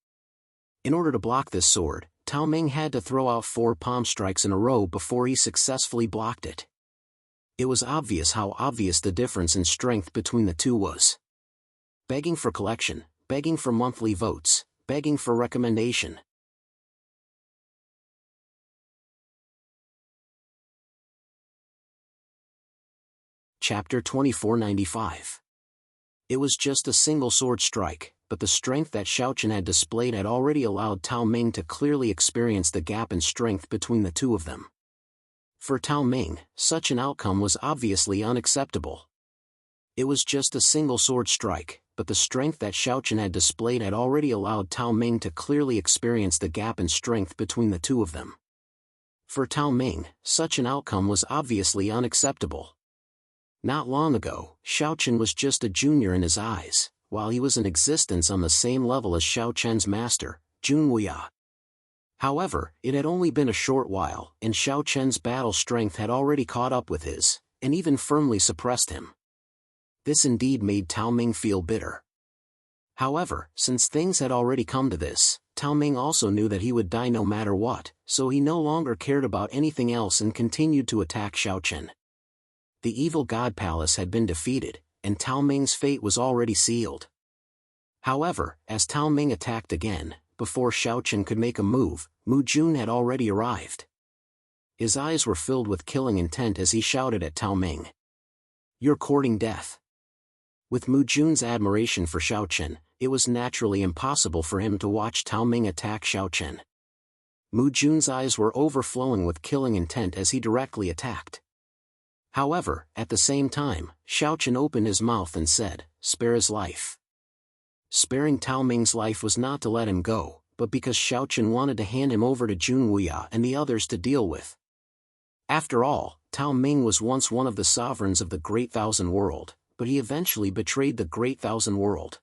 In order to block this sword, Tao Ming had to throw out 4 palm strikes in a row before he successfully blocked it. It was obvious how obvious the difference in strength between the two was. Begging for collection, begging for monthly votes, begging for recommendation. Chapter 2495. It was just a single sword strike, but the strength that Xiaochen had displayed had already allowed Tao Ming to clearly experience the gap in strength between the two of them. For Tao Ming, such an outcome was obviously unacceptable. It was just a single sword strike, but the strength that Xiaochen had displayed had already allowed Tao Ming to clearly experience the gap in strength between the two of them. For Tao Ming, such an outcome was obviously unacceptable. Not long ago, Xiaochen was just a junior in his eyes, while he was in existence on the same level as Xiaochen's master, Jun Wuya. However, it had only been a short while, and Xiaochen's battle strength had already caught up with his, and even firmly suppressed him. This indeed made Tao Ming feel bitter. However, since things had already come to this, Tao Ming also knew that he would die no matter what, so he no longer cared about anything else and continued to attack Xiaochen. The evil god palace had been defeated, and Tao Ming's fate was already sealed. However, as Tao Ming attacked again, before Xiaochen could make a move, Mu Jun had already arrived. His eyes were filled with killing intent as he shouted at Tao Ming. "You're courting death." With Mu Jun's admiration for Xiaochen, it was naturally impossible for him to watch Tao Ming attack Xiaochen. Mu Jun's eyes were overflowing with killing intent as he directly attacked. However, at the same time, Xiaochen opened his mouth and said, "Spare his life." Sparing Tao Ming's life was not to let him go, but because Xiaochen wanted to hand him over to Jun Wuya and the others to deal with. After all, Tao Ming was once one of the sovereigns of the Great Thousand World, but he eventually betrayed the Great Thousand World.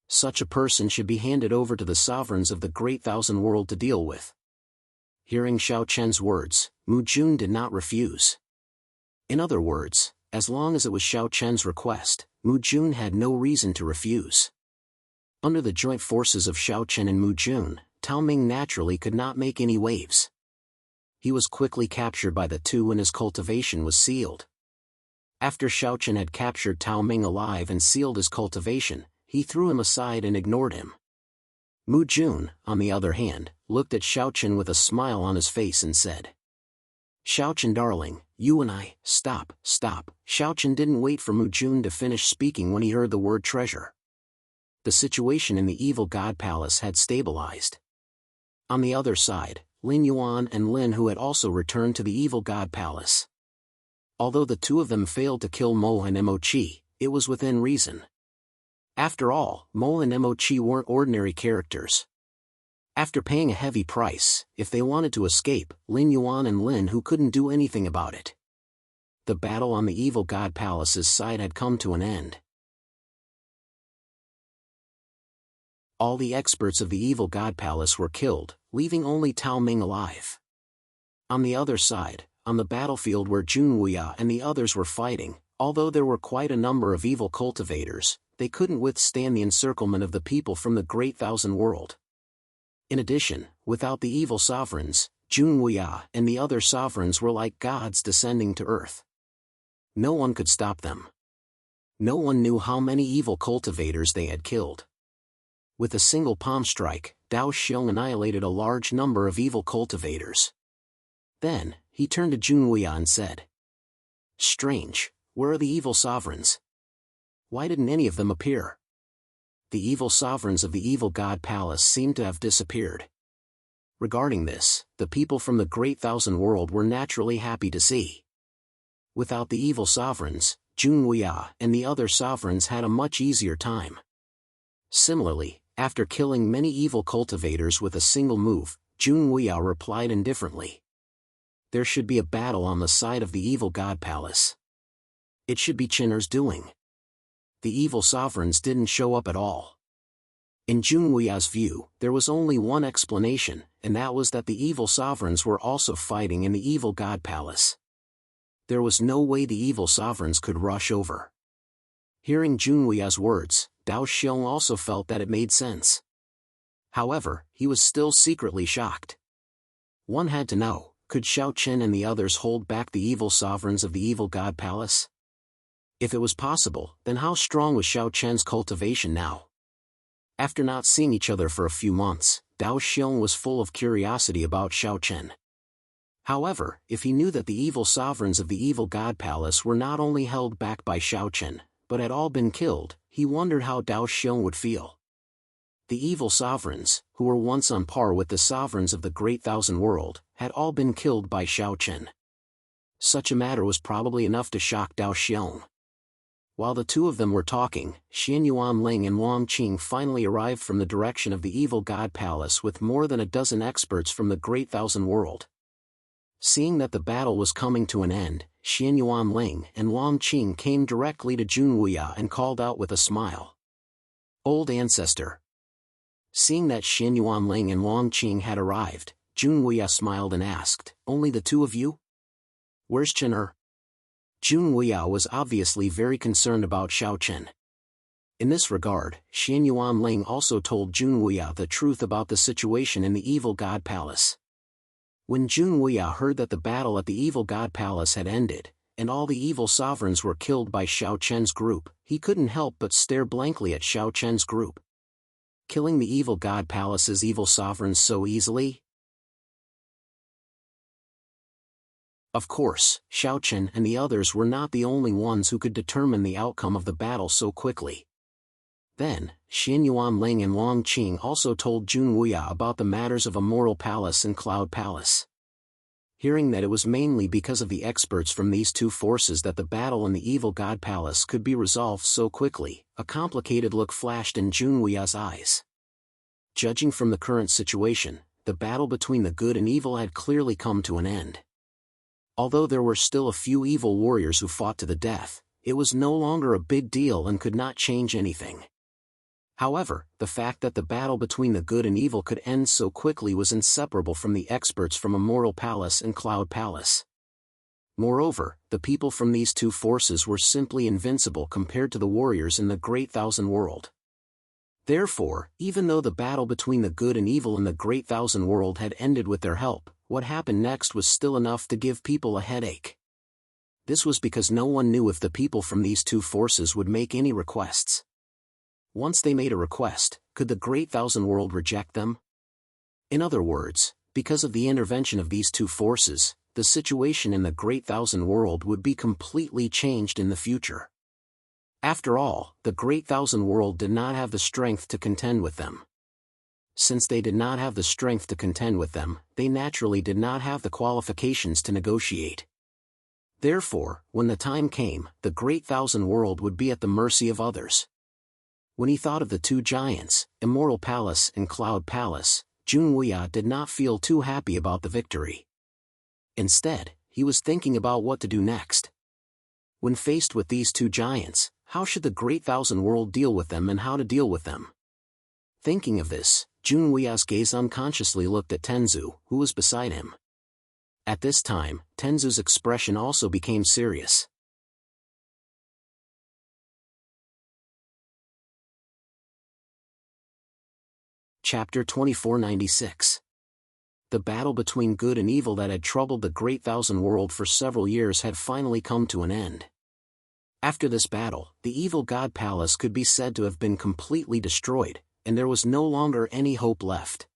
Such a person should be handed over to the sovereigns of the Great Thousand World to deal with. Hearing Xiaochen's words, Mu Jun did not refuse. In other words, as long as it was Xiaochen's request, Mu Jun had no reason to refuse. Under the joint forces of Xiaochen and Mu Jun, Tao Ming naturally could not make any waves. He was quickly captured by the two and his cultivation was sealed. After Xiaochen had captured Tao Ming alive and sealed his cultivation, he threw him aside and ignored him. Mu Jun, on the other hand, looked at Xiaochen with a smile on his face and said, "Xiaochen darling, you and I, stop." Xiaochen didn't wait for Mu Jun to finish speaking when he heard the word treasure. The situation in the evil god palace had stabilized. On the other side, Lin Yuan and Lin Hu had also returned to the evil god palace. Although the two of them failed to kill Mo and Mo Chi, it was within reason. After all, Mo and Mo Chi weren't ordinary characters. After paying a heavy price, if they wanted to escape, Lin Yuan and Lin Hu couldn't do anything about it. The battle on the evil god palace's side had come to an end. All the experts of the evil god palace were killed, leaving only Tao Ming alive. On the other side, on the battlefield where Jun Wuya and the others were fighting, although there were quite a number of evil cultivators, they couldn't withstand the encirclement of the people from the Great Thousand World. In addition, without the evil sovereigns, Jun Wuya and the other sovereigns were like gods descending to earth. No one could stop them. No one knew how many evil cultivators they had killed. With a single palm strike, Dao Xiong annihilated a large number of evil cultivators. Then, he turned to Jun Wuya and said, "Strange, where are the evil sovereigns? Why didn't any of them appear?" The evil sovereigns of the evil god palace seemed to have disappeared. Regarding this, the people from the Great Thousand World were naturally happy to see. Without the evil sovereigns, Jun Wuya and the other sovereigns had a much easier time. Similarly, after killing many evil cultivators with a single move, Jun Wuya replied indifferently. There should be a battle on the side of the evil god palace. It should be Qin'er's doing. The evil sovereigns didn't show up at all. In Jun Wuya's view, there was only one explanation, and that was that the evil sovereigns were also fighting in the evil god palace. There was no way the evil sovereigns could rush over. Hearing Jun Wuya's words, Dao Xiong also felt that it made sense. However, he was still secretly shocked. One had to know, could Xiaochen and the others hold back the evil sovereigns of the evil god palace? If it was possible, then how strong was Xiaochen's cultivation now? After not seeing each other for a few months, Dao Xiong was full of curiosity about Xiaochen. However, if he knew that the evil sovereigns of the evil god palace were not only held back by Xiaochen, but had all been killed, he wondered how Dao Xiong would feel. The evil sovereigns, who were once on par with the sovereigns of the Great Thousand World, had all been killed by Xiaochen. such a matter was probably enough to shock Dao Xiong. While the two of them were talking, Xian Yuanling and Wang Qing finally arrived from the direction of the evil god palace with more than a dozen experts from the Great Thousand World. Seeing that the battle was coming to an end, Xian Yuanling and Wang Qing came directly to Jun Wuya and called out with a smile. "Old ancestor." Seeing that Xian Yuanling and Wang Qing had arrived, Jun Wuya smiled and asked, "Only the two of you? Where's Chen Er?" Jun Wuya was obviously very concerned about Xiao Chen. In this regard, Xian Yuanling also told Jun Wuya the truth about the situation in the evil god palace. When Jun Wuya heard that the battle at the evil god palace had ended, and all the evil sovereigns were killed by Xiao Chen's group, he couldn't help but stare blankly at Xiao Chen's group. Killing the evil god palace's evil sovereigns so easily? Of course, Xiao Chen and the others were not the only ones who could determine the outcome of the battle so quickly. Then, Xian Yuanling and Wang Qing also told Jun Wuya about the matters of Immortal Palace and Cloud Palace. Hearing that it was mainly because of the experts from these two forces that the battle in the evil god palace could be resolved so quickly, a complicated look flashed in Jun Wuya's eyes. Judging from the current situation, the battle between the good and evil had clearly come to an end. Although there were still a few evil warriors who fought to the death, it was no longer a big deal and could not change anything. However, the fact that the battle between the good and evil could end so quickly was inseparable from the experts from Immortal Palace and Cloud Palace. Moreover, the people from these two forces were simply invincible compared to the warriors in the Great Thousand World. Therefore, even though the battle between the good and evil in the Great Thousand World had ended with their help, what happened next was still enough to give people a headache. This was because no one knew if the people from these two forces would make any requests. Once they made a request, could the Great Thousand World reject them? In other words, because of the intervention of these two forces, the situation in the Great Thousand World would be completely changed in the future. After all, the Great Thousand World did not have the strength to contend with them. Since they did not have the strength to contend with them, they naturally did not have the qualifications to negotiate. Therefore, when the time came, the Great Thousand World would be at the mercy of others. When he thought of the two giants, Immortal Palace and Cloud Palace, Jun Wuya did not feel too happy about the victory. Instead, he was thinking about what to do next. When faced with these two giants, how should the Great Thousand World deal with them and how to deal with them? Thinking of this, Jun Wuya's gaze unconsciously looked at Tenzu, who was beside him. At this time, Tenzu's expression also became serious. Chapter 2496. The battle between good and evil that had troubled the Great Thousand World for several years had finally come to an end. After this battle, the evil god palace could be said to have been completely destroyed, and there was no longer any hope left.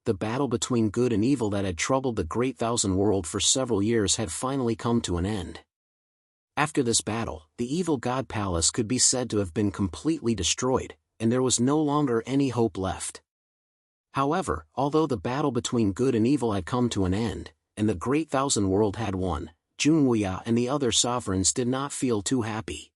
The battle between good and evil that had troubled the Great Thousand World for several years had finally come to an end. After this battle, the evil god palace could be said to have been completely destroyed, and there was no longer any hope left. However, although the battle between good and evil had come to an end, and the Great Thousand World had won, Jun Wuya and the other sovereigns did not feel too happy.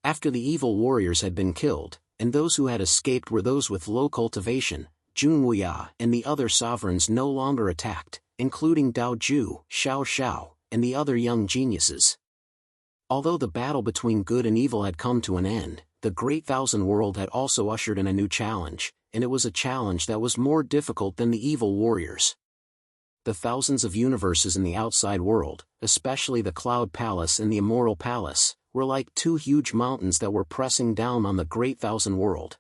After the evil warriors had been killed, and those who had escaped were those with low cultivation, Jun Wuya and the other sovereigns no longer attacked, including Dao Ju, Xiao Xiao, and the other young geniuses. Although the battle between good and evil had come to an end, the Great Thousand World had also ushered in a new challenge, and it was a challenge that was more difficult than the evil warriors. The thousands of universes in the outside world, especially the Cloud Palace and the Immortal Palace, were like two huge mountains that were pressing down on the Great Thousand World.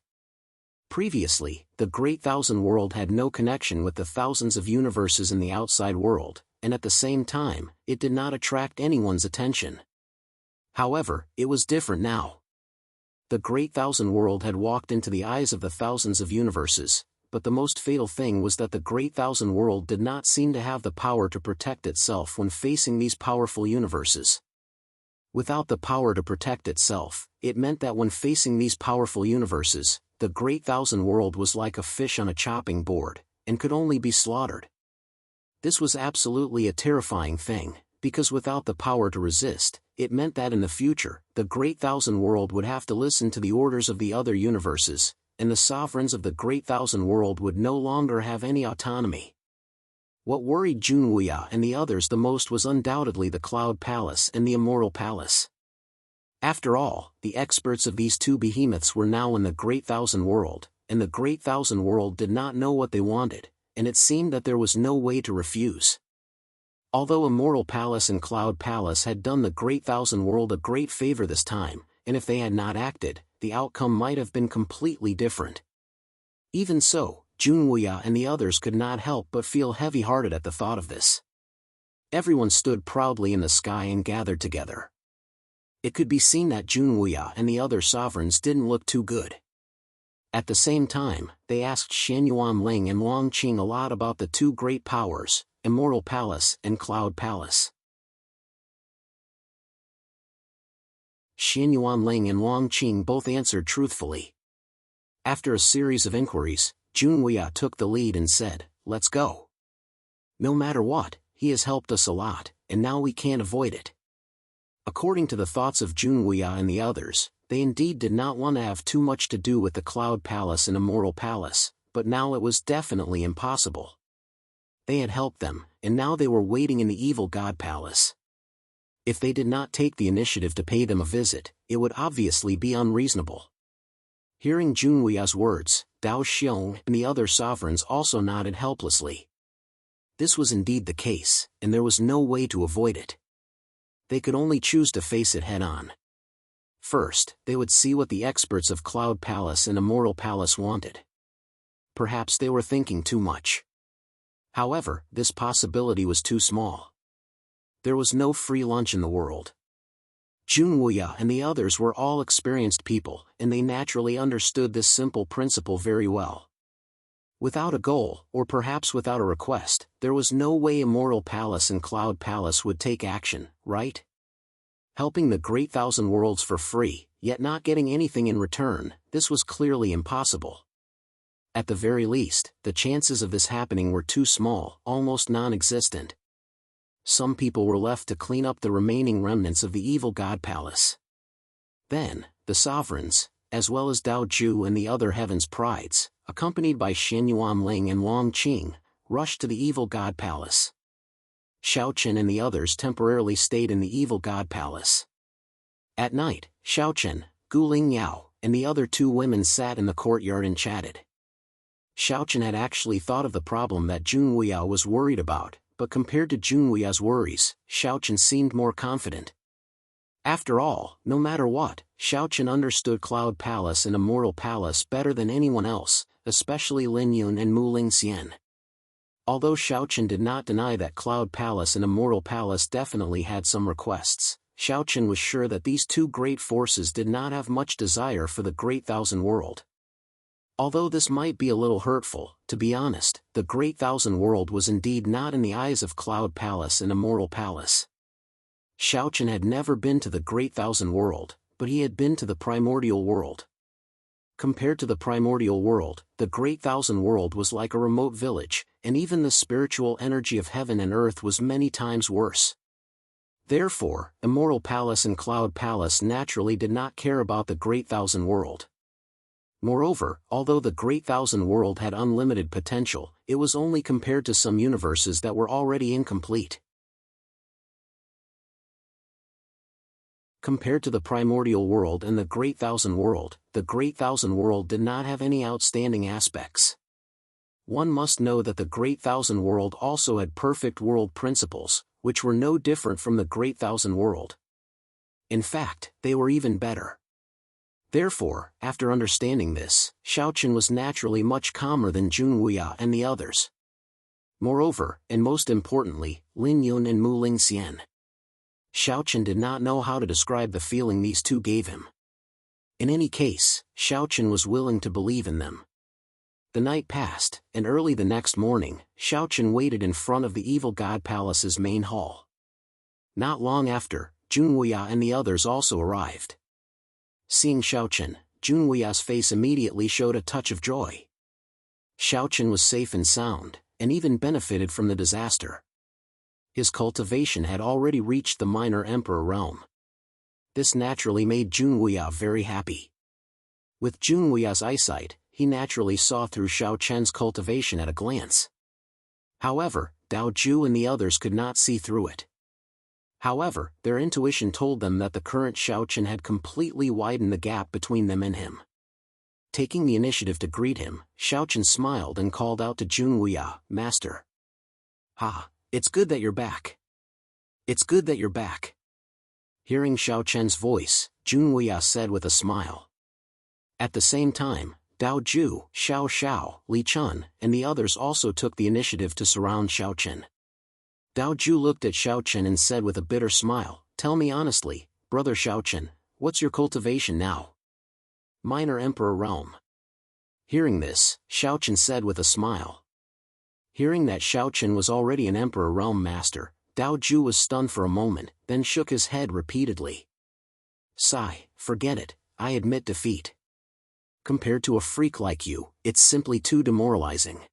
Previously, the Great Thousand World had no connection with the thousands of universes in the outside world, and at the same time, it did not attract anyone's attention. However, it was different now. The Great Thousand World had walked into the eyes of the thousands of universes, but the most fatal thing was that the Great Thousand World did not seem to have the power to protect itself when facing these powerful universes. Without the power to protect itself, it meant that when facing these powerful universes, the Great Thousand World was like a fish on a chopping board, and could only be slaughtered. This was absolutely a terrifying thing, because without the power to resist, it meant that in the future, the Great Thousand World would have to listen to the orders of the other universes, and the sovereigns of the Great Thousand World would no longer have any autonomy. What worried Junwuya and the others the most was undoubtedly the Cloud Palace and the Immortal Palace. After all, the experts of these two behemoths were now in the Great Thousand World, and the Great Thousand World did not know what they wanted, and it seemed that there was no way to refuse. Although Immortal Palace and Cloud Palace had done the Great Thousand World a great favor this time, and if they had not acted, the outcome might have been completely different. Even so, Junwuya and the others could not help but feel heavy-hearted at the thought of this. Everyone stood proudly in the sky and gathered together. It could be seen that Junwuya and the other sovereigns didn't look too good. At the same time, they asked Xianyuanling and Wang Qing a lot about the two great powers, Immortal Palace and Cloud Palace. Xianyuanling and Wang Qing both answered truthfully. After a series of inquiries, Junwuya took the lead and said, "Let's go. No matter what, he has helped us a lot, and now we can't avoid it." According to the thoughts of Junwuya and the others, they indeed did not want to have too much to do with the Cloud Palace and Immortal Palace, but now it was definitely impossible. They had helped them, and now they were waiting in the Evil God Palace. If they did not take the initiative to pay them a visit, it would obviously be unreasonable. Hearing Junwuya's words, Dao Xiong and the other sovereigns also nodded helplessly. This was indeed the case, and there was no way to avoid it. They could only choose to face it head-on. First, they would see what the experts of Cloud Palace and Immortal Palace wanted. Perhaps they were thinking too much. However, this possibility was too small. There was no free lunch in the world. Junwuya and the others were all experienced people, and they naturally understood this simple principle very well. Without a goal, or perhaps without a request, there was no way Immortal Palace and Cloud Palace would take action, right? Helping the Great Thousand Worlds for free, yet not getting anything in return, this was clearly impossible. At the very least, the chances of this happening were too small, almost non-existent. Some people were left to clean up the remaining remnants of the Evil God Palace. Then, the sovereigns, as well as Dao Ju and the other Heaven's Prides, accompanied by Xianyuanling and Wang Qing, rushed to the Evil God Palace. Xiaochen and the others temporarily stayed in the Evil God Palace. At night, Xiaochen, Guling Yao, and the other two women sat in the courtyard and chatted. Xiaochen had actually thought of the problem that Junwuya was worried about, but compared to Junwuya's worries, Xiaochen seemed more confident. After all, no matter what, Xiaochen understood Cloud Palace and Immortal Palace better than anyone else, especially Lin Yun and Mu Ling Xian. Although Xiaochen did not deny that Cloud Palace and Immortal Palace definitely had some requests, Xiaochen was sure that these two great forces did not have much desire for the Great Thousand World. Although this might be a little hurtful, to be honest, the Great Thousand World was indeed not in the eyes of Cloud Palace and Immortal Palace. Xiaochen had never been to the Great Thousand World, but he had been to the Primordial World. Compared to the Primordial World, the Great Thousand World was like a remote village, and even the spiritual energy of heaven and earth was many times worse. Therefore, Immortal Palace and Cloud Palace naturally did not care about the Great Thousand World. Moreover, although the Great Thousand World had unlimited potential, it was only compared to some universes that were already incomplete. Compared to the Primordial World and the Great Thousand World, the Great Thousand World did not have any outstanding aspects. One must know that the Great Thousand World also had perfect world principles, which were no different from the Great Thousand World. In fact, they were even better. Therefore, after understanding this, Xiaochen was naturally much calmer than Junwuya and the others. Moreover, and most importantly, Lin Yun and Mu Ling Xian. Xiaochen did not know how to describe the feeling these two gave him. In any case, Xiaochen was willing to believe in them. The night passed, and early the next morning, Xiaochen waited in front of the Evil God Palace's main hall. Not long after, Junwuya and the others also arrived. Seeing Xiaochen, Junwuya's face immediately showed a touch of joy. Xiaochen was safe and sound, and even benefited from the disaster. His cultivation had already reached the minor emperor realm. This naturally made Junwuya very happy. With Junwuya's eyesight, he naturally saw through Xiao Chen's cultivation at a glance. However, Dao Ju and the others could not see through it. However, their intuition told them that the current Xiao Chen had completely widened the gap between them and him. Taking the initiative to greet him, Xiao Chen smiled and called out to Junwuya, "Master." "Ha, it's good that you're back. It's good that you're back." Hearing Xiao Chen's voice, Junwuya said with a smile. At the same time, Dao Ju, Xiao Xiao, Li Chun, and the others also took the initiative to surround Xiao Chen. Dao Ju looked at Xiao Chen and said with a bitter smile, "Tell me honestly, brother Xiao Chen, what's your cultivation now?" "Minor Emperor Realm." Hearing this, Xiao Chen said with a smile. Hearing that Xiao Chen was already an Emperor Realm master, Dao Ju was stunned for a moment, then shook his head repeatedly. "Sigh, forget it, I admit defeat. Compared to a freak like you, it's simply too demoralizing.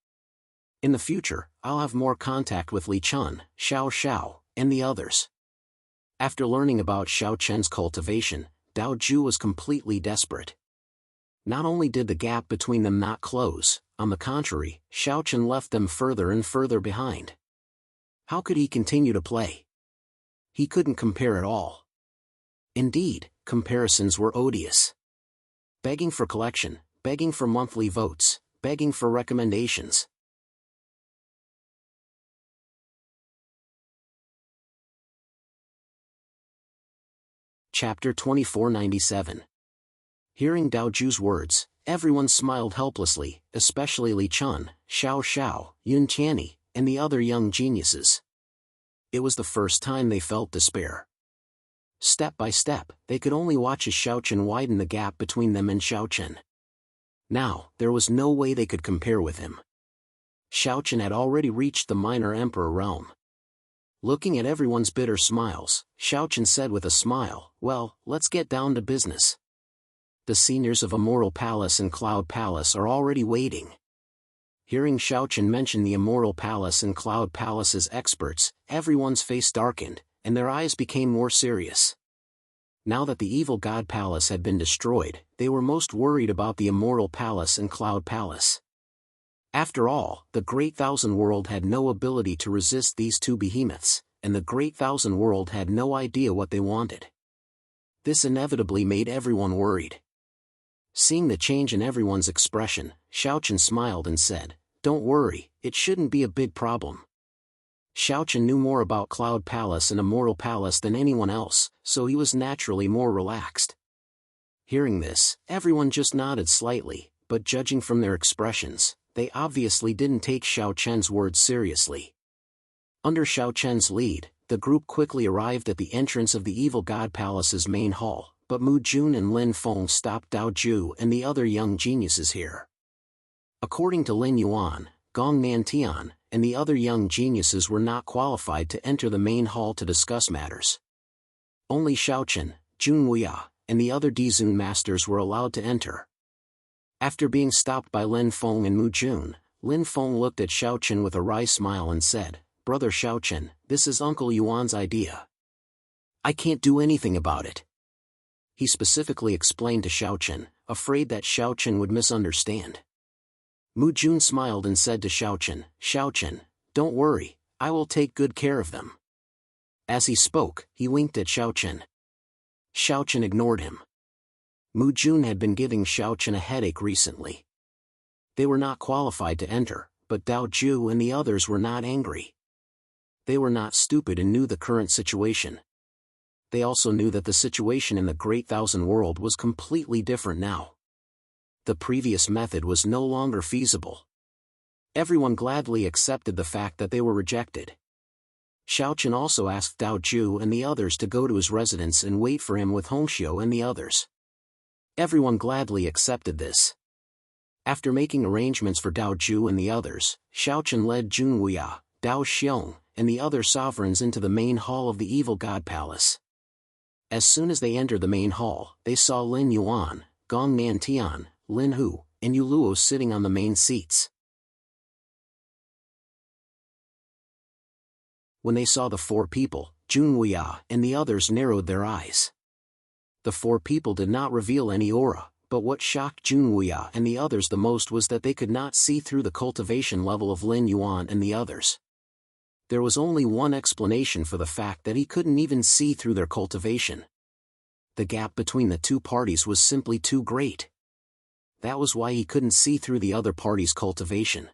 In the future, I'll have more contact with Li Chun, Xiao Xiao, and the others." After learning about Xiao Chen's cultivation, Dao Ju was completely desperate. Not only did the gap between them not close, on the contrary, Xiao Chen left them further and further behind. How could he continue to play? He couldn't compare at all. Indeed, comparisons were odious. Begging for collection, begging for monthly votes, begging for recommendations. Chapter 2497. Hearing Dao Ju's words, everyone smiled helplessly, especially Li Chun, Xiao Xiao, Yun Tianyi, and the other young geniuses. It was the first time they felt despair. Step by step, they could only watch as Xiao Chen widen the gap between them and Xiao Chen. Now, there was no way they could compare with him. Xiao Chen had already reached the minor emperor realm. Looking at everyone's bitter smiles, Xiao Chen said with a smile, "Well, let's get down to business. The seniors of Immortal Palace and Cloud Palace are already waiting." Hearing Xiao Chen mention the Immortal Palace and Cloud Palace's experts, everyone's face darkened, and their eyes became more serious. Now that the evil God Palace had been destroyed, they were most worried about the Immortal Palace and Cloud Palace. After all, the Great Thousand World had no ability to resist these two behemoths, and the Great Thousand World had no idea what they wanted. This inevitably made everyone worried. Seeing the change in everyone's expression, Xiao Chen smiled and said, "Don't worry, it shouldn't be a big problem." Xiao Chen knew more about Cloud Palace and Immortal Palace than anyone else, so he was naturally more relaxed. Hearing this, everyone just nodded slightly, but judging from their expressions, they obviously didn't take Xiao Chen's words seriously. Under Xiao Chen's lead, the group quickly arrived at the entrance of the Evil God Palace's main hall, but Mu Jun and Lin Feng stopped Dao Ju and the other young geniuses here. According to Lin Yuan, Gong Nantian, and the other young geniuses were not qualified to enter the main hall to discuss matters. Only Xiao Chen, Junwuya, and the other Dizun masters were allowed to enter. After being stopped by Lin Feng and Mu Jun, Lin Feng looked at Xiao Chen with a wry smile and said, "Brother Xiao Chen, this is Uncle Yuan's idea. I can't do anything about it." He specifically explained to Xiao Chen, afraid that Xiao Chen would misunderstand. Mu Jun smiled and said to Xiao Chen, "Don't worry, I will take good care of them." As he spoke, he winked at Xiao Chen. Xiao Chen ignored him. Mu Jun had been giving Xiao Chen a headache recently. They were not qualified to enter, but Dao Ju and the others were not angry. They were not stupid and knew the current situation. They also knew that the situation in the Great Thousand World was completely different now. The previous method was no longer feasible. Everyone gladly accepted the fact that they were rejected. Xiao Chen also asked Dao Ju and the others to go to his residence and wait for him with Hongxiu and the others. Everyone gladly accepted this. After making arrangements for Dao Ju and the others, Xiao Chen led Junwuya, Dao Xiong, and the other sovereigns into the main hall of the Evil God Palace. As soon as they entered the main hall, they saw Lin Yuan, Gong Nantian, Lin Hu, and Yu Luo sitting on the main seats. When they saw the four people, Junwuya and the others narrowed their eyes. The four people did not reveal any aura, but what shocked Junwuya and the others the most was that they could not see through the cultivation level of Lin Yuan and the others. There was only one explanation for the fact that he couldn't even see through their cultivation. The gap between the two parties was simply too great. That was why he couldn't see through the other party's cultivation.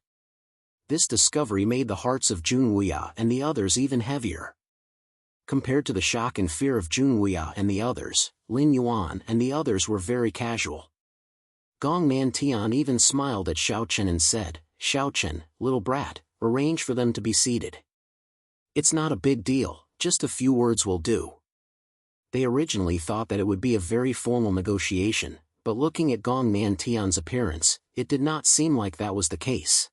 This discovery made the hearts of Junwuya and the others even heavier. Compared to the shock and fear of Junwuya and the others, Lin Yuan and the others were very casual. Gong Nantian even smiled at Xiaochen and said, "Xiaochen, little brat, arrange for them to be seated. It's not a big deal, just a few words will do." They originally thought that it would be a very formal negotiation, but looking at Gong Nantian's appearance, it did not seem like that was the case.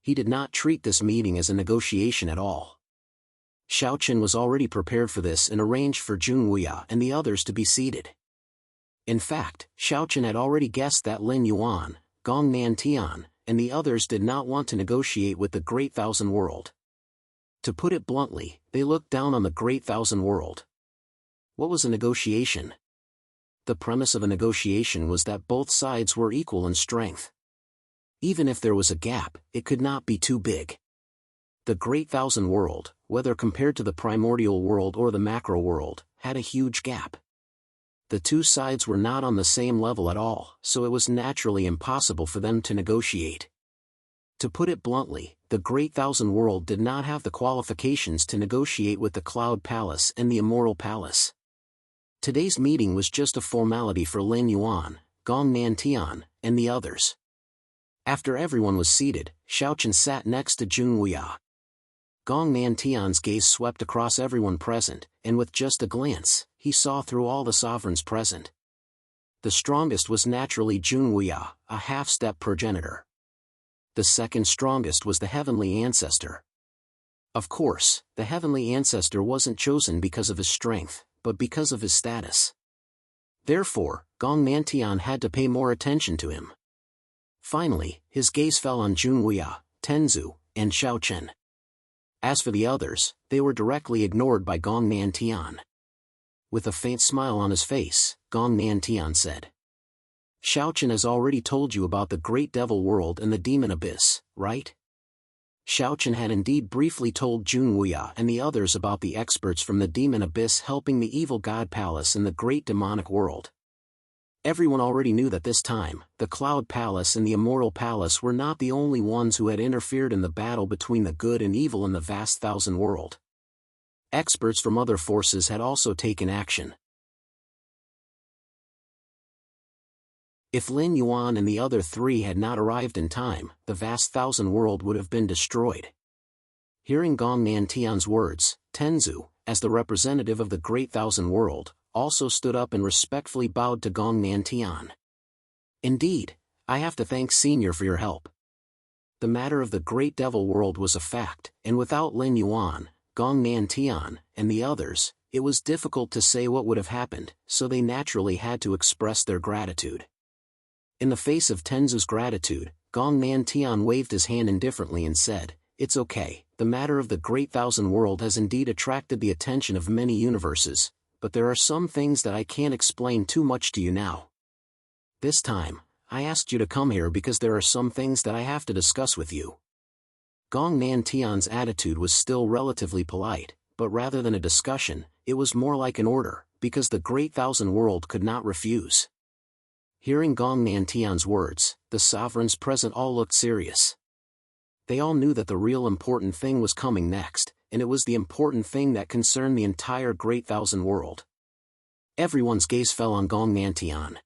He did not treat this meeting as a negotiation at all. Xiaochen was already prepared for this and arranged for Junwuya and the others to be seated. In fact, Xiaochen had already guessed that Lin Yuan, Gong Nantian, and the others did not want to negotiate with the Great Thousand World. To put it bluntly, they looked down on the Great Thousand World. What was a negotiation? The premise of a negotiation was that both sides were equal in strength. Even if there was a gap, it could not be too big. The Great Thousand World, whether compared to the primordial world or the macro world, had a huge gap. The two sides were not on the same level at all, so it was naturally impossible for them to negotiate. To put it bluntly, the Great Thousand World did not have the qualifications to negotiate with the Cloud Palace and the Immortal Palace. Today's meeting was just a formality for Lin Yuan, Gong Nantian, and the others. After everyone was seated, Xiaochen sat next to Junwuya. Gong Nantian's gaze swept across everyone present, and with just a glance, he saw through all the sovereigns present. The strongest was naturally Junwuya, a half-step progenitor. The second strongest was the heavenly ancestor. Of course, the heavenly ancestor wasn't chosen because of his strength, but because of his status. Therefore, Gong Nantian had to pay more attention to him. Finally, his gaze fell on Junwuya, Tenzu, and Xiaochen. As for the others, they were directly ignored by Gong Nantian. With a faint smile on his face, Gong Nantian said, "Xiaochen has already told you about the Great Devil World and the Demon Abyss, right?" Xiaochen had indeed briefly told Junwuya and the others about the experts from the Demon Abyss helping the Evil God Palace in the Great Demonic World. Everyone already knew that this time, the Cloud Palace and the Immortal Palace were not the only ones who had interfered in the battle between the good and evil in the vast Thousand World. Experts from other forces had also taken action. If Lin Yuan and the other three had not arrived in time, the vast Thousand World would have been destroyed. Hearing Gong Nantian's words, Tenzu, as the representative of the Great Thousand World, also stood up and respectfully bowed to Gong Nantian. "Indeed, I have to thank Senior for your help. The matter of the Great Devil World was a fact, and without Lin Yuan, Gong Nantian, and the others, it was difficult to say what would have happened, so they naturally had to express their gratitude." In the face of Tenzu's gratitude, Gong Nantian waved his hand indifferently and said, "It's okay, the matter of the Great Thousand World has indeed attracted the attention of many universes, but there are some things that I can't explain too much to you now. This time, I asked you to come here because there are some things that I have to discuss with you." Gong Nantian's attitude was still relatively polite, but rather than a discussion, it was more like an order, because the Great Thousand World could not refuse. Hearing Gong Nantian's words, the sovereigns present all looked serious. They all knew that the real important thing was coming next, and it was the important thing that concerned the entire Great Thousand World. Everyone's gaze fell on Gong Nantian.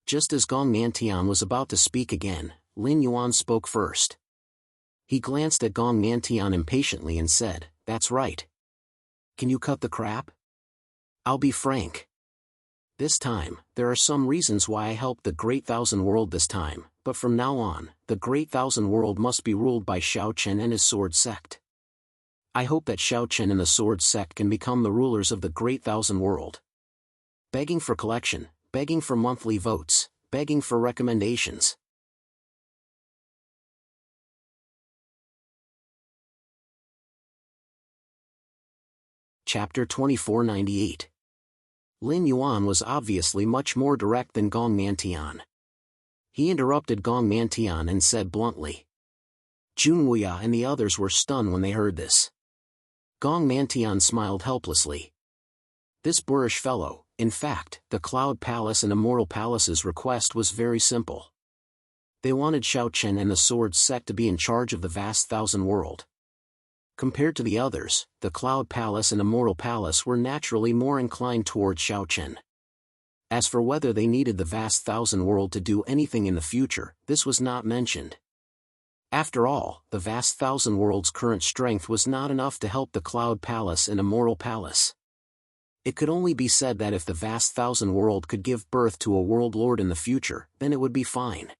Just as Gong Nantian was about to speak again, Lin Yuan spoke first. He glanced at Gong Nantian impatiently and said, "That's right. Can you cut the crap? I'll be frank. This time, there are some reasons why I helped the Great Thousand World this time, but from now on, the Great Thousand World must be ruled by Xiaochen and his sword sect. I hope that Xiaochen and the sword sect can become the rulers of the Great Thousand World. Begging for collection, begging for monthly votes, begging for recommendations." Chapter 2498. Lin Yuan was obviously much more direct than Gong Mantian. He interrupted Gong Mantian and said bluntly. Jun Wuya and the others were stunned when they heard this. Gong Mantian smiled helplessly. This boorish fellow, in fact, the Cloud Palace and Immortal Palace's request was very simple. They wanted Xiao Chen and the Sword Sect to be in charge of the vast Thousand World. Compared to the others, the Cloud Palace and Immortal Palace were naturally more inclined toward Xiao Chen. As for whether they needed the vast Thousand World to do anything in the future, this was not mentioned. After all, the vast Thousand World's current strength was not enough to help the Cloud Palace and Immortal Palace. It could only be said that if the vast Thousand World could give birth to a World Lord in the future, then it would be fine.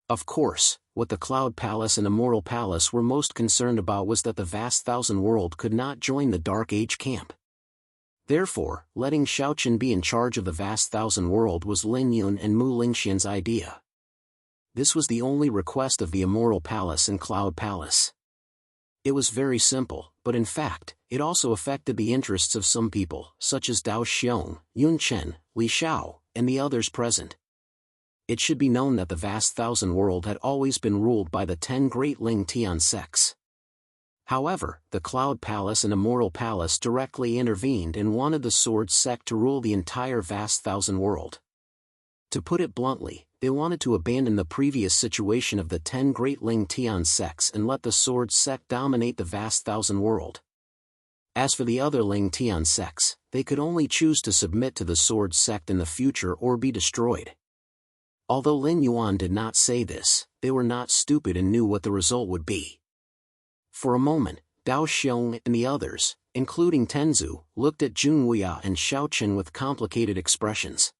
Of course, what the Cloud Palace and Immortal Palace were most concerned about was that the vast Thousand World could not join the Dark Age camp. Therefore, letting Xiao Chen be in charge of the vast Thousand World was Lin Yun and Mu Lingxian's idea. This was the only request of the Immortal Palace and Cloud Palace. It was very simple, but in fact, it also affected the interests of some people, such as Dao Xiong, Yun Chen, Li Xiao, and the others present. It should be known that the vast Thousand World had always been ruled by the 10 great Ling Tian sects. However, the Cloud Palace and Immortal Palace directly intervened and wanted the Sword Sect to rule the entire vast Thousand World. To put it bluntly, they wanted to abandon the previous situation of the 10 great Ling Tian sects and let the Sword Sect dominate the vast Thousand World. As for the other Ling Tian sects, they could only choose to submit to the Sword Sect in the future or be destroyed. Although Lin Yuan did not say this, they were not stupid and knew what the result would be. For a moment, Dao Xiong and the others, including Tenzu, looked at Jun Wuya and Xiao Chen with complicated expressions.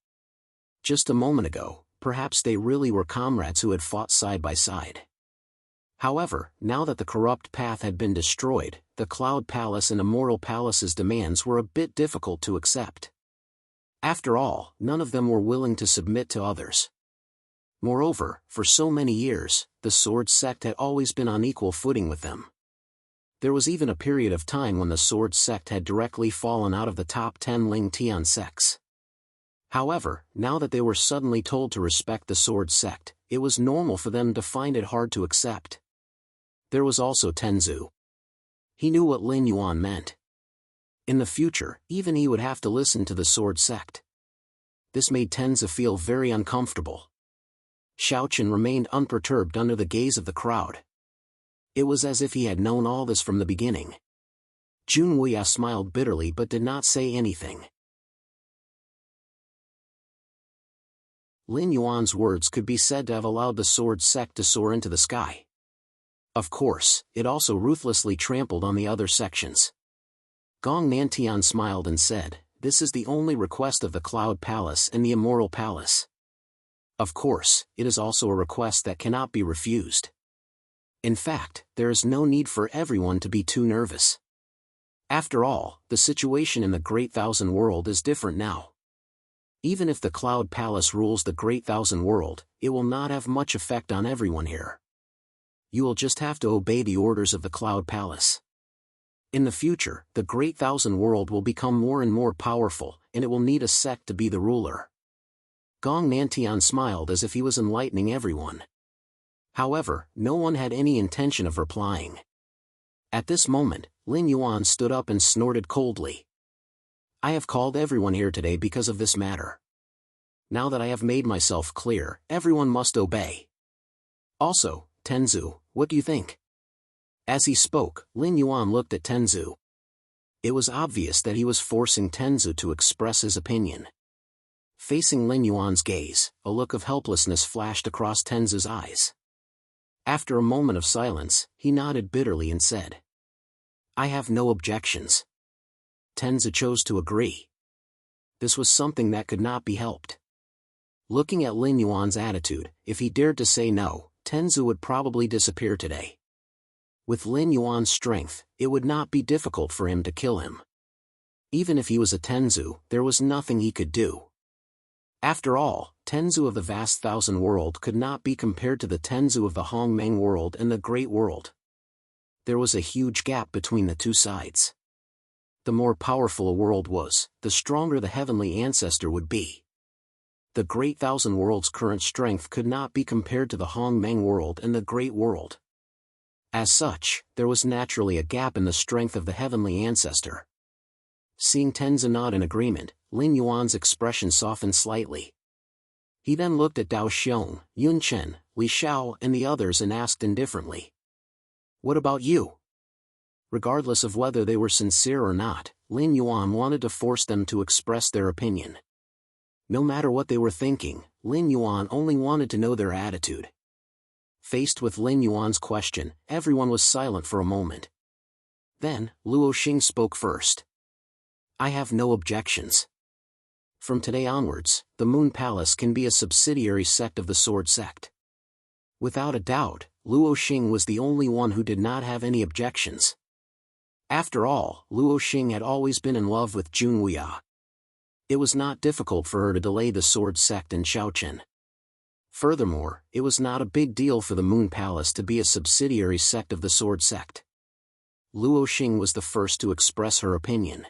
Just a moment ago, perhaps they really were comrades who had fought side by side. However, now that the corrupt path had been destroyed, the Cloud Palace and Immortal Palace's demands were a bit difficult to accept. After all, none of them were willing to submit to others. Moreover, for so many years, the Sword Sect had always been on equal footing with them. There was even a period of time when the Sword Sect had directly fallen out of the top 10 Ling Tian sects. However, now that they were suddenly told to respect the Sword Sect, it was normal for them to find it hard to accept. There was also Tenzu. He knew what Lin Yuan meant. In the future, even he would have to listen to the Sword Sect. This made Tenzu feel very uncomfortable. Xiao Chen remained unperturbed under the gaze of the crowd. It was as if he had known all this from the beginning. Jun Wuya smiled bitterly but did not say anything. Lin Yuan's words could be said to have allowed the Sword Sect to soar into the sky. Of course, it also ruthlessly trampled on the other sections. Gong Nantian smiled and said, "This is the only request of the Cloud Palace and the Immortal Palace. Of course, it is also a request that cannot be refused. In fact, there is no need for everyone to be too nervous. After all, the situation in the Great Thousand World is different now. Even if the Cloud Palace rules the Great Thousand World, it will not have much effect on everyone here. You will just have to obey the orders of the Cloud Palace. In the future, the Great Thousand World will become more and more powerful, and it will need a sect to be the ruler." Gong Nantian smiled as if he was enlightening everyone. However, no one had any intention of replying. At this moment, Lin Yuan stood up and snorted coldly. "I have called everyone here today because of this matter. Now that I have made myself clear, everyone must obey. Also, Tenzu, what do you think?" As he spoke, Lin Yuan looked at Tenzu. It was obvious that he was forcing Tenzu to express his opinion. Facing Lin Yuan's gaze, a look of helplessness flashed across Tenzu's eyes. After a moment of silence, he nodded bitterly and said, "I have no objections." Tenzu chose to agree. This was something that could not be helped. Looking at Lin Yuan's attitude, if he dared to say no, Tenzu would probably disappear today. With Lin Yuan's strength, it would not be difficult for him to kill him. Even if he was a Tenzu, there was nothing he could do. After all, Tenzu of the vast Thousand World could not be compared to the Tenzu of the Hongmeng World and the Great World. There was a huge gap between the two sides. The more powerful a world was, the stronger the heavenly ancestor would be. The Great Thousand World's current strength could not be compared to the Hongmeng world and the Great World. As such, there was naturally a gap in the strength of the heavenly ancestor. Seeing Tenzin nod in agreement, Lin Yuan's expression softened slightly. He then looked at Dao Xiong, Yun Chen, Li Xiao and the others and asked indifferently. What about you? Regardless of whether they were sincere or not, Lin Yuan wanted to force them to express their opinion. No matter what they were thinking, Lin Yuan only wanted to know their attitude. Faced with Lin Yuan's question, everyone was silent for a moment. Then, Luo Xing spoke first. I have no objections. From today onwards, the Moon Palace can be a subsidiary sect of the Sword Sect. Without a doubt, Luo Xing was the only one who did not have any objections. After all, Luo Xing had always been in love with Jun Wuya. It was not difficult for her to delay the Sword Sect in Shaochen. Furthermore, it was not a big deal for the Moon Palace to be a subsidiary sect of the Sword Sect. Luo Xing was the first to express her opinion.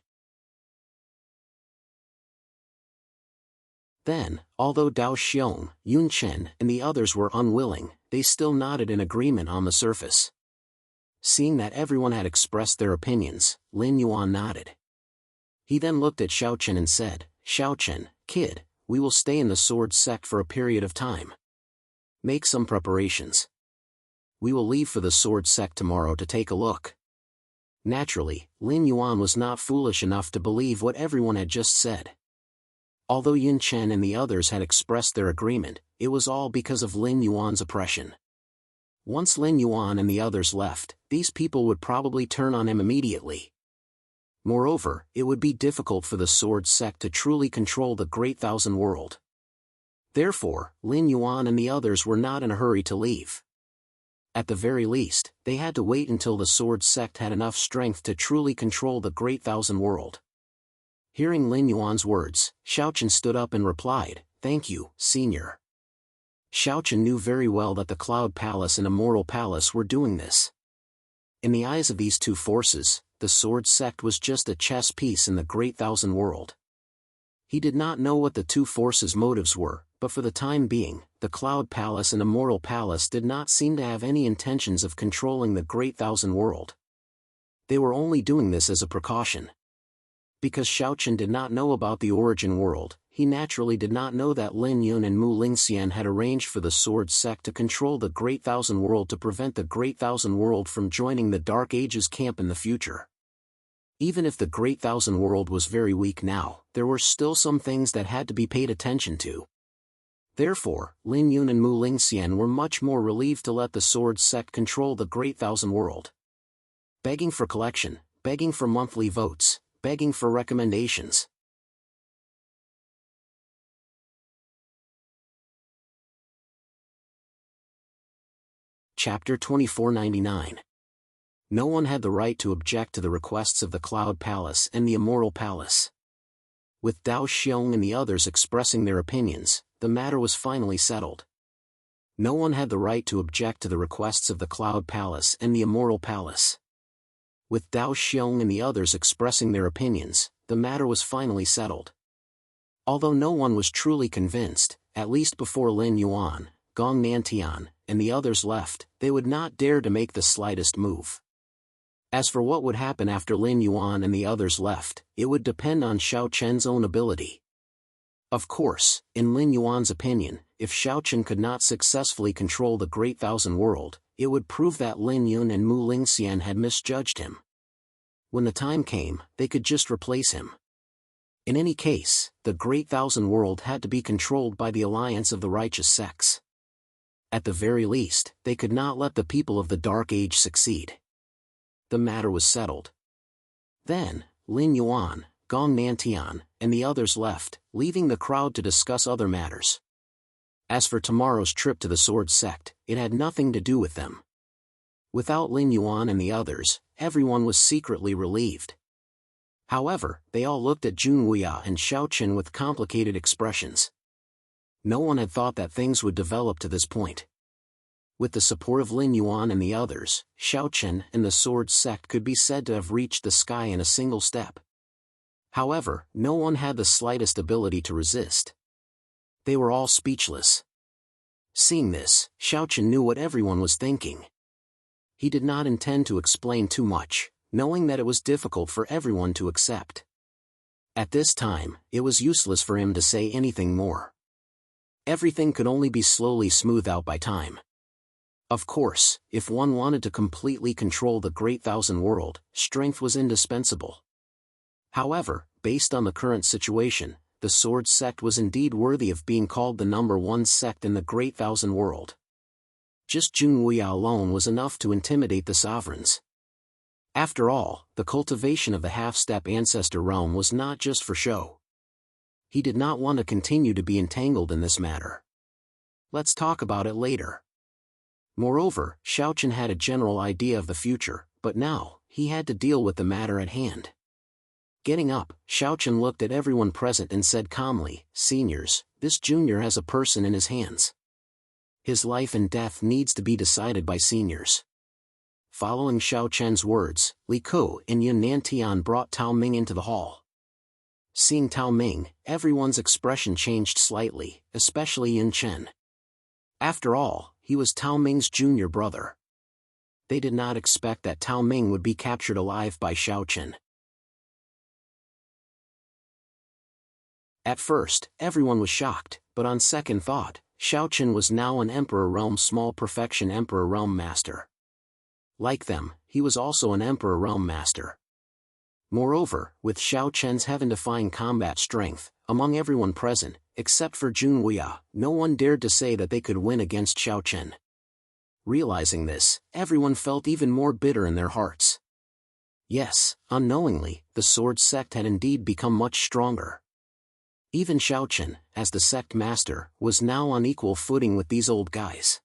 Then, although Dao Xiong, Yun Chen and the others were unwilling, they still nodded in agreement on the surface. Seeing that everyone had expressed their opinions, Lin Yuan nodded. He then looked at Xiaochen and said, Xiaochen, kid, we will stay in the Sword Sect for a period of time. Make some preparations. We will leave for the Sword Sect tomorrow to take a look. Naturally, Lin Yuan was not foolish enough to believe what everyone had just said. Although Yun Chen and the others had expressed their agreement, it was all because of Lin Yuan's oppression. Once Lin Yuan and the others left, these people would probably turn on him immediately. Moreover, it would be difficult for the Sword Sect to truly control the Great Thousand World. Therefore, Lin Yuan and the others were not in a hurry to leave. At the very least, they had to wait until the Sword Sect had enough strength to truly control the Great Thousand World. Hearing Lin Yuan's words, Xiaochen stood up and replied, Thank you, Senior. Xiaochen knew very well that the Cloud Palace and Immortal Palace were doing this. In the eyes of these two forces, the Sword Sect was just a chess piece in the Great Thousand World. He did not know what the two forces' motives were, but for the time being, the Cloud Palace and Immortal Palace did not seem to have any intentions of controlling the Great Thousand World. They were only doing this as a precaution. Because Xiaochen did not know about the Origin World, he naturally did not know that Lin Yun and Mu Lingxian had arranged for the Sword Sect to control the Great Thousand World to prevent the Great Thousand World from joining the Dark Ages camp in the future. Even if the Great Thousand World was very weak now, there were still some things that had to be paid attention to. Therefore, Lin Yun and Mu Lingxian were much more relieved to let the Sword Sect control the Great Thousand World. Begging for collection, begging for monthly votes, begging for recommendations. Chapter 2499. No one had the right to object to the requests of the Cloud Palace and the Immortal Palace. With Dao Xiong and the others expressing their opinions, the matter was finally settled. No one had the right to object to the requests of the Cloud Palace and the Immortal Palace. With Dao Xiong and the others expressing their opinions, the matter was finally settled. Although no one was truly convinced, at least before Lin Yuan, Gong Nantian, and the others left, they would not dare to make the slightest move. As for what would happen after Lin Yuan and the others left, it would depend on Xiaochen's own ability. Of course, in Lin Yuan's opinion, if Xiaochen could not successfully control the Great Thousand World, it would prove that Lin Yun and Mu Lingxian had misjudged him. When the time came, they could just replace him. In any case, the Great Thousand World had to be controlled by the alliance of the righteous sects. At the very least, they could not let the people of the Dark Age succeed. The matter was settled. Then, Lin Yuan, Gong Nantian, and the others left, leaving the crowd to discuss other matters. As for tomorrow's trip to the Sword Sect, it had nothing to do with them. Without Lin Yuan and the others, everyone was secretly relieved. However, they all looked at Jun Wuya and Xiaochen with complicated expressions. No one had thought that things would develop to this point. With the support of Lin Yuan and the others, Xiaochen and the Sword Sect could be said to have reached the sky in a single step. However, no one had the slightest ability to resist. They were all speechless. Seeing this, Xiaochen knew what everyone was thinking. He did not intend to explain too much, knowing that it was difficult for everyone to accept. At this time, it was useless for him to say anything more. Everything could only be slowly smoothed out by time. Of course, if one wanted to completely control the Great Thousand World, strength was indispensable. However, based on the current situation, the Sword Sect was indeed worthy of being called the #1 sect in the Great Thousand World. Just Jun Wuya alone was enough to intimidate the sovereigns. After all, the cultivation of the half-step ancestor realm was not just for show. He did not want to continue to be entangled in this matter. Let's talk about it later. Moreover, Xiaochen had a general idea of the future, but now, he had to deal with the matter at hand. Getting up, Xiaochen looked at everyone present and said calmly, "Seniors, this junior has a person in his hands. His life and death needs to be decided by seniors." Following Xiaochen's words, Li Ku and Yun Nantian brought Tao Ming into the hall. Seeing Tao Ming, everyone's expression changed slightly, especially Yun Chen. After all, he was Tao Ming's junior brother. They did not expect that Tao Ming would be captured alive by Xiaochen. At first, everyone was shocked, but on second thought, Xiaochen was now an Emperor Realm Small Perfection Emperor Realm Master. Like them, he was also an Emperor Realm Master. Moreover, with Xiaochen's heaven-defying combat strength, among everyone present, except for Jun Wuya, no one dared to say that they could win against Xiaochen. Realizing this, everyone felt even more bitter in their hearts. Yes, unknowingly, the Sword Sect had indeed become much stronger. Even Xiaochen, as the sect master, was now on equal footing with these old guys.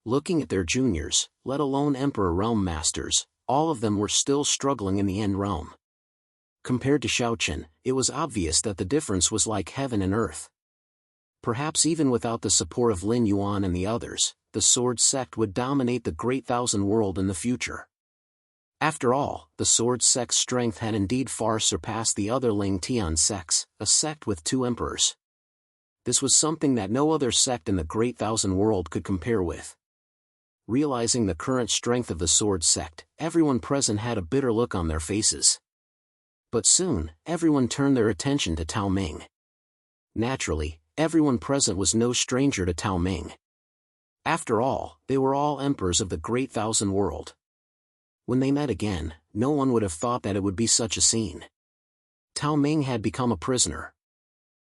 Looking at their juniors, let alone Emperor Realm Masters, all of them were still struggling in the End Realm. Compared to Xiaochen, it was obvious that the difference was like heaven and earth. Perhaps even without the support of Lin Yuan and the others, the Sword Sect would dominate the Great Thousand World in the future. After all, the Sword Sect's strength had indeed far surpassed the other Ling Tian sects, a sect with 2 emperors. This was something that no other sect in the Great Thousand World could compare with. Realizing the current strength of the Sword Sect, everyone present had a bitter look on their faces. But soon, everyone turned their attention to Tao Ming. Naturally, everyone present was no stranger to Tao Ming. After all, they were all emperors of the Great Thousand World. When they met again, no one would have thought that it would be such a scene. Tao Ming had become a prisoner.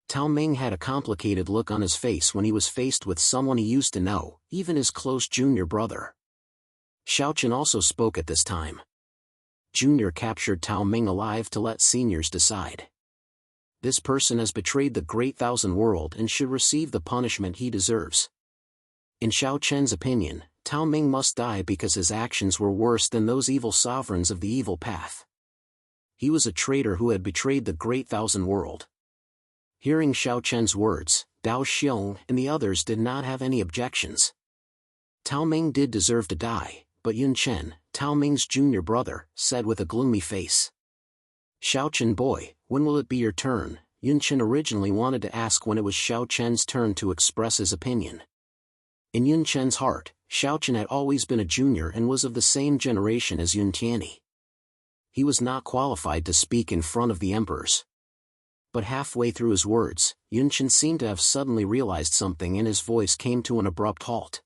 Tao Ming had a complicated look on his face when he was faced with someone he used to know, even his close junior brother. Xiaochen also spoke at this time. Junior captured Tao Ming alive to let seniors decide. This person has betrayed the Great Thousand World and should receive the punishment he deserves. In Xiaochen's opinion, Tao Ming must die because his actions were worse than those evil sovereigns of the evil path. He was a traitor who had betrayed the Great Thousand World. Hearing Xiaochen's words, Dao Xiong and the others did not have any objections. Tao Ming did deserve to die, but Yun Chen, Tao Ming's junior brother, said with a gloomy face. "Xiaochen boy, when will it be your turn?" Yun Chen originally wanted to ask when it was Xiaochen's turn to express his opinion. In Yun Chen's heart, Xiaochen had always been a junior and was of the same generation as Yun Tianyi. He was not qualified to speak in front of the emperors. But halfway through his words, Yun Chen seemed to have suddenly realized something and his voice came to an abrupt halt.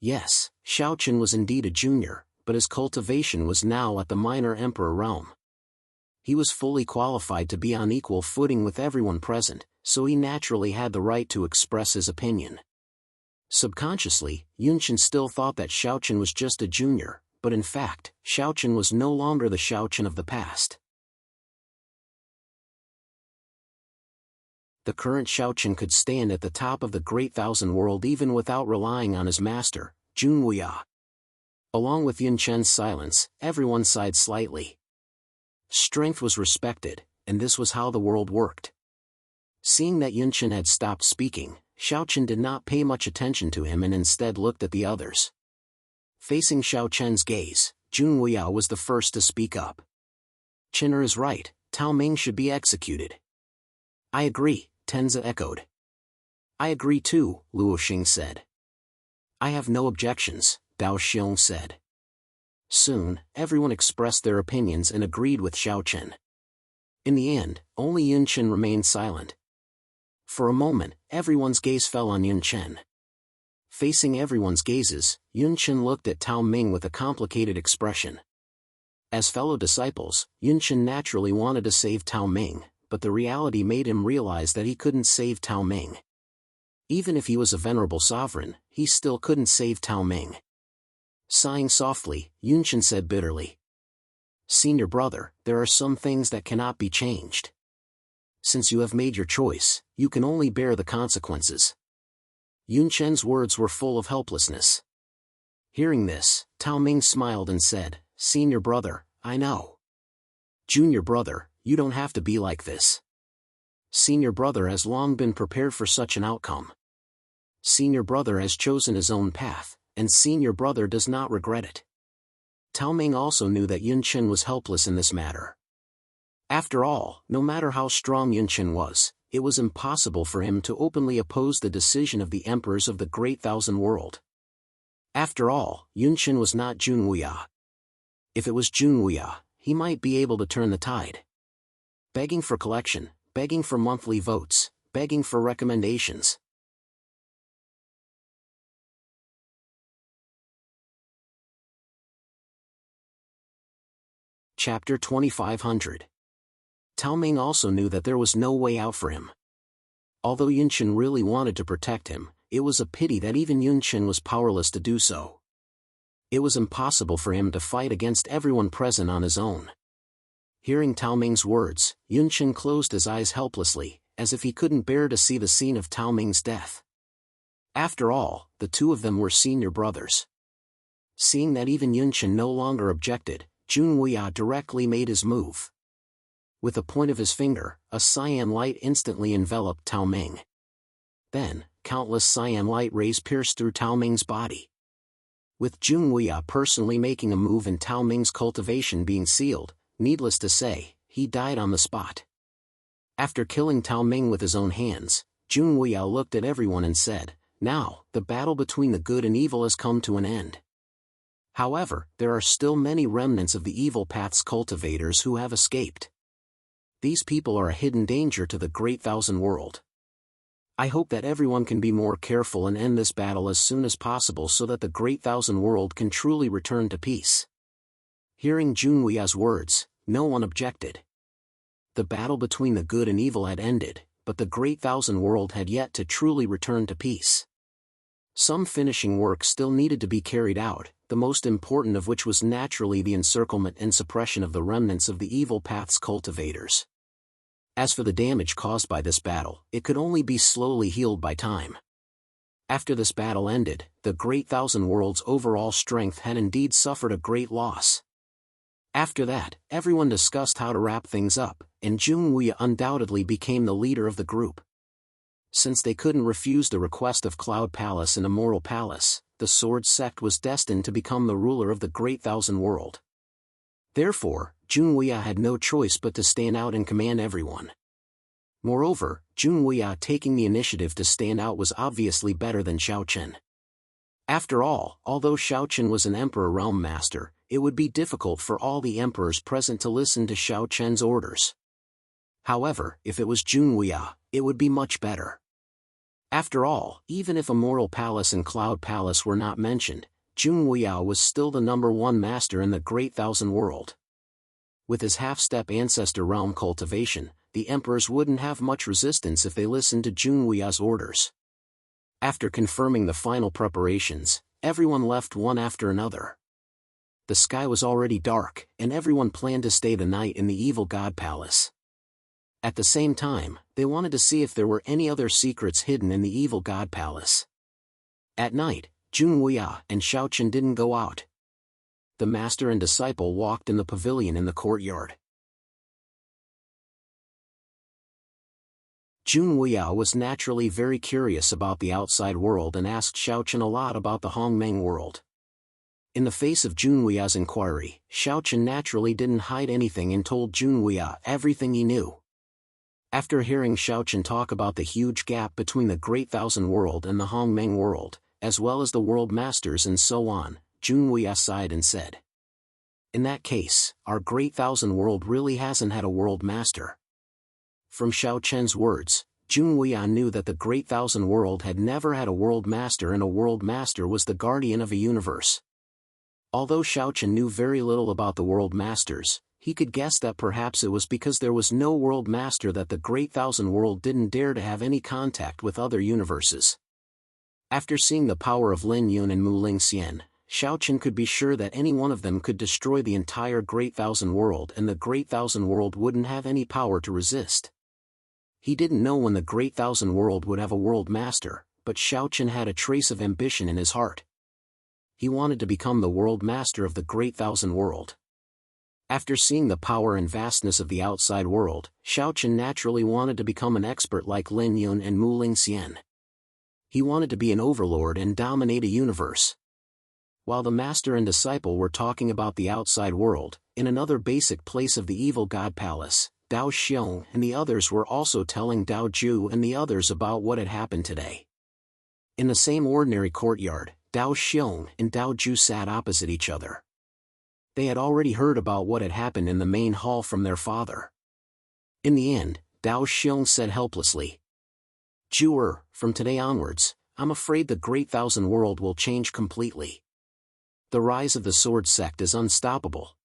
Yes, Xiaochen was indeed a junior, but his cultivation was now at the minor emperor realm. He was fully qualified to be on equal footing with everyone present, so he naturally had the right to express his opinion. Subconsciously, Yun Chen still thought that Xiaochen was just a junior, but in fact, Xiaochen was no longer the Xiaochen of the past. The current Xiaochen could stand at the top of the Great Thousand World even without relying on his master, Jun Wuya. Along with Yun Chen's silence, everyone sighed slightly. Strength was respected, and this was how the world worked. Seeing that Yun Chen had stopped speaking, Xiaochen did not pay much attention to him and instead looked at the others. Facing Xiaochen's gaze, Jun Wuya was the first to speak up. "Chen'er is right, Tao Ming should be executed. I agree, Tenza echoed. I agree too, Luo Xing said. I have no objections, Dao Xiong said. Soon, everyone expressed their opinions and agreed with Xiao Chen. In the end, only Yun Chen remained silent. For a moment, everyone's gaze fell on Yun Chen. Facing everyone's gazes, Yun Chen looked at Tao Ming with a complicated expression. As fellow disciples, Yun Chen naturally wanted to save Tao Ming, but the reality made him realize that he couldn't save Tao Ming. Even if he was a venerable sovereign, he still couldn't save Tao Ming. Sighing softly, Yun Chen said bitterly, Senior brother, there are some things that cannot be changed. Since you have made your choice, you can only bear the consequences. Yun Chen's words were full of helplessness. Hearing this, Tao Ming smiled and said, Senior brother, I know. Junior brother, you don't have to be like this. Senior brother has long been prepared for such an outcome. Senior brother has chosen his own path, and senior brother does not regret it. Tao Ming also knew that Yun Chen was helpless in this matter. After all, no matter how strong Yun Chen was, it was impossible for him to openly oppose the decision of the emperors of the Great Thousand World. After all, Yun Chen was not Jun Wuya. If it was Jun Wuya, he might be able to turn the tide. Begging for collection, begging for monthly votes, begging for recommendations. Chapter 2500. Tao Ming also knew that there was no way out for him. Although Yun Chen really wanted to protect him, it was a pity that even Yun Chen was powerless to do so. It was impossible for him to fight against everyone present on his own. Hearing Tao Ming's words, Yun Chen closed his eyes helplessly, as if he couldn't bear to see the scene of Tao Ming's death. After all, the two of them were senior brothers. Seeing that even Yun Chen no longer objected, Jun Wuya directly made his move. With a point of his finger, a cyan light instantly enveloped Tao Ming. Then, countless cyan light rays pierced through Tao Ming's body. With Jun Wuya personally making a move and Tao Ming's cultivation being sealed, needless to say, he died on the spot. After killing Tao Ming with his own hands, Jun Wuya looked at everyone and said, Now, the battle between the good and evil has come to an end. However, there are still many remnants of the evil path's cultivators who have escaped. These people are a hidden danger to the Great Thousand World. I hope that everyone can be more careful and end this battle as soon as possible so that the Great Thousand World can truly return to peace. Hearing Jun Wuya's words, no one objected. The battle between the good and evil had ended, but the Great Thousand World had yet to truly return to peace. Some finishing work still needed to be carried out, the most important of which was naturally the encirclement and suppression of the remnants of the evil path's cultivators. As for the damage caused by this battle, it could only be slowly healed by time. After this battle ended, the Great Thousand World's overall strength had indeed suffered a great loss. After that, everyone discussed how to wrap things up, and Jun Wuya undoubtedly became the leader of the group. Since they couldn't refuse the request of Cloud Palace and Immoral Palace, the Sword Sect was destined to become the ruler of the Great Thousand World. Therefore, Jun Wuya had no choice but to stand out and command everyone. Moreover, Jun Wuya taking the initiative to stand out was obviously better than Xiao Chen. After all, although Xiao Chen was an Emperor Realm Master, it would be difficult for all the emperors present to listen to Xiao Chen's orders. However, if it was Jun Wuya, it would be much better. After all, even if Immoral Palace and Cloud Palace were not mentioned, Jun Wuya was still the #1 master in the Great Thousand World. With his half-step ancestor realm cultivation, the emperors wouldn't have much resistance if they listened to Jun Wuya's orders. After confirming the final preparations, everyone left one after another. The sky was already dark, and everyone planned to stay the night in the Evil God Palace. At the same time, they wanted to see if there were any other secrets hidden in the Evil God Palace. At night, Jun Wuya and Xiao Chen didn't go out. The master and disciple walked in the pavilion in the courtyard. Jun Wuya was naturally very curious about the outside world and asked Xiao Chen a lot about the Hongmeng world. In the face of Junhui's inquiry, Xiaochen naturally didn't hide anything and told Junhui everything he knew. After hearing Xiaochen talk about the huge gap between the Great Thousand World and the Hongmeng World, as well as the World Masters and so on, Junhui sighed and said, "In that case, our Great Thousand World really hasn't had a World Master." From Xiaochen's words, Junhui knew that the Great Thousand World had never had a World Master, and a World Master was the guardian of a universe. Although Xiaochen knew very little about the World Masters, he could guess that perhaps it was because there was no World Master that the Great Thousand World didn't dare to have any contact with other universes. After seeing the power of Lin Yun and Mu Ling Xian, Xiaochen could be sure that any one of them could destroy the entire Great Thousand World, and the Great Thousand World wouldn't have any power to resist. He didn't know when the Great Thousand World would have a World Master, but Xiaochen had a trace of ambition in his heart. He wanted to become the World Master of the Great Thousand World. After seeing the power and vastness of the outside world, Xiaochen naturally wanted to become an expert like Lin Yun and Mu Ling Xian. He wanted to be an overlord and dominate a universe. While the master and disciple were talking about the outside world, in another basic place of the evil god palace, Dao Xiong and the others were also telling Dao Ju and the others about what had happened today. In the same ordinary courtyard, Dao Xiong and Dao Ju sat opposite each other. They had already heard about what had happened in the main hall from their father. In the end, Dao Xiong said helplessly, "Ju, from today onwards, I'm afraid the Great Thousand World will change completely. The rise of the Sword Sect is unstoppable."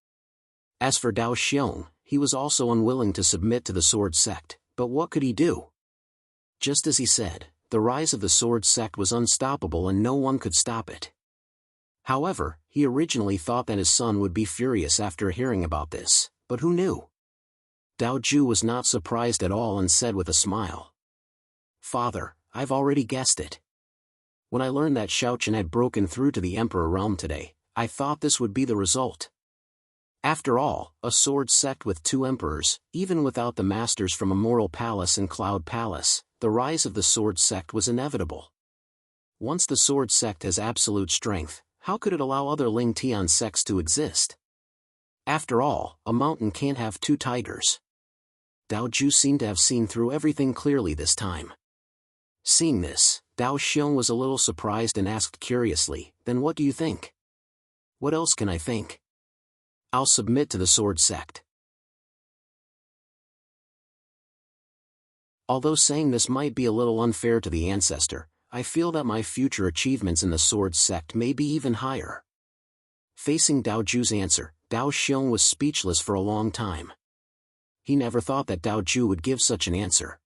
As for Dao Xiong, he was also unwilling to submit to the Sword Sect, but what could he do? Just as he said, the rise of the Sword Sect was unstoppable and no one could stop it. However, he originally thought that his son would be furious after hearing about this, but who knew? Dao Ju was not surprised at all and said with a smile, "Father, I've already guessed it. When I learned that Xiaochen had broken through to the Emperor realm today, I thought this would be the result. After all, a sword sect with two emperors, even without the masters from Immortal Palace and Cloud Palace, the rise of the sword sect was inevitable. Once the sword sect has absolute strength, how could it allow other Ling Tian sects to exist? After all, a mountain can't have two tigers." Dao Ju seemed to have seen through everything clearly this time. Seeing this, Dao Xiong was a little surprised and asked curiously, "Then what do you think?" "What else can I think? I'll submit to the sword sect." Although saying this might be a little unfair to the ancestor, I feel that my future achievements in the sword sect may be even higher. Facing Dao Ju's answer, Dao Xiong was speechless for a long time. He never thought that Dao Ju would give such an answer.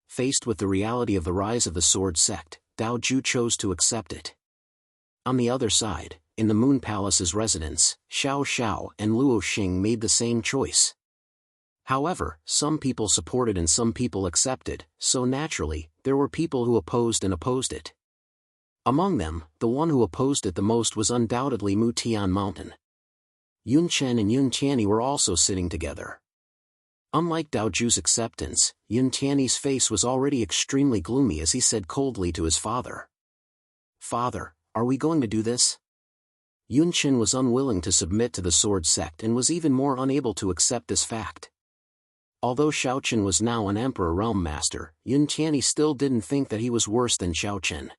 Faced with the reality of the rise of the sword sect, Dao Ju chose to accept it. On the other side, in the Moon Palace's residence, Xiao Xiao and Luo Xing made the same choice. However, some people supported and some people accepted, so naturally, there were people who opposed and opposed it. Among them, the one who opposed it the most was undoubtedly Mu Tian Mountain. Yun Chen and Yun Tianyi were also sitting together. Unlike Dao Ju's acceptance, Yun Tianyi's face was already extremely gloomy as he said coldly to his father, "Father, are we going to do this?" Yun Chen was unwilling to submit to the sword sect and was even more unable to accept this fact. Although Xiaochen was now an Emperor Realm Master, Yun Tianyi still didn't think that he was worse than Xiaochen.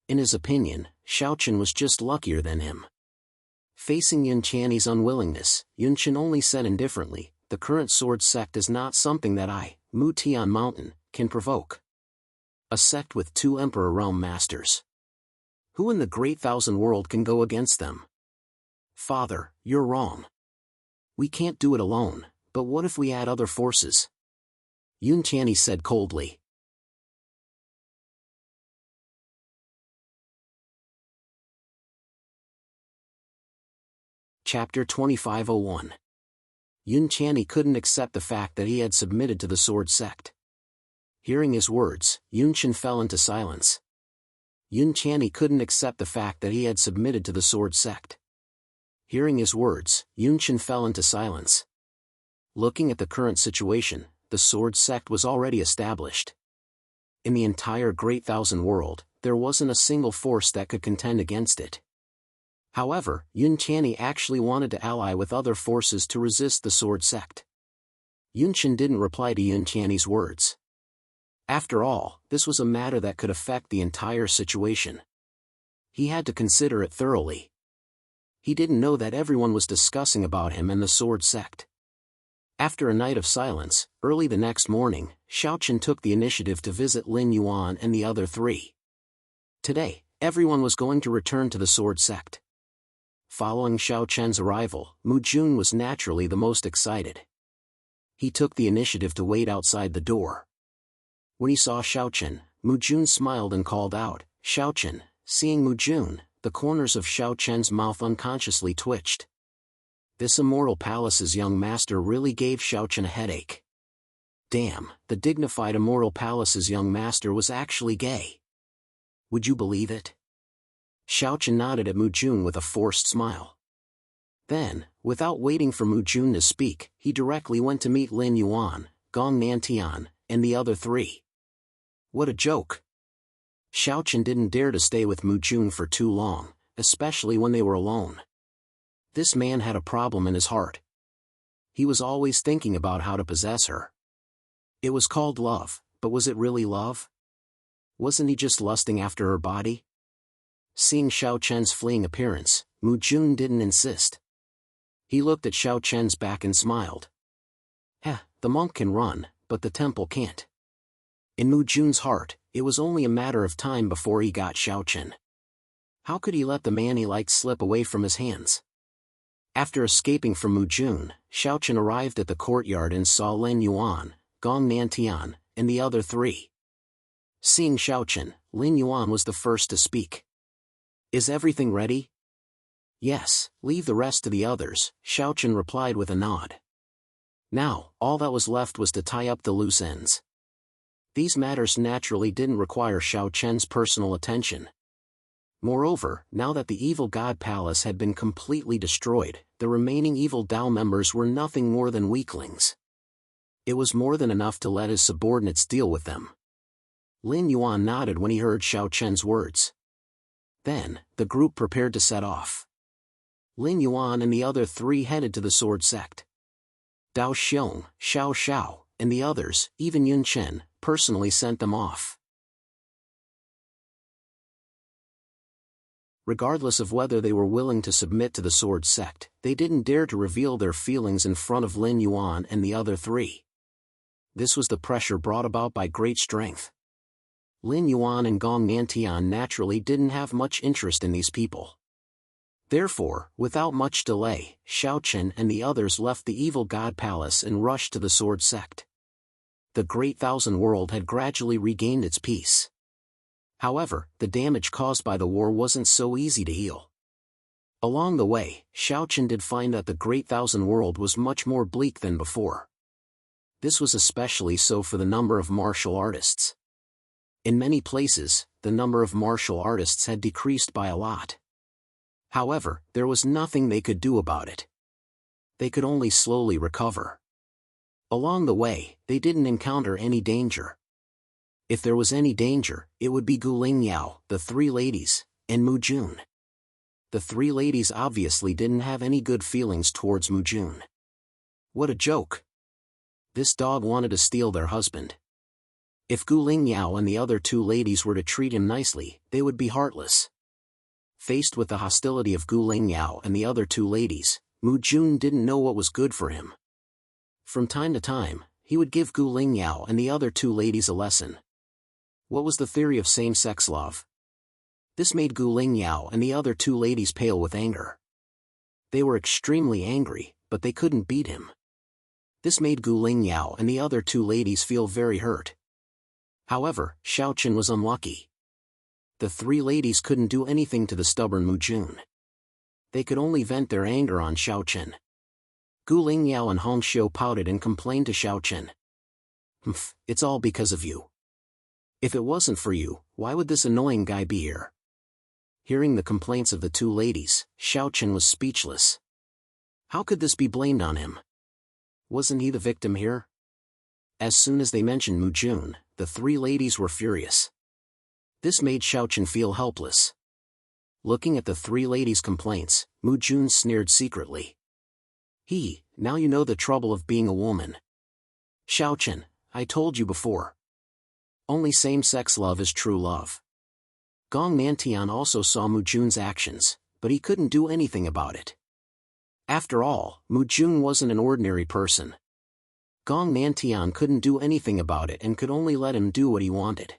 In his opinion, Xiaochen was just luckier than him. Facing Yun Tianyi's unwillingness, Yun Chen only said indifferently, "The current sword sect is not something that I, Mu Tian Mountain, can provoke. A sect with two Emperor Realm Masters. Who in the Great Thousand World can go against them?" "Father, you're wrong. We can't do it alone, but what if we add other forces?" Yun Tianyi said coldly. Chapter 2501. Yun Tianyi couldn't accept the fact that he had submitted to the sword sect. Hearing his words, Yun Chen fell into silence. Yun Tianyi couldn't accept the fact that he had submitted to the sword sect. Hearing his words, Yun Chen fell into silence. Looking at the current situation, the sword sect was already established. In the entire Great Thousand World, there wasn't a single force that could contend against it. However, Yun Tianyi actually wanted to ally with other forces to resist the sword sect. Yun Chen didn't reply to Yun Tianyi's words. After all, this was a matter that could affect the entire situation. He had to consider it thoroughly. He didn't know that everyone was discussing about him and the sword sect. After a night of silence, early the next morning, Xiaochen took the initiative to visit Lin Yuan and the other three. Today, everyone was going to return to the sword sect. Following Xiaochen's arrival, Mu Jun was naturally the most excited. He took the initiative to wait outside the door. When he saw Xiaochen, Mu Jun smiled and called out, "Xiaochen." Seeing Mu Jun, the corners of Xiaochen's mouth unconsciously twitched. This Immortal Palace's young master really gave Xiaochen a headache. Damn, the dignified Immortal Palace's young master was actually gay. Would you believe it? Xiaochen nodded at Mu Jun with a forced smile. Then, without waiting for Mu Jun to speak, he directly went to meet Lin Yuan, Gong Nantian, and the other three. What a joke! Xiaochen didn't dare to stay with Mu Jun for too long, especially when they were alone. This man had a problem in his heart. He was always thinking about how to possess her. It was called love, but was it really love? Wasn't he just lusting after her body? Seeing Xiaochen's fleeing appearance, Mu Jun didn't insist. He looked at Xiaochen's back and smiled. The monk can run, but the temple can't. In Mu Jun's heart, it was only a matter of time before he got Xiaochen. How could he let the man he liked slip away from his hands? After escaping from Mu Jun, Xiaochen arrived at the courtyard and saw Lin Yuan, Gong Nantian, and the other three. Seeing Xiaochen, Lin Yuan was the first to speak. Is everything ready? Yes, leave the rest to the others, Xiaochen replied with a nod. Now, all that was left was to tie up the loose ends. These matters naturally didn't require Xiaochen's personal attention. Moreover, now that the evil god palace had been completely destroyed, the remaining evil Dao members were nothing more than weaklings. It was more than enough to let his subordinates deal with them. Lin Yuan nodded when he heard Xiaochen's words. Then, the group prepared to set off. Lin Yuan and the other three headed to the sword sect. Dao Xiong, Xiao Xiao, and the others, even Yun Chen, personally sent them off. Regardless of whether they were willing to submit to the sword sect, they didn't dare to reveal their feelings in front of Lin Yuan and the other three. This was the pressure brought about by great strength. Lin Yuan and Gong Nantian naturally didn't have much interest in these people. Therefore, without much delay, Xiaochen and the others left the evil god palace and rushed to the sword sect. The Great Thousand World had gradually regained its peace. However, the damage caused by the war wasn't so easy to heal. Along the way, Xiaochen did find that the Great Thousand World was much more bleak than before. This was especially so for the number of martial artists. In many places, the number of martial artists had decreased by a lot. However, there was nothing they could do about it. They could only slowly recover. Along the way, they didn't encounter any danger. If there was any danger, it would be Guling Yao, the three ladies, and Mu Jun. The three ladies obviously didn't have any good feelings towards Mu Jun. What a joke! This dog wanted to steal their husband. If Guling Yao and the other two ladies were to treat him nicely, they would be heartless. Faced with the hostility of Guling Yao and the other two ladies, Mu Jun didn't know what was good for him. From time to time, he would give Guling Yao and the other two ladies a lesson. What was the theory of same-sex love? This made Guling Yao and the other two ladies pale with anger. They were extremely angry, but they couldn't beat him. This made Guling Yao and the other two ladies feel very hurt. However, Xiaochen was unlucky. The three ladies couldn't do anything to the stubborn Mu Jun. They could only vent their anger on Xiaochen. Guling Yao and Hong Xiu pouted and complained to Xiaochen. It's all because of you. If it wasn't for you, why would this annoying guy be here? Hearing the complaints of the two ladies, Xiaochen was speechless. How could this be blamed on him? Wasn't he the victim here? As soon as they mentioned Mu Jun, the three ladies were furious. This made Xiaochen feel helpless. Looking at the three ladies' complaints, Mu Jun sneered secretly. Now you know the trouble of being a woman. Xiaochen, I told you before. Only same-sex love is true love. Gong Nantian also saw Mu Jun's actions, but he couldn't do anything about it. After all, Mu Jun wasn't an ordinary person. Gong Nantian couldn't do anything about it and could only let him do what he wanted.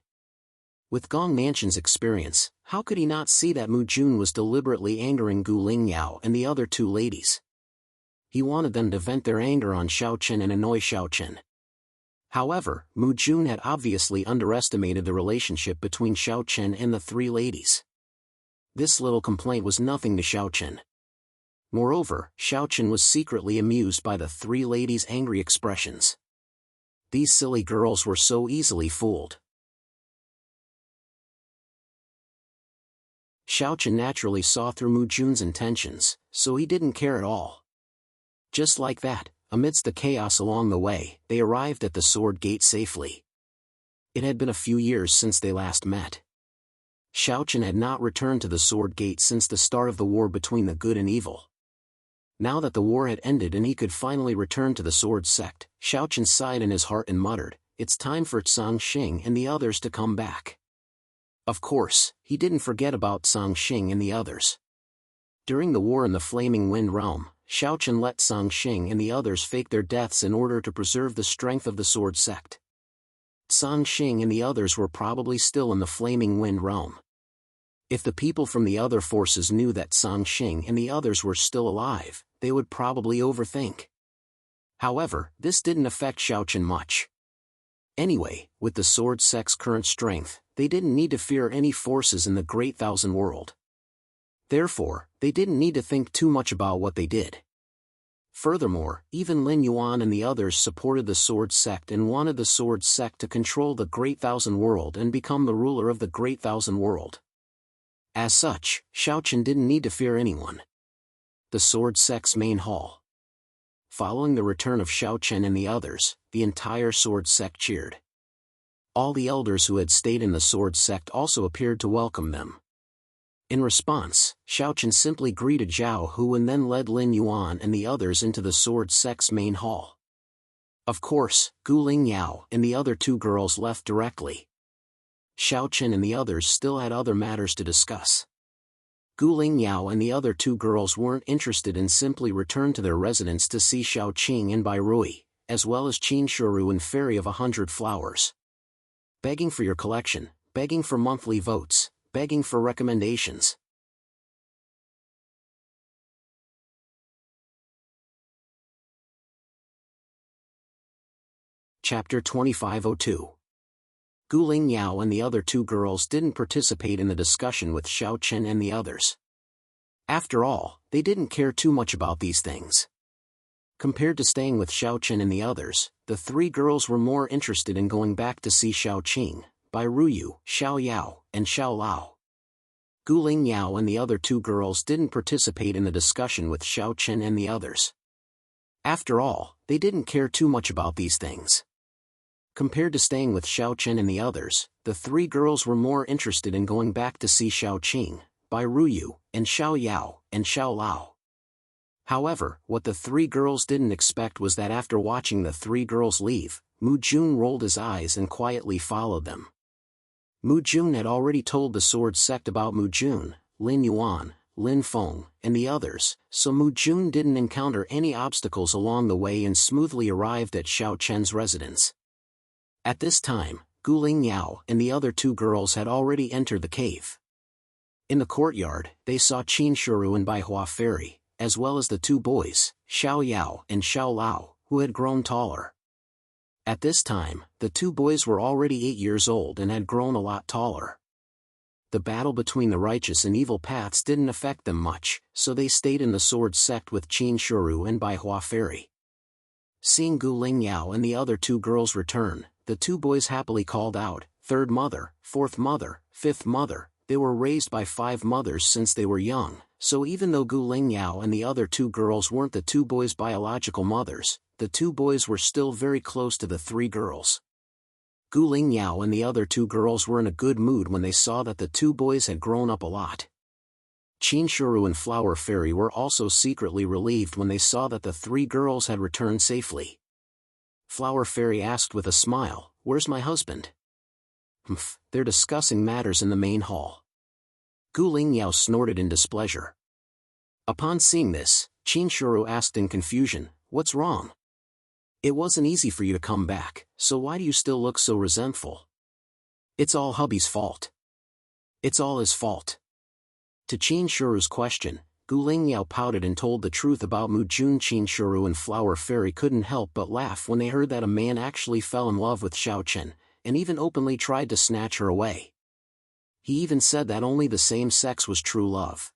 With Gong Nantian's experience, how could he not see that Mu Jun was deliberately angering Gu Lingyao and the other two ladies? He wanted them to vent their anger on Xiaochen and annoy Xiaochen. However, Mu Jun had obviously underestimated the relationship between Xiaochen and the three ladies. This little complaint was nothing to Xiaochen. Moreover, Xiaochen was secretly amused by the three ladies' angry expressions. These silly girls were so easily fooled. Xiaochen naturally saw through Mu Jun's intentions, so he didn't care at all. Just like that, amidst the chaos along the way, they arrived at the Sword Gate safely. It had been a few years since they last met. Xiaochen had not returned to the Sword Gate since the start of the war between the good and evil. Now that the war had ended and he could finally return to the Sword Sect, Xiaochen sighed in his heart and muttered, "It's time for Zhang Xing and the others to come back." Of course, he didn't forget about Zhang Xing and the others. During the war in the Flaming Wind Realm, Xiaochen let Zhang Xing and the others fake their deaths in order to preserve the strength of the Sword Sect. Zhang Xing and the others were probably still in the Flaming Wind Realm. If the people from the other forces knew that Zhang Xing and the others were still alive, they would probably overthink. However, this didn't affect Xiaochen much. Anyway, with the Sword Sect's current strength, they didn't need to fear any forces in the Great Thousand World. Therefore, they didn't need to think too much about what they did. Furthermore, even Lin Yuan and the others supported the Sword Sect and wanted the Sword Sect to control the Great Thousand World and become the ruler of the Great Thousand World. As such, Xiaochen didn't need to fear anyone. The Sword Sect's main hall. Following the return of Xiaochen and the others, the entire Sword Sect cheered. All the elders who had stayed in the Sword Sect also appeared to welcome them. In response, Xiaochen simply greeted Zhao Hu and then led Lin Yuan and the others into the Sword Sect's main hall. Of course, Gu Lingyao and the other two girls left directly. Xiaochen and the others still had other matters to discuss. Gu Lingyao and the other two girls weren't interested and simply returned to their residence to see Xiaoqing and Bai Rui, as well as Qin Shuru and Fairy of 100 Flowers. Begging for your collection, begging for monthly votes, begging for recommendations. Chapter 2502. Gu Lingyao and the other two girls didn't participate in the discussion with Xiaochen and the others. After all, they didn't care too much about these things. Compared to staying with Xiaochen and the others, the three girls were more interested in going back to see Xiaoqing, Bai Ruyu, Xiao Yao, and Xiao Lao. Gu Lingyao and the other two girls didn't participate in the discussion with Xiaochen and the others. After all, they didn't care too much about these things. Compared to staying with Xiaochen and the others, the three girls were more interested in going back to see Xiaoqing, Bai Ruyu, and Xiao Yao, and Xiao Lao. However, what the three girls didn't expect was that after watching the three girls leave, Mu Jun rolled his eyes and quietly followed them. Mu Jun had already told the Sword Sect about Mu Jun, Lin Yuan, Lin Feng, and the others, so Mu Jun didn't encounter any obstacles along the way and smoothly arrived at Xiaochen's residence. At this time, Gu Lingyao and the other two girls had already entered the cave. In the courtyard, they saw Qin Shuru and Bai Hua Fairy, as well as the two boys, Xiao Yao and Xiao Lao, who had grown taller. At this time, the two boys were already 8 years old and had grown a lot taller. The battle between the righteous and evil paths didn't affect them much, so they stayed in the Sword Sect with Qin Shuru and Bai Hua Fairy. Seeing Gu Lingyao and the other two girls return, the two boys happily called out, "Third mother, fourth mother, fifth mother." They were raised by 5 mothers since they were young, so even though Gu Lingyao and the other two girls weren't the two boys' biological mothers, the two boys were still very close to the 3 girls. Gu Lingyao and the other two girls were in a good mood when they saw that the two boys had grown up a lot. Shuru and Flower Fairy were also secretly relieved when they saw that the three girls had returned safely. Flower Fairy asked with a smile, "Where's my husband?" "Humph, they're discussing matters in the main hall." Gu Lingyao snorted in displeasure. Upon seeing this, Shuru asked in confusion, "What's wrong? It wasn't easy for you to come back, so why do you still look so resentful?" "It's all hubby's fault." "It's all his fault." To Shuru's question, Gu Lingyao pouted and told the truth about Mujun. Shuru and Flower Fairy couldn't help but laugh when they heard that a man actually fell in love with Xiao Chen, and even openly tried to snatch her away. He even said that only the same sex was true love.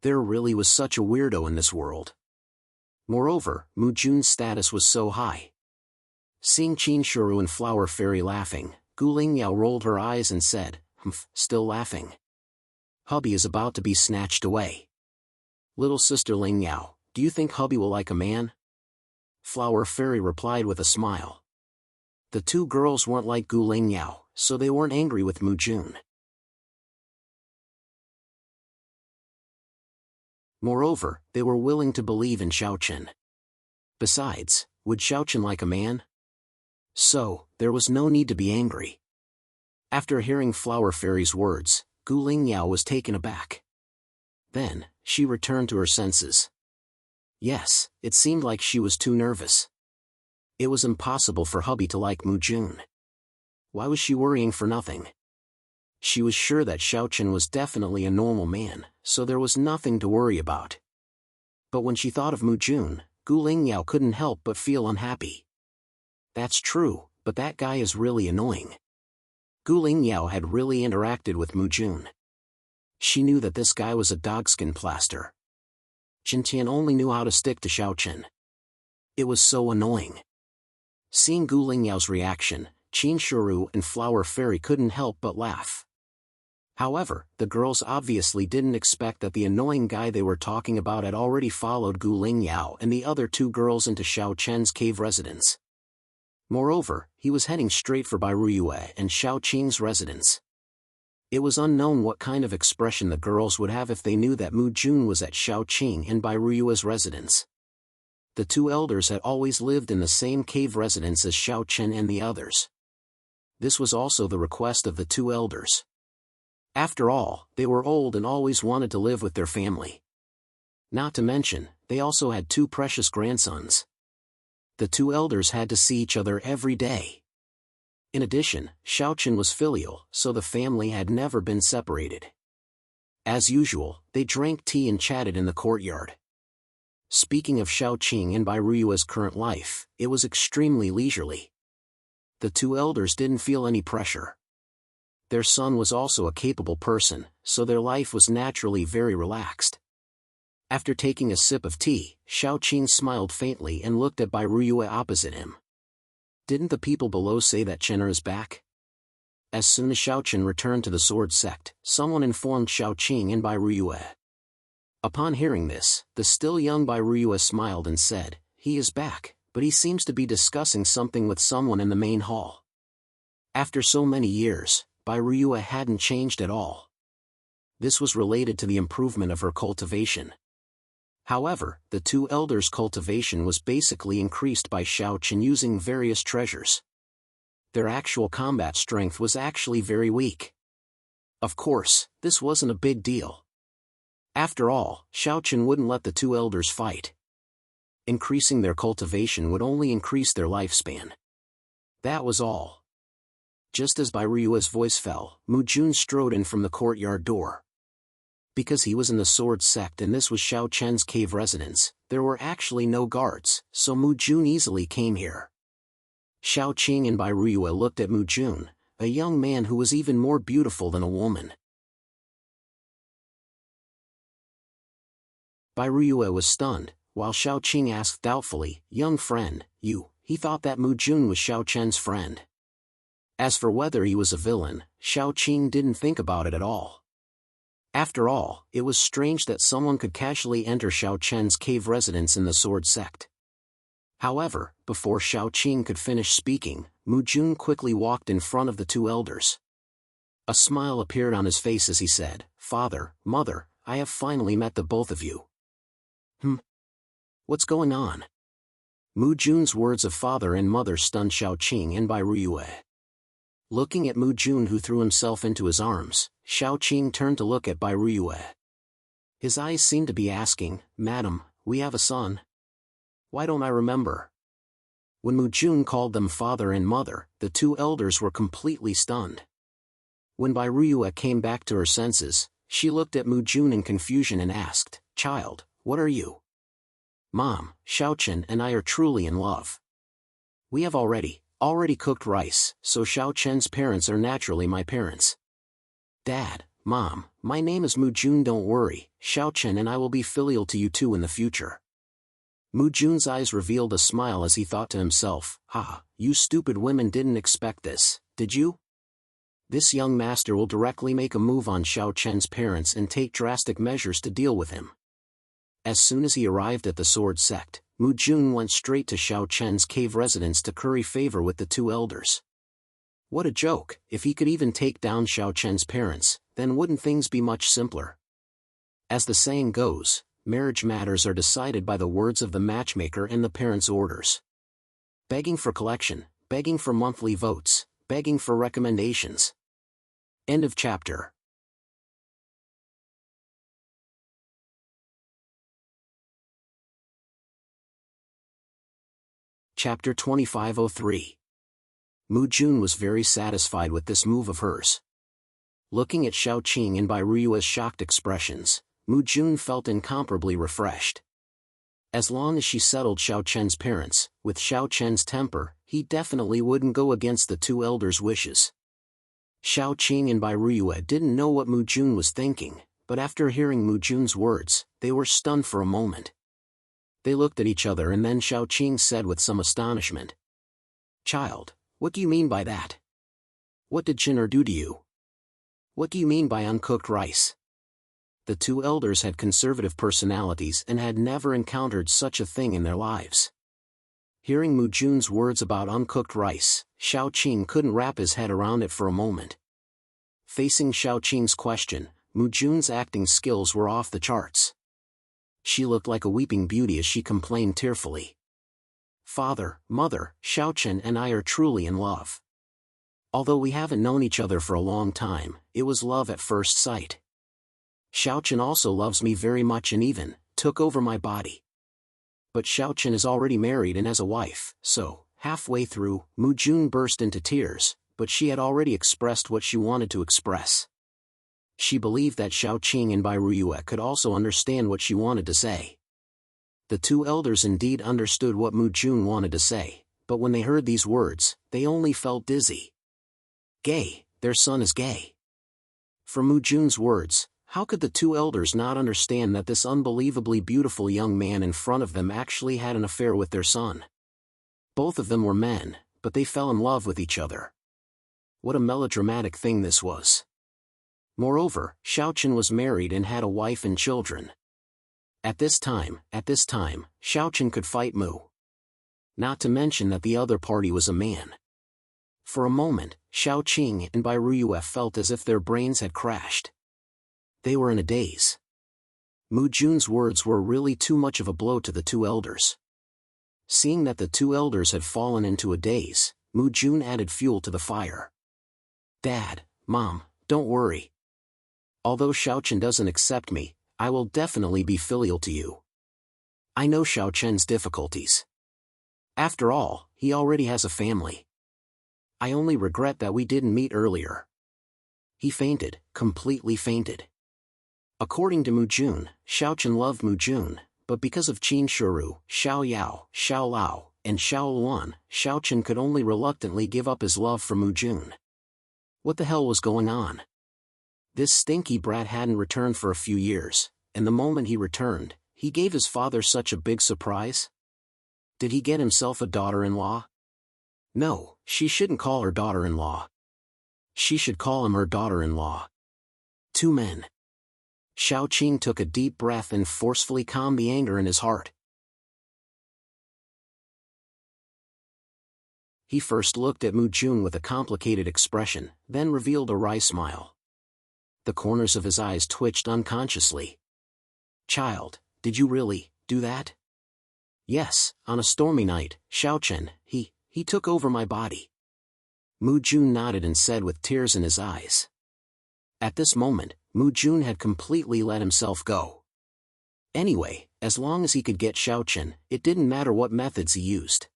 There really was such a weirdo in this world. Moreover, Mujun's status was so high. Seeing Shuru and Flower Fairy laughing, Gu Lingyao rolled her eyes and said, "Humph, still laughing? Hubby is about to be snatched away. Little sister Lingyao, do you think hubby will like a man?" Flower Fairy replied with a smile. The two girls weren't like Gu Lingyao, so they weren't angry with Mujun. Moreover, they were willing to believe in Xiao Chen. Besides, would Xiao Chen like a man? So, there was no need to be angry. After hearing Flower Fairy's words, Gu Lingyao was taken aback. Then, she returned to her senses. Yes, it seemed like she was too nervous. It was impossible for hubby to like Mujun. Why was she worrying for nothing? She was sure that Xiao Chen was definitely a normal man, so there was nothing to worry about. But when she thought of Mujun, Gu Lingyao couldn't help but feel unhappy. That's true, but that guy is really annoying. Gu Lingyao had really interacted with Mujun. She knew that this guy was a dogskin plaster. Tian only knew how to stick to Xiao Chen. It was so annoying. Seeing Gu Lingyao's reaction, Shuru and Flower Fairy couldn't help but laugh. However, the girls obviously didn't expect that the annoying guy they were talking about had already followed Gu Lingyao and the other two girls into Xiao Chen's cave residence. Moreover, he was heading straight for Bairuyue and Xiao Qing's residence. It was unknown what kind of expression the girls would have if they knew that Mujun was at Xiao Qing and Bairuyue's residence. The two elders had always lived in the same cave residence as Xiao Chen and the others. This was also the request of the two elders. After all, they were old and always wanted to live with their family. Not to mention, they also had two precious grandsons. The two elders had to see each other every day. In addition, Xiao Chen was filial, so the family had never been separated. As usual, they drank tea and chatted in the courtyard. Speaking of Xiao Qing and Bairuyue's current life, it was extremely leisurely. The two elders didn't feel any pressure. Their son was also a capable person, so their life was naturally very relaxed. After taking a sip of tea, Xiao Qing smiled faintly and looked at Bairuyue opposite him. Didn't the people below say that Chener is back? As soon as Xiao Chen returned to the sword sect, someone informed Xiao Qing and Bairuyue. Upon hearing this, the still young Bairuyue smiled and said, "He is back, but he seems to be discussing something with someone in the main hall." After so many years, Bairuyue hadn't changed at all. This was related to the improvement of her cultivation. However, the two elders' cultivation was basically increased by Xiao Chen using various treasures. Their actual combat strength was actually very weak. Of course, this wasn't a big deal. After all, Xiao Chen wouldn't let the two elders fight. Increasing their cultivation would only increase their lifespan. That was all. Just as Bairuyue's voice fell, Mujun strode in from the courtyard door. Because he was in the sword sect and this was Xiao Chen's cave residence, there were actually no guards, so Mujun easily came here. Xiao Qing and Bairuyue looked at Mujun, a young man who was even more beautiful than a woman. Bairuyue was stunned, while Xiao Qing asked doubtfully, "Young friend, he thought that Mujun was Xiao Chen's friend." As for whether he was a villain, Xiao Qing didn't think about it at all. After all, it was strange that someone could casually enter Xiao Chen's cave residence in the sword sect. However, before Xiao Qing could finish speaking, Mujun quickly walked in front of the two elders. A smile appeared on his face as he said, "Father, Mother, I have finally met the both of you. What's going on? Mu Jun's words of father and mother stunned Xiaoqing and Bai Ruiyue. Looking at Mu Jun, who threw himself into his arms, Xiaoqing turned to look at Bai Ruiyue. His eyes seemed to be asking, "Madam, we have a son? Why don't I remember?" When Mu Jun called them father and mother, the two elders were completely stunned. When Bai Ruiyue came back to her senses, she looked at Mu Jun in confusion and asked, "Child, what are you?" "Mom, Xiaochen and I are truly in love. We have already cooked rice, so Xiaochen's parents are naturally my parents." "Dad, Mom, my name is Mu Jun, don't worry, Xiaochen and I will be filial to you too in the future." Mu Jun's eyes revealed a smile as he thought to himself, you stupid women didn't expect this, did you? This young master will directly make a move on Xiaochen's parents and take drastic measures to deal with him. As soon as he arrived at the sword sect, Mu Jun went straight to Xiaochen's cave residence to curry favor with the two elders. What a joke! If he could even take down Xiaochen's parents, then wouldn't things be much simpler? As the saying goes, marriage matters are decided by the words of the matchmaker and the parents' orders. Begging for collection, begging for monthly votes, begging for recommendations. End of chapter. Chapter 2503. Mu Jun was very satisfied with this move of hers. Looking at Xiaoqing and Bai Ruiyue's shocked expressions, Mu Jun felt incomparably refreshed. As long as she settled Xiaochen's parents, with Xiaochen's temper, he definitely wouldn't go against the two elders' wishes. Xiaoqing and Bai Ruiyue didn't know what Mu Jun was thinking, but after hearing Mu Jun's words, they were stunned for a moment. They looked at each other and then Xiaoqing said with some astonishment, "Child, what do you mean by that? What did Jin'er do to you? What do you mean by uncooked rice?" The two elders had conservative personalities and had never encountered such a thing in their lives. Hearing Mu Jun's words about uncooked rice, Xiaoqing couldn't wrap his head around it for a moment. Facing Xiaoqing's question, Mu Jun's acting skills were off the charts. She looked like a weeping beauty as she complained tearfully. "Father, Mother, Xiaochen and I are truly in love. Although we haven't known each other for a long time, it was love at first sight. Xiaochen also loves me very much and even took over my body. But Xiaochen is already married and has a wife, so," halfway through, Mu Jun burst into tears, but she had already expressed what she wanted to express. She believed that Xiaoqing and Bai Ruiyue could also understand what she wanted to say. The two elders indeed understood what Mu Jun wanted to say, but when they heard these words, they only felt dizzy. Gay, their son is gay. From Mu Jun's words, how could the two elders not understand that this unbelievably beautiful young man in front of them actually had an affair with their son? Both of them were men, but they fell in love with each other. What a melodramatic thing this was. Moreover, Xiaochen was married and had a wife and children. At this time, Xiaochen could fight Mu. Not to mention that the other party was a man. For a moment, Xiaoqing and Bai Ruiyue felt as if their brains had crashed. They were in a daze. Mu Jun's words were really too much of a blow to the two elders. Seeing that the two elders had fallen into a daze, Mu Jun added fuel to the fire. "Dad, Mom, don't worry. Although Xiaochen doesn't accept me, I will definitely be filial to you. I know Xiaochen's difficulties. After all, he already has a family. I only regret that we didn't meet earlier." He fainted, completely fainted. According to Mu Jun, Xiaochen loved Mu Jun, but because of Qin Shuru, Xiao Yao, Xiao Lao, and Xiao Luan, Xiaochen could only reluctantly give up his love for Mu Jun. What the hell was going on? This stinky brat hadn't returned for a few years, and the moment he returned, he gave his father such a big surprise? Did he get himself a daughter-in-law? No, she shouldn't call her daughter-in-law. She should call him her daughter-in-law. Two men. Xiaoqing took a deep breath and forcefully calmed the anger in his heart. He first looked at Mu Jun with a complicated expression, then revealed a wry smile. The corners of his eyes twitched unconsciously. Child, did you really do that? Yes, on a stormy night, Xiaochen, he took over my body. Mu Jun nodded and said with tears in his eyes. At this moment, Mu Jun had completely let himself go. Anyway, as long as he could get Xiaochen, it didn't matter what methods he used.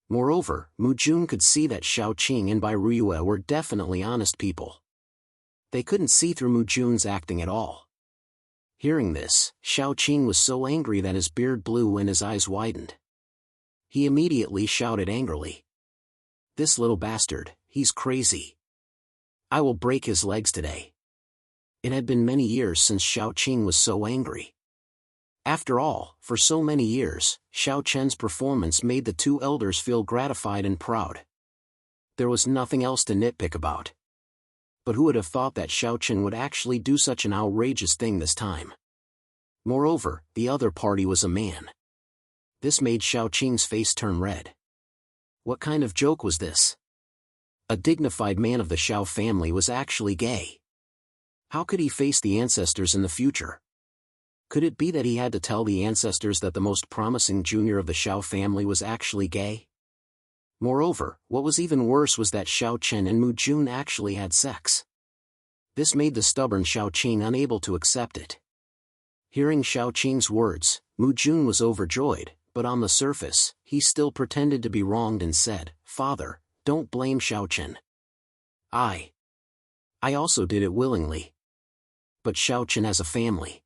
Moreover, Mu Jun could see that Xiao Qing and Bai Ruiyue were definitely honest people. They couldn't see through Mu Jun's acting at all. Hearing this, Xiao Qing was so angry that his beard blew and his eyes widened. He immediately shouted angrily. This little bastard, he's crazy. I will break his legs today. It had been many years since Xiao Qing was so angry. After all, for so many years, Xiao Chen's performance made the two elders feel gratified and proud. There was nothing else to nitpick about. But who would have thought that Xiao Chen would actually do such an outrageous thing this time? Moreover, the other party was a man. This made Xiao Qing's face turn red. What kind of joke was this? A dignified man of the Xiao family was actually gay. How could he face the ancestors in the future? Could it be that he had to tell the ancestors that the most promising junior of the Xiao family was actually gay? Moreover, what was even worse was that Xiao Chen and Mu Jun actually had sex. This made the stubborn Xiao Qing unable to accept it. Hearing Xiao Qing's words, Mu Jun was overjoyed, but on the surface, he still pretended to be wronged and said, "Father, don't blame Xiao Chen. I also did it willingly. But Xiao Chen has a family.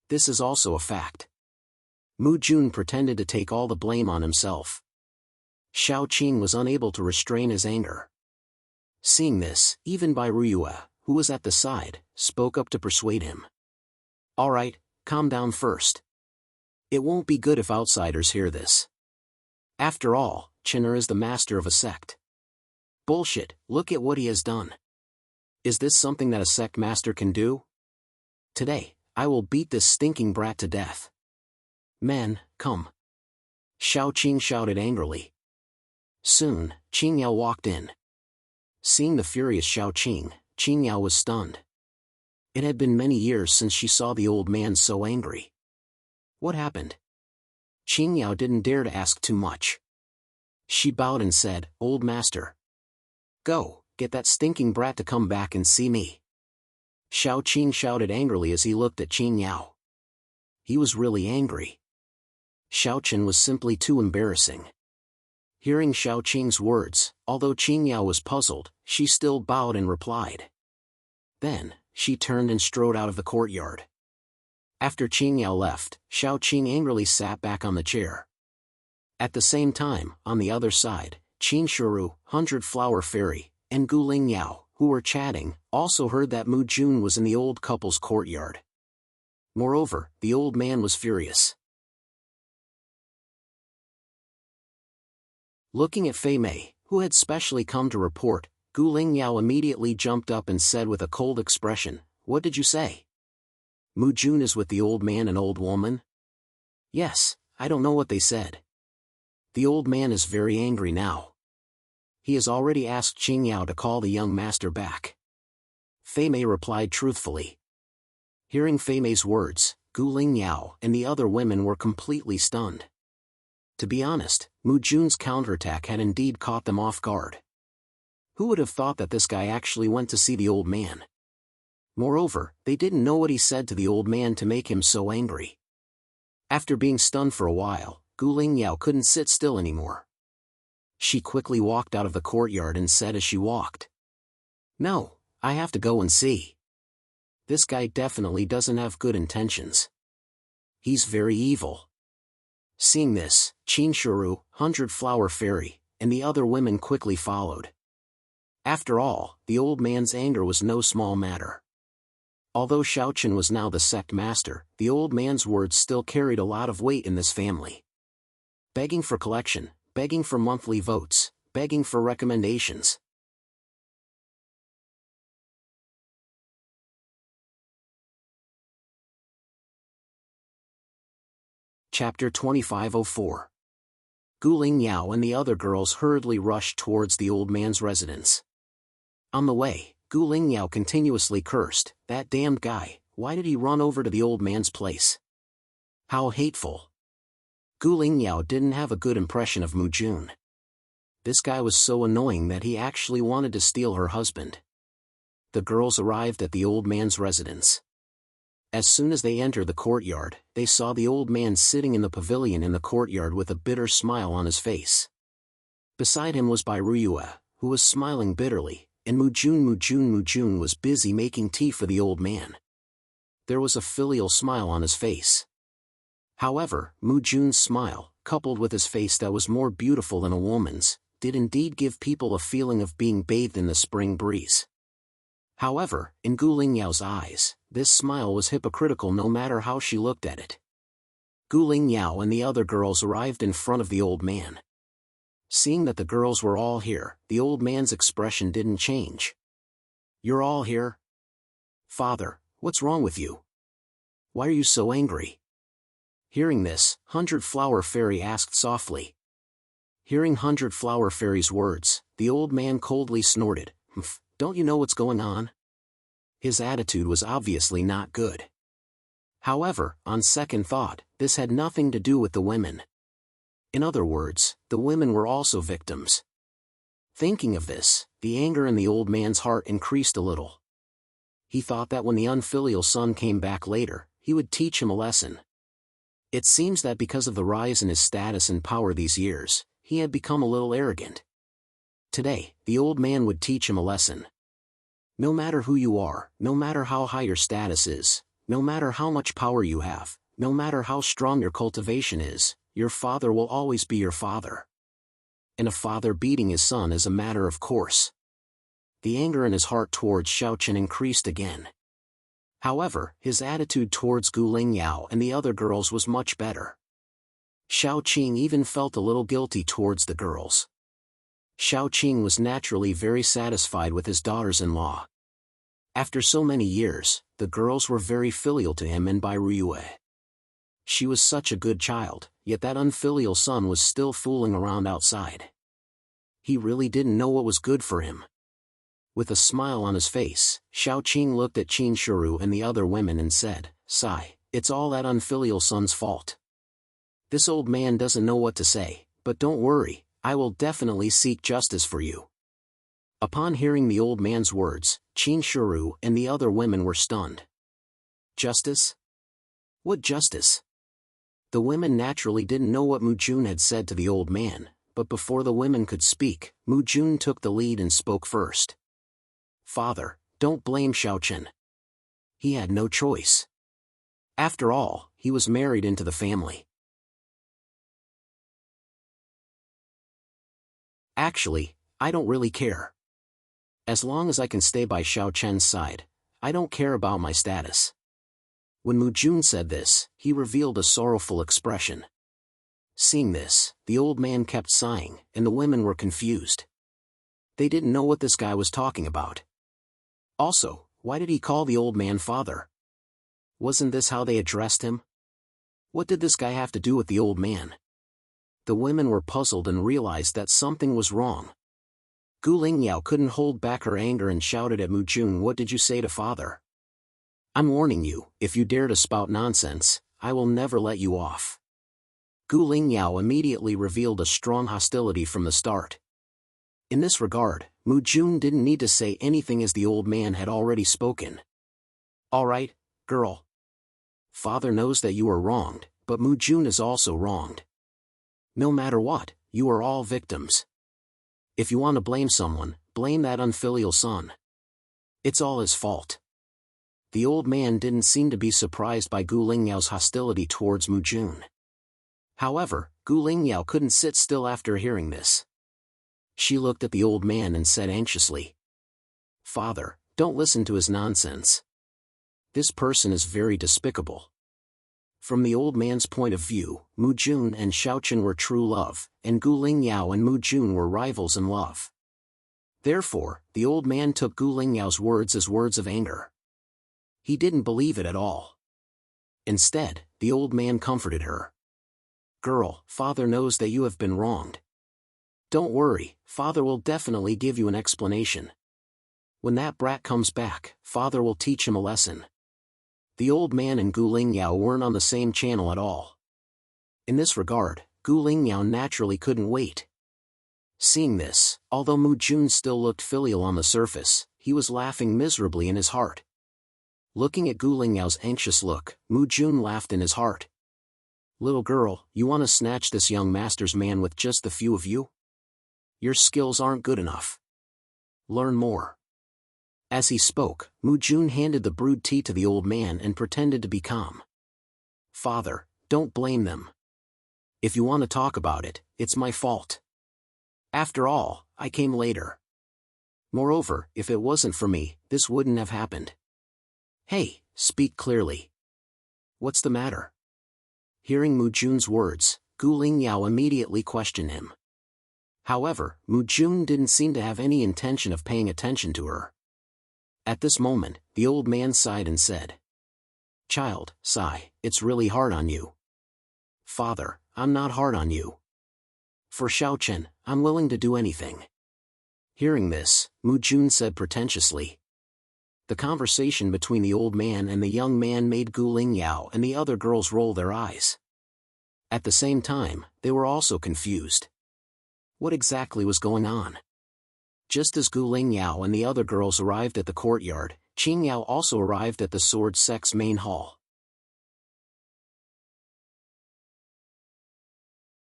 This is also a fact." Mu Jun pretended to take all the blame on himself. Xiao Qing was unable to restrain his anger. Seeing this, even Bai Ruiyue, who was at the side, spoke up to persuade him. All right, calm down first. It won't be good if outsiders hear this. After all, Chen'er is the master of a sect. Bullshit, look at what he has done. Is this something that a sect master can do? Today, I will beat this stinking brat to death. Men, come. Xiao Qing shouted angrily. Soon, Qing Yao walked in. Seeing the furious Xiao Qing, Qing Yao was stunned. It had been many years since she saw the old man so angry. What happened? Qing Yao didn't dare to ask too much. She bowed and said, Old master. Go, get that stinking brat to come back and see me. Xiao Qing shouted angrily as he looked at Qing Yao. He was really angry. Xiao Chen was simply too embarrassing. Hearing Xiao Qing's words, although Qing Yao was puzzled, she still bowed and replied. Then, she turned and strode out of the courtyard. After Qing Yao left, Xiao Qing angrily sat back on the chair. At the same time, on the other side, Qin Shuru, 100-Flower Fairy, and Gu Ling Yao, who were chatting, also heard that Mu Jun was in the old couple's courtyard. Moreover, the old man was furious. Looking at Fei Mei, who had specially come to report, Gu Ling Yao immediately jumped up and said with a cold expression, What did you say? Mu Jun is with the old man and old woman? Yes, I don't know what they said. The old man is very angry now. He has already asked Qing Yao to call the young master back. Fei Mei replied truthfully. Hearing Fei Mei's words, Gu Ling Yao and the other women were completely stunned. To be honest, Mu Jun's counterattack had indeed caught them off guard. Who would have thought that this guy actually went to see the old man? Moreover, they didn't know what he said to the old man to make him so angry. After being stunned for a while, Gu Ling Yao couldn't sit still anymore. She quickly walked out of the courtyard and said as she walked, No, I have to go and see. This guy definitely doesn't have good intentions. He's very evil. Seeing this, Qin Shuru, 100-Flower Fairy, and the other women quickly followed. After all, the old man's anger was no small matter. Although Xiao Chen was now the sect master, the old man's words still carried a lot of weight in this family. Begging for collection, begging for monthly votes, begging for recommendations. Chapter 2504. Gu Ling Yao and the other girls hurriedly rushed towards the old man's residence. On the way, Gu Lingyao continuously cursed, "That damned guy, why did he run over to the old man's place? How hateful." Gu Lingyao didn't have a good impression of Mu Jun. This guy was so annoying that he actually wanted to steal her husband. The girls arrived at the old man's residence. As soon as they entered the courtyard, they saw the old man sitting in the pavilion in the courtyard with a bitter smile on his face. Beside him was Bai Ruyue, who was smiling bitterly, and Mu Jun was busy making tea for the old man. There was a filial smile on his face. However, Mu Jun's smile, coupled with his face that was more beautiful than a woman's, did indeed give people a feeling of being bathed in the spring breeze. However, in Gu Lingyao's eyes, this smile was hypocritical no matter how she looked at it. Gu Lingyao and the other girls arrived in front of the old man. Seeing that the girls were all here, the old man's expression didn't change. "You're all here? Father, what's wrong with you? Why are you so angry?" Hearing this, Hundred Flower Fairy asked softly. Hearing Hundred Flower Fairy's words, the old man coldly snorted, "Humph, don't you know what's going on?" His attitude was obviously not good. However, on second thought, this had nothing to do with the women. In other words, the women were also victims. Thinking of this, the anger in the old man's heart increased a little. He thought that when the unfilial son came back later, he would teach him a lesson. It seems that because of the rise in his status and power these years, he had become a little arrogant. Today, the old man would teach him a lesson. No matter who you are, no matter how high your status is, no matter how much power you have, no matter how strong your cultivation is, your father will always be your father. And a father beating his son is a matter of course. The anger in his heart towards Xiaochen increased again. However, his attitude towards Gu Lingyao and the other girls was much better. Xiaoqing even felt a little guilty towards the girls. Xiaoqing was naturally very satisfied with his daughters-in-law. After so many years, the girls were very filial to him and Bai Ruyue. She was such a good child, yet that unfilial son was still fooling around outside. He really didn't know what was good for him. With a smile on his face, Xiaoqing looked at Qin Shuru and the other women and said, "Sigh, it's all that unfilial son's fault. This old man doesn't know what to say, but don't worry, I will definitely seek justice for you." Upon hearing the old man's words, Qin Shuru and the other women were stunned. Justice? What justice? The women naturally didn't know what Mu Jun had said to the old man, but before the women could speak, Mu Jun took the lead and spoke first. "Father, don't blame Xiaochen. He had no choice. After all, he was married into the family. Actually, I don't really care. As long as I can stay by Xiaochen's side, I don't care about my status." When Mu Jun said this, he revealed a sorrowful expression. Seeing this, the old man kept sighing, and the women were confused. They didn't know what this guy was talking about. Also, why did he call the old man father? Wasn't this how they addressed him? What did this guy have to do with the old man? The women were puzzled and realized that something was wrong. Gu Lingyao couldn't hold back her anger and shouted at Mu Jun, "What did you say to father? I'm warning you, if you dare to spout nonsense, I will never let you off." Gu Lingyao immediately revealed a strong hostility from the start. In this regard, Mu Jun didn't need to say anything as the old man had already spoken. "All right, girl. Father knows that you are wronged, but Mu Jun is also wronged. No matter what, you are all victims. If you want to blame someone, blame that unfilial son. It's all his fault." The old man didn't seem to be surprised by Gu Lingyao's hostility towards Mu Jun. However, Gu Lingyao couldn't sit still after hearing this. She looked at the old man and said anxiously, "Father, don't listen to his nonsense. This person is very despicable." From the old man's point of view, Mu Jun and Xiaochen were true love, and Gu Lingyao and Mu Jun were rivals in love. Therefore, the old man took Gu Lingyao's words as words of anger. He didn't believe it at all. Instead, the old man comforted her. "Girl, father knows that you have been wronged. Don't worry, father will definitely give you an explanation. When that brat comes back, father will teach him a lesson. The old man and Gu Lingyao weren't on the same channel at all. In this regard, Gu Lingyao naturally couldn't wait. Seeing this, although Mu Jun still looked filial on the surface, he was laughing miserably in his heart. Looking at Gu Lingyao's anxious look, Mu Jun laughed in his heart. Little girl, you want to snatch this young master's man with just the few of you? Your skills aren't good enough. Learn more. As he spoke, Mu Jun handed the brewed tea to the old man and pretended to be calm. Father, don't blame them. If you want to talk about it, it's my fault. After all, I came later. Moreover, if it wasn't for me, this wouldn't have happened. Hey, speak clearly. What's the matter? Hearing Mu Jun's words, Gu Lingyao immediately questioned him. However, Mu Jun didn't seem to have any intention of paying attention to her. At this moment, the old man sighed and said, Child, sigh, it's really hard on you. Father, I'm not hard on you. For Xiaochen, I'm willing to do anything. Hearing this, Mu Jun said pretentiously. The conversation between the old man and the young man made Gu Lingyao and the other girls roll their eyes. At the same time, they were also confused. What exactly was going on? Just as Gu Lingyao and the other girls arrived at the courtyard, Qingyao also arrived at the sword sect's main hall.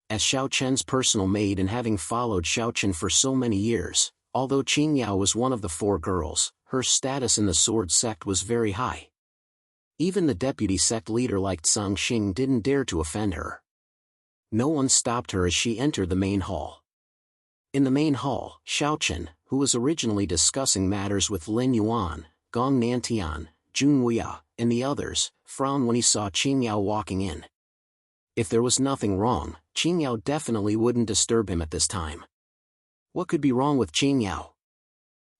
As Xiao Chen's personal maid and having followed Xiao Chen for so many years, although Qingyao was one of the 4 girls, her status in the sword sect was very high. Even the deputy sect leader like Zhang Xing didn't dare to offend her. No one stopped her as she entered the main hall. In the main hall, Xiao Chen, who was originally discussing matters with Lin Yuan, Gong Nantian, Jun Wuya, and the others, frowned when he saw Qingyao walking in. If there was nothing wrong, Qingyao definitely wouldn't disturb him at this time. What could be wrong with Qingyao?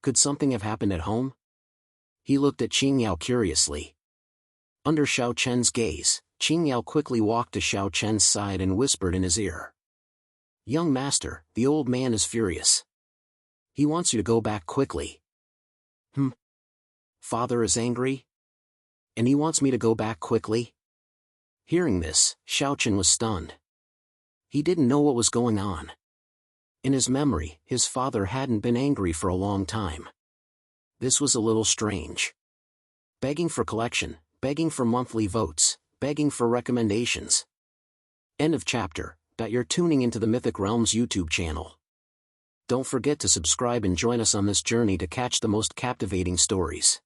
Could something have happened at home? He looked at Qingyao curiously. Under Xiao Chen's gaze, Qingyao quickly walked to Xiao Chen's side and whispered in his ear. Young master, the old man is furious. He wants you to go back quickly. Father is angry? And he wants me to go back quickly? Hearing this, Xiao Chen was stunned. He didn't know what was going on. In his memory, his father hadn't been angry for a long time. This was a little strange. Begging for collection, begging for monthly votes, begging for recommendations. End of chapter. You're tuning into the Mythic Realms YouTube channel. Don't forget to subscribe and join us on this journey to catch the most captivating stories.